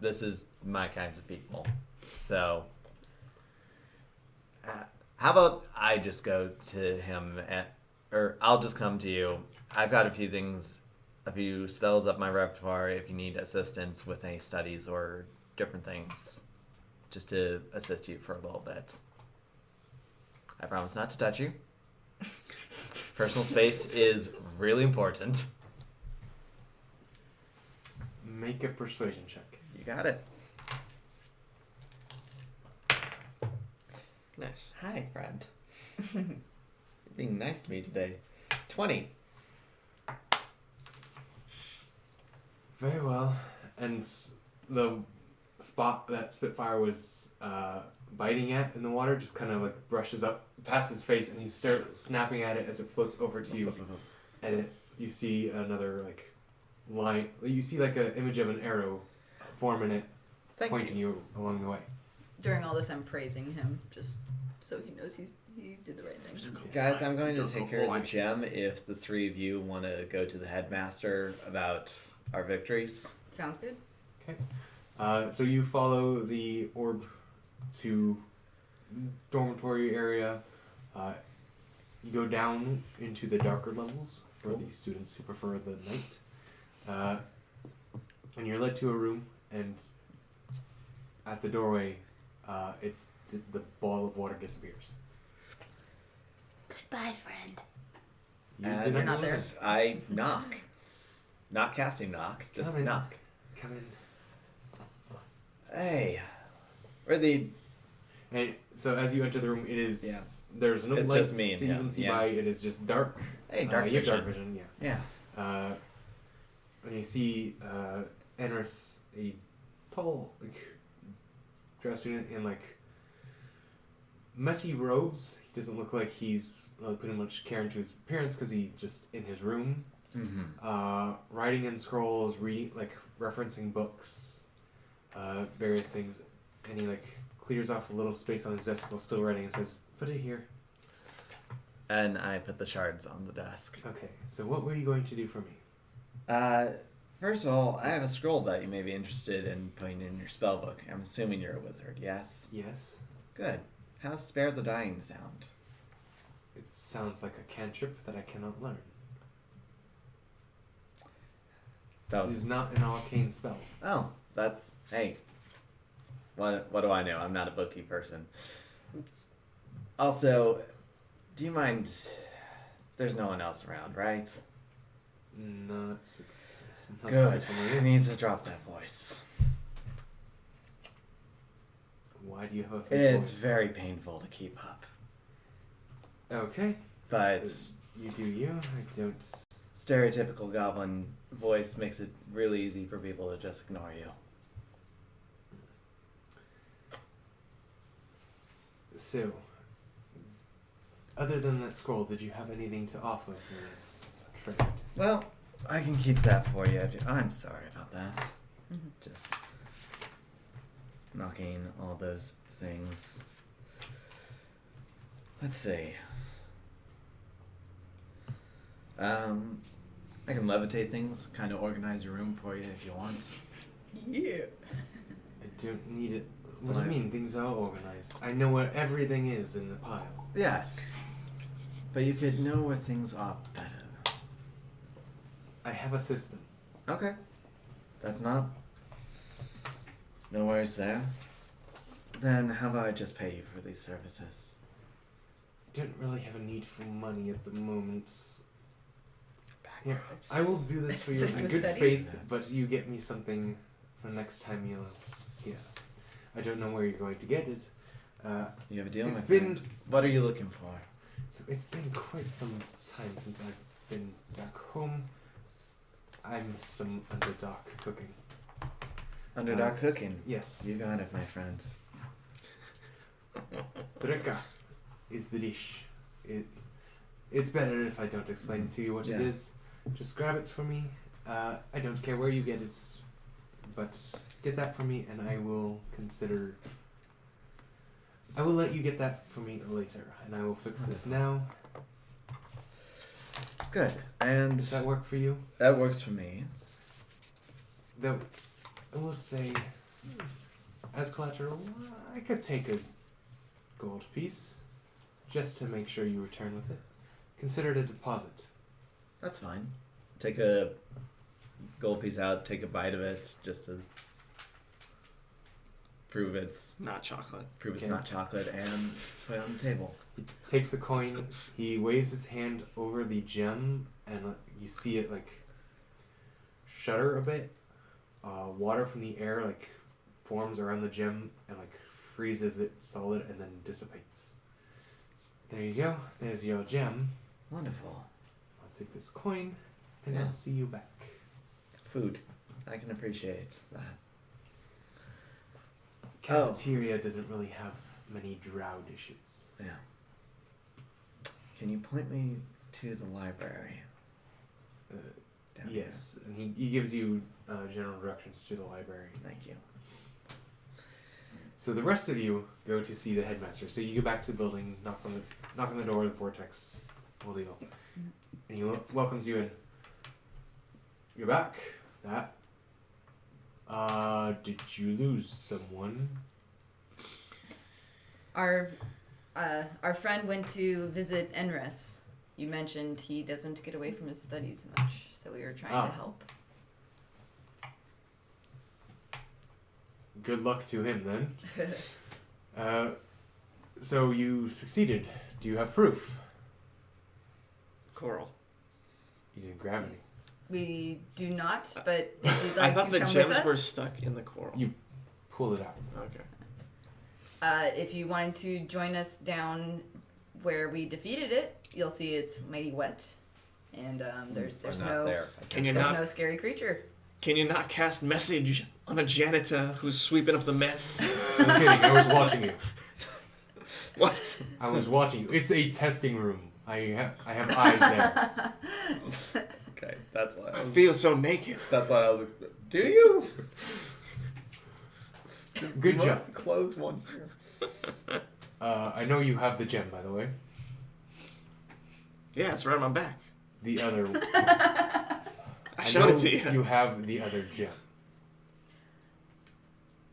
This is my kinds of people. So, how about I just go to him or I'll just come to you. I've got a few things, a few spells up my repertoire if you need assistance with any studies or different things, just to assist you for a little bit. I promise not to touch you. Personal space is really important. Make a persuasion check. You got it. Nice. Hi, friend. You're being nice to me today. 20. Very well. And the spot that Spitfire was biting at in the water just kind of like brushes up past his face, and he's snapping at it as it floats over to you. And you see another like line. You see like an image of an arrow forming it, pointing you along the way. During all this, I'm praising him just so he knows he did the right thing. Guys, I'm going to take care of the gem if the three of you want to go to the headmaster about our victories. Sounds good. So you follow the orb to dormitory area. You go down into the darker levels for the students who prefer the night. And you're led to a room, and at the doorway, the ball of water disappears. Goodbye, friend. You And did You're not there. I knock. Not casting knock, just Come in. knock. Come in. Hey, we're the. And so as you enter the room, it is there's no It's lights just me and to him, even see yeah. by. It is just dark. Hey, dark you have vision. dark vision, yeah. Yeah. And you see Enris, a tall, like, dressed in like messy robes. He doesn't look like he's really putting much care into his appearance because he's just in his room, writing in scrolls, reading, like referencing books, various things, and he like clears off a little space on his desk while still writing and says, "Put it here." And I put the shards on the desk. Okay, so what were you going to do for me? First of all, I have a scroll that you may be interested in putting in your spell book. I'm assuming you're a wizard, yes? Yes. Good. How's Spare the Dying sound? It sounds like a cantrip that I cannot learn. That This was. is not an arcane spell. Oh, that's. Hey. What do I know? I'm not a bookie person. Oops. Also, do you mind. There's no one else around, right? Not success. Good. I need to drop that voice. Why do you have a fake It's voice? very painful to keep up. Okay. But You do you. I don't. stereotypical goblin voice makes it really easy for people to just ignore you. So, other than that scroll, did you have anything to offer for this trade? Well, I can keep that for you. I'm sorry about that. Just knocking all those things. Let's see. I can levitate things, kind of organize your room for you if you want. Yeah. I don't need it. What do Fine. you mean? Things are organized. I know where everything is in the pile. Yes. But you could know where things are better. I have a system. Okay. That's not. No worries there. Then how about I just pay you for these services? Don't really have a need for money at the moment. Back Yeah, I will do this for you Assist in with good studies. faith, but you get me something for next time you yeah. I don't know where you're going to get it. You have a deal, It's my been- friend. What are you looking for? So it's been quite some time since I've been back home. I miss some underdark cooking. Underdog cooking. Yes, You got it, my friend. Breka is the dish. It's better if I don't explain to you what it Yeah. is. Just grab it for me. I don't care where you get it, but get that for me, and I will consider. I will let you get that for me later, and I will fix this now. Good. And Does that work for you? that works for me. Though, I will say, as collateral, I could take a gold piece, just to make sure you return with it. Consider it a deposit. That's fine. Take a gold piece out, take a bite of it, just to prove it's Not chocolate. Okay. not chocolate, and put it on the table. He takes the coin, he waves his hand over the gem, and you see it like shudder a bit. Water from the air like forms around the gem and like freezes it solid and then dissipates. There you go. There's your gem. Wonderful. I'll take this coin, and Yeah. I'll see you back. Food. I can appreciate that. Cafeteria doesn't really have many drow dishes. Yeah. Can you point me to the library? Uh, Down here? yes, and he gives you general directions to the library. Thank you. So the rest of you go to see the headmaster. So you go back to the building, knock on the door, the vortex will deal. And he welcomes you in. You're back. That. Did you lose someone? Our friend went to visit Enris. You mentioned he doesn't get away from his studies much, so we were trying to help. Good luck to him then. So you succeeded. Do you have proof? Coral. You didn't grab any. We do not, but if you'd I like thought to the come gems with us, were stuck in the coral. You pull it out. Okay. if you wanted to join us down where we defeated it, you'll see it's mighty wet, and there's I'm not no there. Can you there's not? no scary creature. Can you not cast message on a janitor who's sweeping up the mess? I'm kidding. I was watching you. What? I was watching you. It's a testing room. I have eyes there. Okay, that's what I feel so naked. That's what I was. Do you? Good job. Closed one. I know you have the gem, by the way. Yeah, it's right on my back. The other. I showed it know to you. You have the other gem.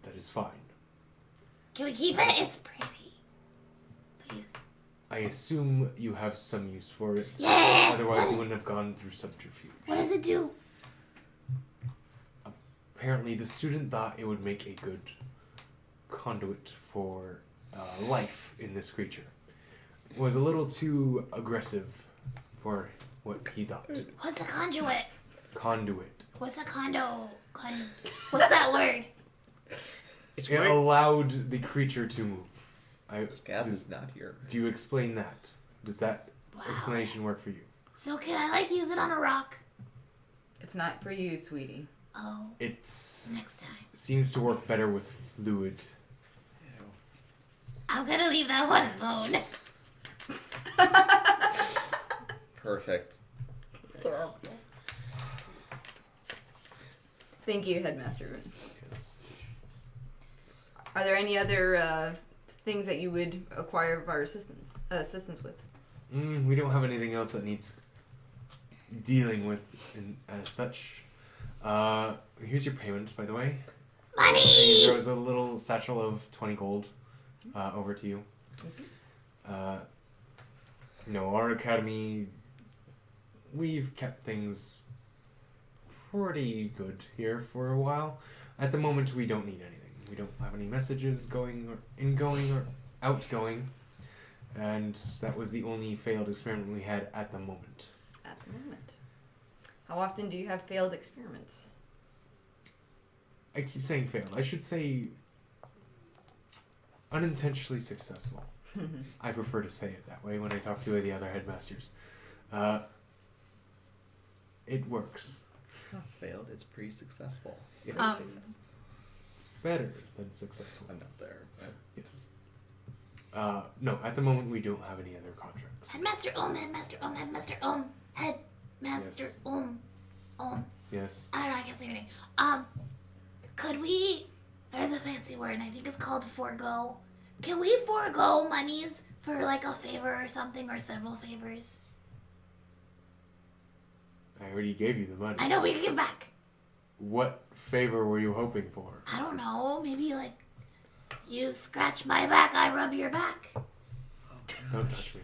That is fine. Can we keep it? It's pretty. Please. I assume you have some use for it. Yeah! Otherwise, you wouldn't have gone through subterfuge. What does it do? Apparently, the student thought it would make a good conduit for life in this creature. Was a little too aggressive for what he thought. What's a conduit? Conduit. What's a what's that word? It's It where allowed the creature to move. Scaz is not here. Do you explain that? Does that Wow. explanation work for you? So can I use it on a rock? It's not for you, sweetie. Oh, It next time. seems to work better with fluid. I'm gonna leave that one alone. Perfect. Thank you, Headmaster. Yes. Are there any other things that you would acquire of our assistance with? We don't have anything else that needs dealing with as such. Here's your payment, by the way. Money! There was a little satchel of 20 gold over to you. Our academy, we've kept things pretty good here for a while. At the moment, we don't need anything. We don't have any messages going or ingoing or outgoing. And that was the only failed experiment we had at the moment. At the moment. How often do you have failed experiments? I keep saying failed. I should say unintentionally successful. I prefer to say it that way when I talk to the other headmasters. It works. It's not failed. It's pretty successful. Yes. It's better than successful. I'm not there. But... Yes. No, at the moment we don't have any other contracts. Headmaster Headmaster Headmaster Headmaster Yes. Yes. I don't know, I can't say your name. Could we, there's a fancy word, and I think it's called forego. Can we forego monies for like a favor or something, or several favors? I already gave you the money. I know we can give back. What favor were you hoping for? I don't know, maybe like, you scratch my back, I rub your back. Don't touch me.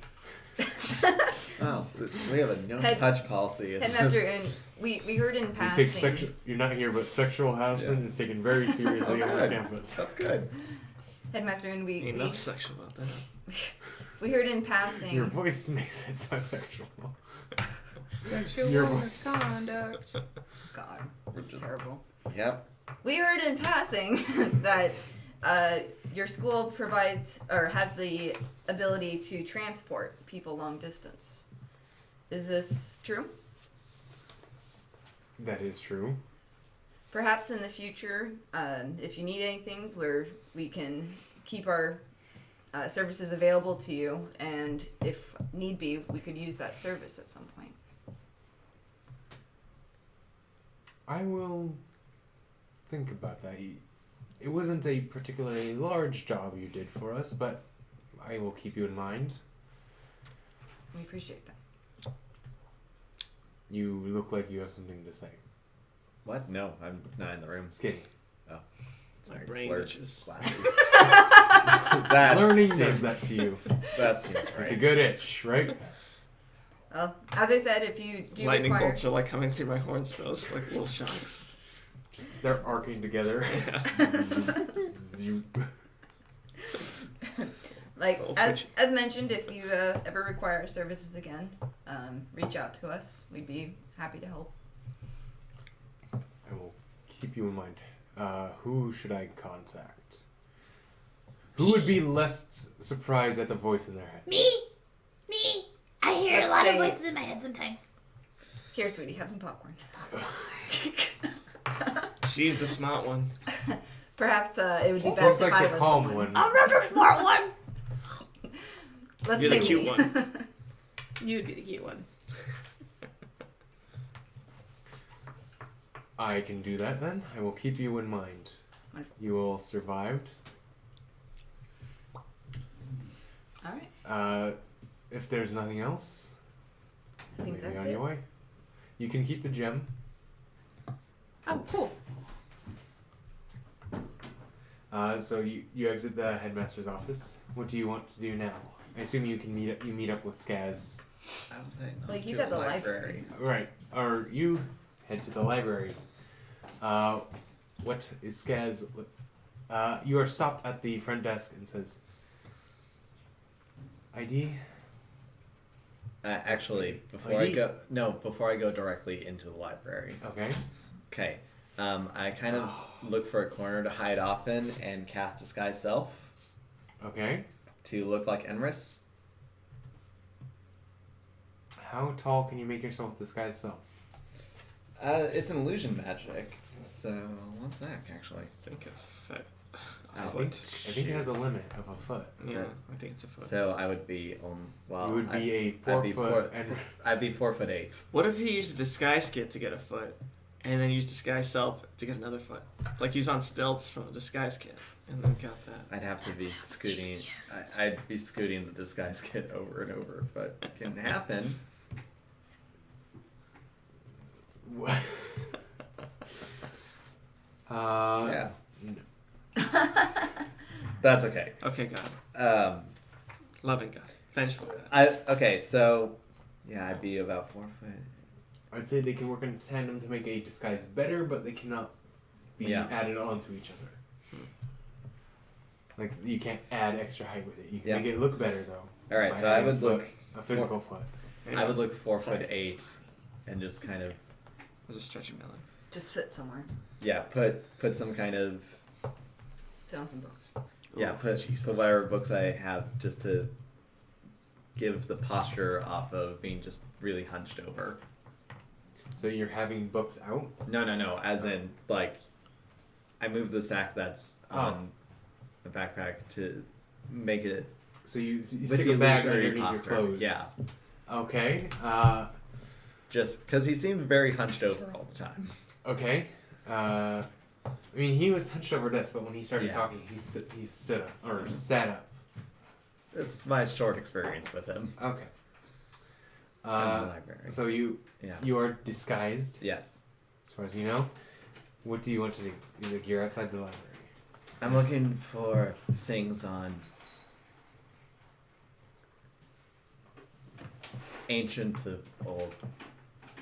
Oh, we have a no-touch policy. Headmaster, and we heard in You passing. take sexual. You're not here, but sexual harassment is taken very seriously on this campus. That's good. Headmaster, and Ain't no sexual about that. we heard in passing. Your voice makes it sound sexual. Sexual Your voice. misconduct. God, We're it's just- terrible. Yep. We heard in passing that your school provides or has the ability to transport people long distance. Is this true? That is true. Perhaps in the future, if you need anything, where we can keep our services available to you, and if need be, we could use that service at some point. I will think about that. It wasn't a particularly large job you did for us, but I will keep you in mind. We appreciate that. You look like you have something to say. What? No, I'm not in the room. Skinny. My brain blurred itches. glasses. That Learning seems- does that to you. That seems right. It's a good itch, right? Well, as I said, if you do Lightning require, bolts are like coming through my horns, those like little shocks. Just they're arcing together. Zoop, zoop. like Little as twitch. as mentioned, if you ever require our services again, reach out to us. We'd be happy to help. I will keep you in mind. Who should I contact? Who would be less surprised at the voice in their head? Me? I hear Let's a lot of say- voices in my head sometimes. Here, sweetie, have some popcorn. She's the smart one. Perhaps it would be best Sounds if I like the was calm the one. I'm not the smart one. Let's You're say the cute me. one. You would be the cute one. I can do that then. I will keep you in mind. Wonderful. You all survived. All right. If there's nothing else, I think maybe that's on it. your way. You can keep the gem. Oh, cool. So you exit the headmaster's office. What do you want to do now? I assume you can meet up with Skaz. I was saying, Like, to he's the at the library. Right. Or you head to the library. What is Skaz? You are stopped at the front desk and says, ID? Actually, before ID? before I go directly into the library. Okay. Okay. I kind of look for a corner to hide off in and cast Disguise Self Okay. to look like Enris. How tall can you make yourself disguise self? It's an illusion magic. So, what's that actually? I think a foot. I think it has a limit of a foot. Yeah, I think it's a foot. So I would be well. you would be a I'd 4 be foot and I'd be 4'8". What if he used a disguise kit to get a foot, and then used disguise self to get another foot? Like he's on stilts from a disguise kit, and then got that. I'd have to be scooting. I'd be scooting the disguise kit over and over, but it can happen. What? Yeah, no. that's okay. Okay, got it. Loving God. Vengeful God. Okay, so yeah, I'd be about 4 foot. I'd say they can work in tandem to make a disguise better, but they cannot be Yeah. added onto each other. Like you can't add extra height with it. You can Yeah. make it look better though. All right, by so I adding would a foot, look. a physical foot. I would look 4'8", and just kind of As a stretchy melon. Just sit somewhere. Yeah, put some kind of Sit on some books. put whatever books I have just to give the posture off of being just really hunched over. So you're having books out? No. As in, like, I move the sack that's on the backpack to make it. So you With stick the a bag illusionary underneath your posture. clothes. Yeah. Okay. Just because he seemed very hunched over all the time. Okay. I mean, he was hunched over a desk, but when he started Yeah. talking, he stood up or sat up. It's my short experience with him. Okay. It's not in the library. So you are disguised, Yes. as far as you know. What do you want to do? You're outside the library. I'm looking for things on ancients of old,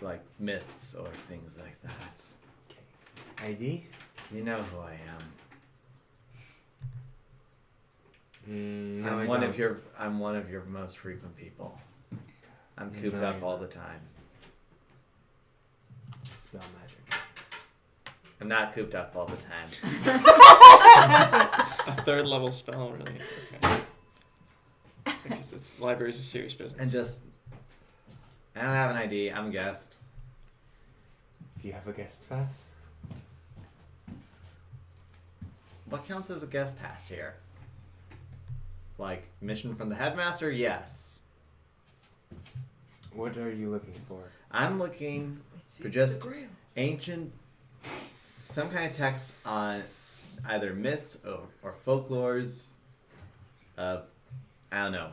like myths or things like that. ID? You know who I am. No, I'm I one don't. I'm one of your most frequent people. I'm cooped No, up you're all not. the time. Spell magic. I'm not cooped up all the time. A third level spell, really. Okay. Because this library's a serious business. And just, I don't have an ID. I'm a guest. Do you have a guest pass? What counts as a guest pass here? Like, mission from the headmaster? Yes. What are you looking for? I'm looking for just ancient, some kind of text on either myths or folklores of, I don't know,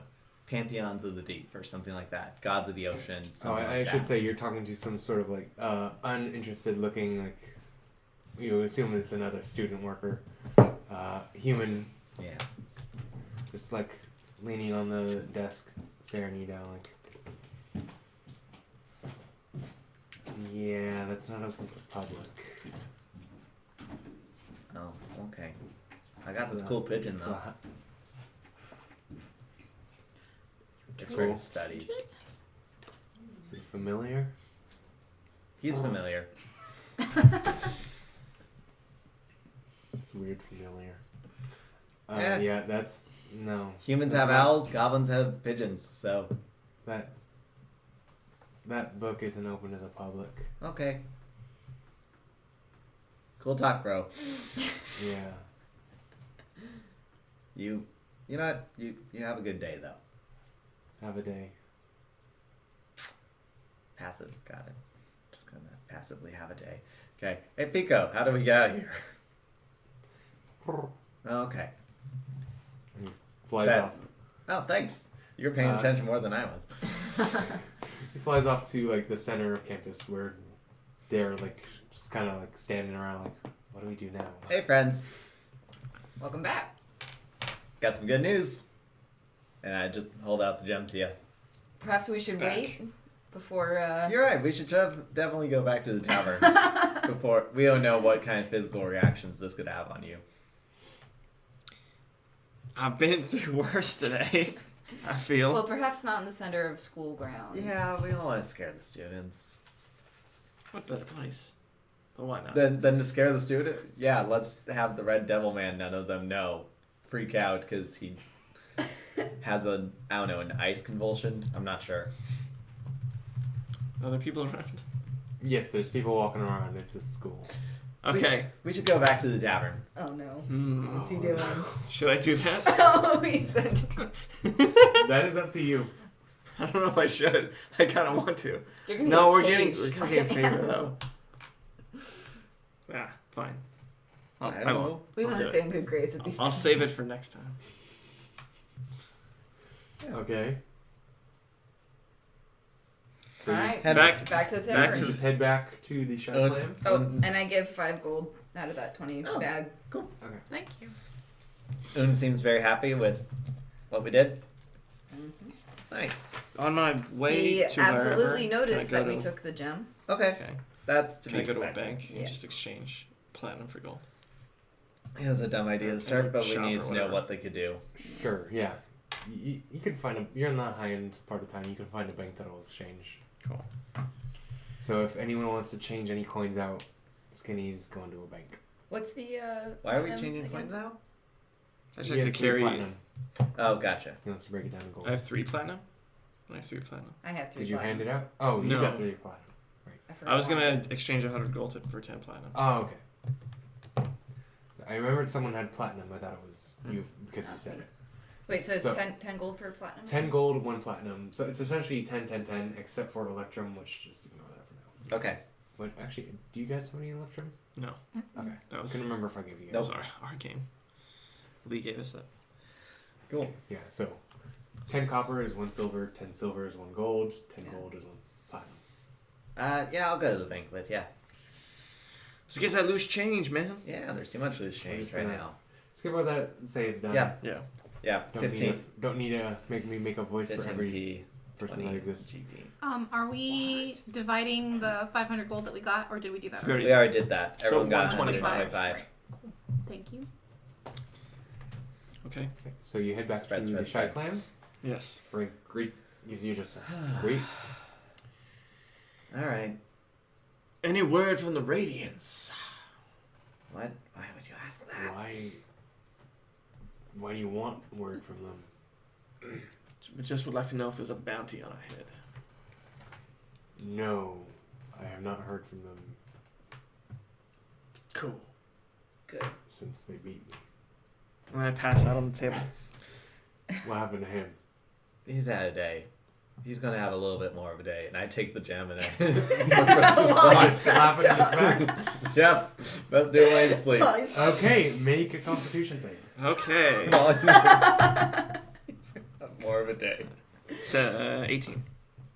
pantheons of the deep or something like that. Gods of the ocean. Oh, Something I like should that. say you're talking to some sort of like uninterested looking, like you assume it's another student worker, human, Yeah. just like leaning on the desk, staring you down like. Yeah, that's not open to public. Oh, okay. I got It's this a- cool pigeon It's though. a, It's cool. for his studies. is it familiar? He's familiar. It's weird familiar. Yeah. Yeah, that's no. Humans That's have not- owls, goblins have pigeons, so That book isn't open to the public. okay. Cool talk, bro. Yeah. You know what? You have a good day though. Have a day. Passive, got it. Just gonna passively have a day. Okay. Hey Pico, how do we get out of here? Okay. And he flies Bet. off. Oh, thanks. You're paying Uh, attention more than I was. He flies off to like the center of campus where they're like just kind of like standing around like, what do we do now? Hey friends, Welcome back. got some good news. And I just hold out the gem to you. Perhaps we should Back. wait before. You're right. We should definitely go back to the tavern before we don't know what kind of physical reactions this could have on you. I've been through worse today. I feel. Well, perhaps not in the center of school grounds. Yeah, we don't want to scare the students. What better place? But why not? Then to scare the student, yeah, let's have the Red Devil Man. None of them know. Freak out because he has an ice convulsion. I'm not sure. Other people around? Yes, there's people walking around. It's a school. Okay. We should go back to the tavern. Oh no. Hmm. What's he doing? Should I do that? Oh, he's been. That is up to you. I don't know if I should. I kind of want to. You're gonna No, we're get getting caged we're by getting an favor animal. though. Ah, fine. I'll, I I don't won't. know. We I'll want do to it. stay in good grace with these. I'll save it for next time. Okay. So All right. Head Back to the back tavern. you just head back to the shop Uh, plan. Oh, Un's- and I give 5 gold out of that 20 Oh. bag. Thank you. Un seems very happy with what we did. Mhm. Nice. On my way He to absolutely wherever, noticed can I that go we to, took the gem. Okay, Okay. that's to Can be I go to a expected. bank and Yeah. just exchange platinum for gold? It was a dumb idea to start, but we Shop needed or to know whatever. what they could do. Sure. Yeah. You can find a. You're in the high end part of town. You can find a bank that'll exchange. Cool. So if anyone wants to change any coins out, Skinny's going to a bank. What's the Why are we platinum changing again? coins out? I just He like has to 3 carry. platinum. Oh, gotcha. He wants to break it down to gold. I have 3 platinum. I have 3 platinum. I have 3 Did you platinum. hand it out? Oh, you No. got 3 platinum. I was forgot. gonna exchange 100 gold for 10 platinum. Oh, okay. So I remembered someone had platinum. I thought it was you because you said it. Wait, so it's So- 10 gold per platinum? 10 gold, 1 platinum. So it's essentially 10, 10, 10, except for Electrum, which just ignore that for now. Okay. But actually, do you guys have any Electrum? No. Okay. That I was, couldn't remember if I gave you guys. that was our game. Lee gave us that. Cool. Yeah, so 10 copper is 1 silver, 10 silver is 1 gold, 10 gold is 1 platinum. Yeah, I'll go to the bank with ya. Let's get that loose change, man. Yeah, there's too much loose change just right gonna- now. Skip over that, say it's done. Yeah. Yeah. Yeah, Don't 15. need to make me make a voice for every 15p, person 20 that exists. GP. Are we dividing the 500 gold that we got, or did we do that? We already- We already did that. So Everyone got 125. 125. Thank you. Okay. Okay, so you head back Spread, to spread, the Shy spread. Clan. Yes. Frank greets, gives you just a great. All right. Any word from the Radiance? What? Why would you ask that? Why do you want word from them? We just would like to know if there's a bounty on our head. No, I have not heard from them Cool. Good. since they beat me. And I pass out on the table. What happened to him? He's had a day. He's gonna have a little bit more of a day, and I take the gem and I slap it in his back. Yep. Let's do it while he's asleep. Okay, make a Constitution save. Okay. While he's gonna have more of a day. It's 18.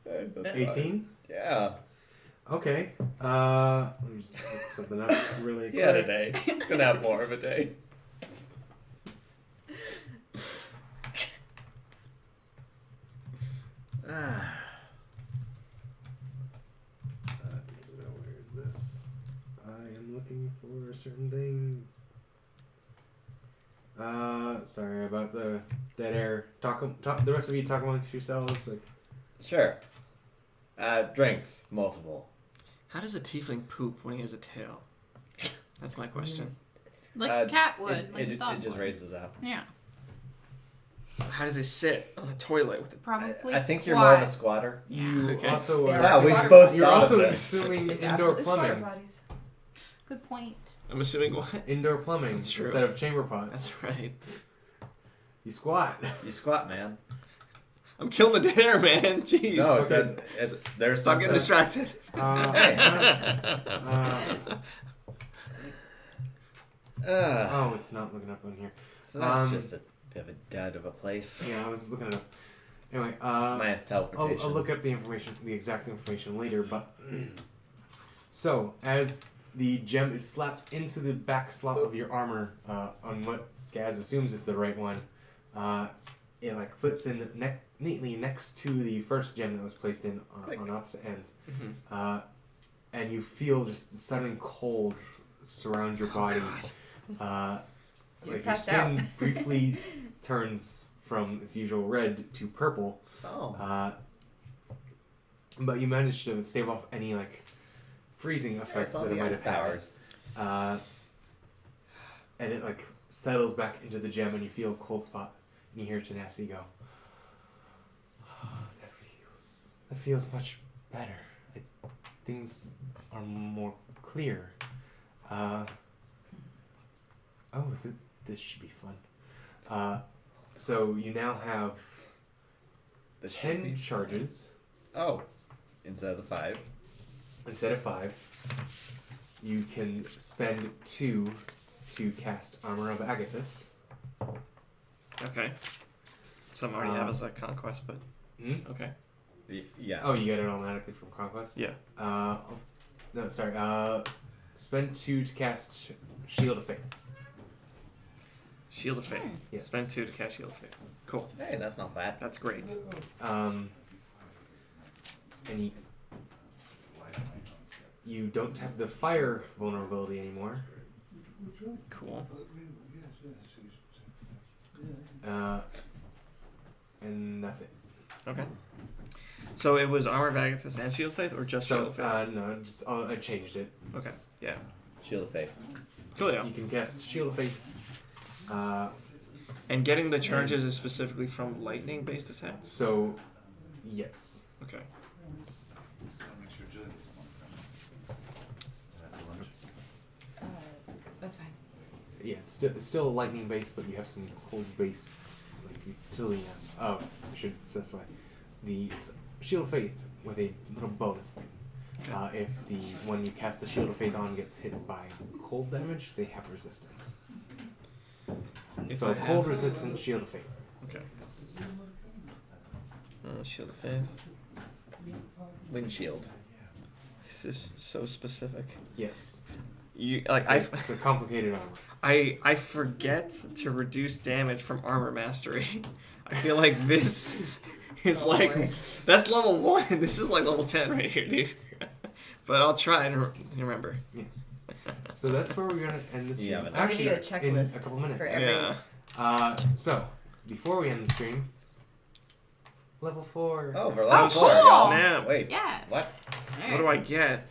That's 18. Yeah. Okay. Let me just look something up really He had a quick. day. He's gonna have more of a day. Ah. Where is this? I am looking for a certain thing. Sorry about the dead air. Talk. The rest of you talk amongst yourselves. Like, Sure. Drinks. Multiple. How does a tiefling poop when he has a tail? That's my question. Like a cat would, It, like a it dog just would. raises up. Yeah, How does he sit on a toilet with it? probably. I think you're more of a squat. squatter. you Okay. also Yeah. are. Wow, we Water both You're thought also of this. assuming There's indoor absolutely squatter plumbing. bodies. Good point. I'm assuming what? Indoor plumbing That's true. instead of chamber pots. That's right. You squat. You squat, man. I'm killing the dead air, man. Jeez. No, okay. because it's there's Stop something. getting distracted. Oh, it's not looking up on here. So that's Um, just a bit of a dud of a place. Yeah, I was looking it up. Anyway, Minus teleportation. I'll look up the information, the exact information later. But so as the gem is slapped into the back slot of your armor, on what Skaz assumes is the right one, it like fits in neatly next to the first gem that was placed in on opposite ends, and you feel just sudden cold surround your body. You're Like your passed skin out. briefly turns from its usual red to purple. Oh. But you managed to stave off any like freezing effect It's all that it the might ice have had. powers. And it like settles back into the gem, and you feel a cold spot, and you hear Tenacity go, that feels much better. Things are more clear. This should be fun. So you now have This should 10 be- charges Oh. Instead of the 5. instead of 5. You can spend 2 to cast Armor of Agathis. Okay. Some already have as a conquest, but Hmm? okay. Yeah. Oh, you get it automatically from Conquest? Yeah. No, sorry. Spend 2 to cast Shield of Faith. Shield of Faith. Yes. Spend 2 to cast Shield of Faith. Cool. Hey, that's not bad. That's great. And you don't have the fire vulnerability anymore. Cool. And that's it. Okay. So it was Armor of Agathis and Shield of Faith, or just Shield So of Faith? no, just I changed it. Okay. Yeah. Shield of Faith. Cool. You can cast Shield of Faith. And getting the charges Nice. is specifically from lightning-based attacks. So, yes. Okay. That's fine. Yeah, it's still lightning based, but you have some cold base like utility now. Oh, I should specify. It's Shield of Faith with a little bonus thing. If when you cast the Shield of Faith on gets hit by cold damage, they have resistance. If So I a have- cold resistant Shield of Faith. Okay. Shield of Faith. Windshield. This is so specific. Yes. You like It's a complicated armor. I forget to reduce damage from armor mastery. I feel like this is that's level 1. This is like level 10 right here, dude. But I'll try and remember. So that's where we're gonna end this Yeah, stream. but- Actually, We're gonna do a in checklist a couple minutes. for every- Yeah. So before we end the stream, level 4. Oh, we're Oh, level 4. cool. y'all. Snap. Wait. Yes. What? What do I get?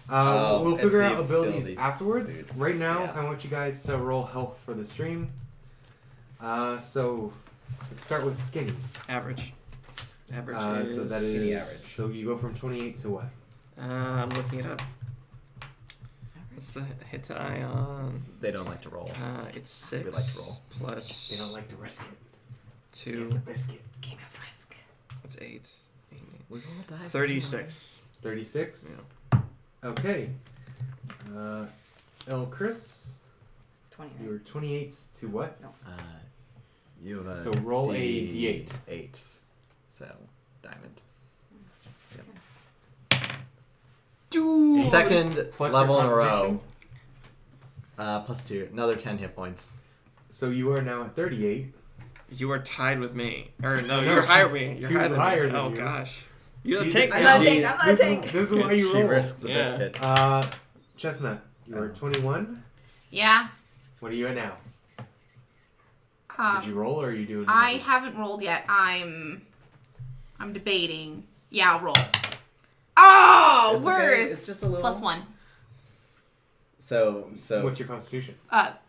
Oh, We'll it's figure the out abilities abilities. afterwards. Dudes. Right now, Yeah. I want you guys to roll health for the stream. So let's start with skinny. Average. Average is. So that skinny is. average. So you go from 28 to what? I'm looking it up. What's the hit to ion? They don't like to roll. It's 6. We like to roll. Plus They don't like to risk it. 2. Get the biscuit. Game of Risk. That's 8. We roll dice. 36. 36. Yeah. Okay. El Chris, 20. you're 28 to what? You have a So roll a D8. 8. So, diamond. Dude. Second Plus level your in a row. constitution? Plus 2. Another 10 hit points. So you are now at 38. You are tied with me. Or no, No, you're higher she's than me. two You're higher higher than me. than Oh you. gosh. You See, don't take I'm me. not out. taking- I'm not this taking- is why you She roll. risked the Yeah. biscuit. Chestnut, you are 21. Yeah. What are you at now? Did you Um, roll or are you doing? I nothing? haven't rolled yet. I'm debating. Yeah, I'll roll. Oh, It's worse. okay, it's just a little. +1. So. What's your constitution?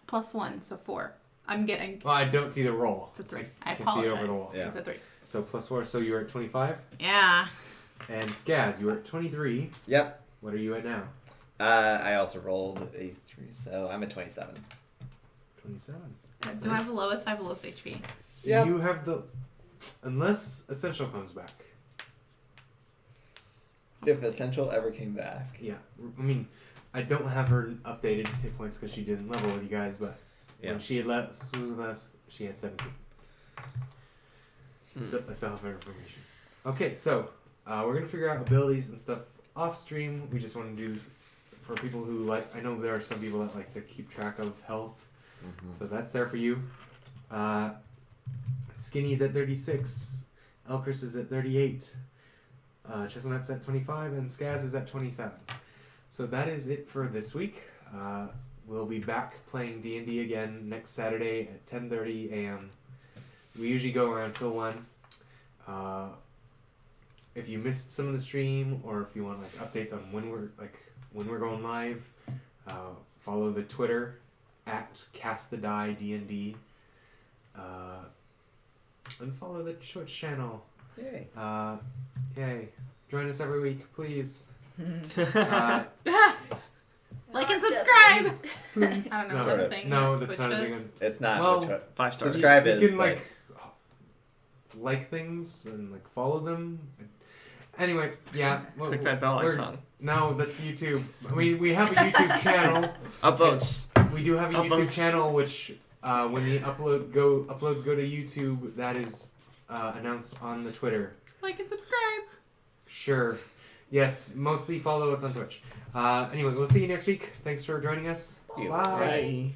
+1, so 4. I'm getting. Well, I don't see the roll. It's a 3. I can apologize. see it over the wall. Yeah. It's a 3. So +4, so you're at 25. Yeah. And Skaz, you are at 23. Yep. What are you at now? I also rolled a 3, so I'm at 27. 27. Do I have the lowest? I have the lowest HP. Yep. You have the. Unless Essential comes back. If Essential ever came back. Yeah. I mean, I don't have her updated hit points because she didn't level with you guys, but Yeah. when she had was with us, she had 17. So I still have her information. Okay, so we're gonna figure out abilities and stuff off stream. We just want to do for people who like. I know there are some people that like to keep track of health, so that's there for you. Skinny's at 36. Elchris is at 38. Chestnut's at 25, and Skaz is at 27. So that is it for this week. We'll be back playing D&D again next Saturday at 10:30 a.m. We usually go around till 1. If you missed some of the stream, or if you want like updates on when we're going live, follow the Twitter at CastTheDieDND, and follow the Twitch channel. Yay. Yay! Join us every week, please. Like and subscribe. Please. I don't know No, what the thing. no, that that's Twitch not a does. big one. It's not. Well, with Twi- 5 stars. Subscribe you is, can but- like things and like follow them. Anyway, yeah. Click that bell we're- icon. No, that's YouTube. We have a YouTube channel. Upvotes. We do have a YouTube Upvotes. channel, which when the uploads go to YouTube, that is announced on the Twitter. Like and subscribe. Sure. Yes, mostly follow us on Twitch. Anyway, we'll see you next week. Thanks for joining us. Yeah. Bye. Bye.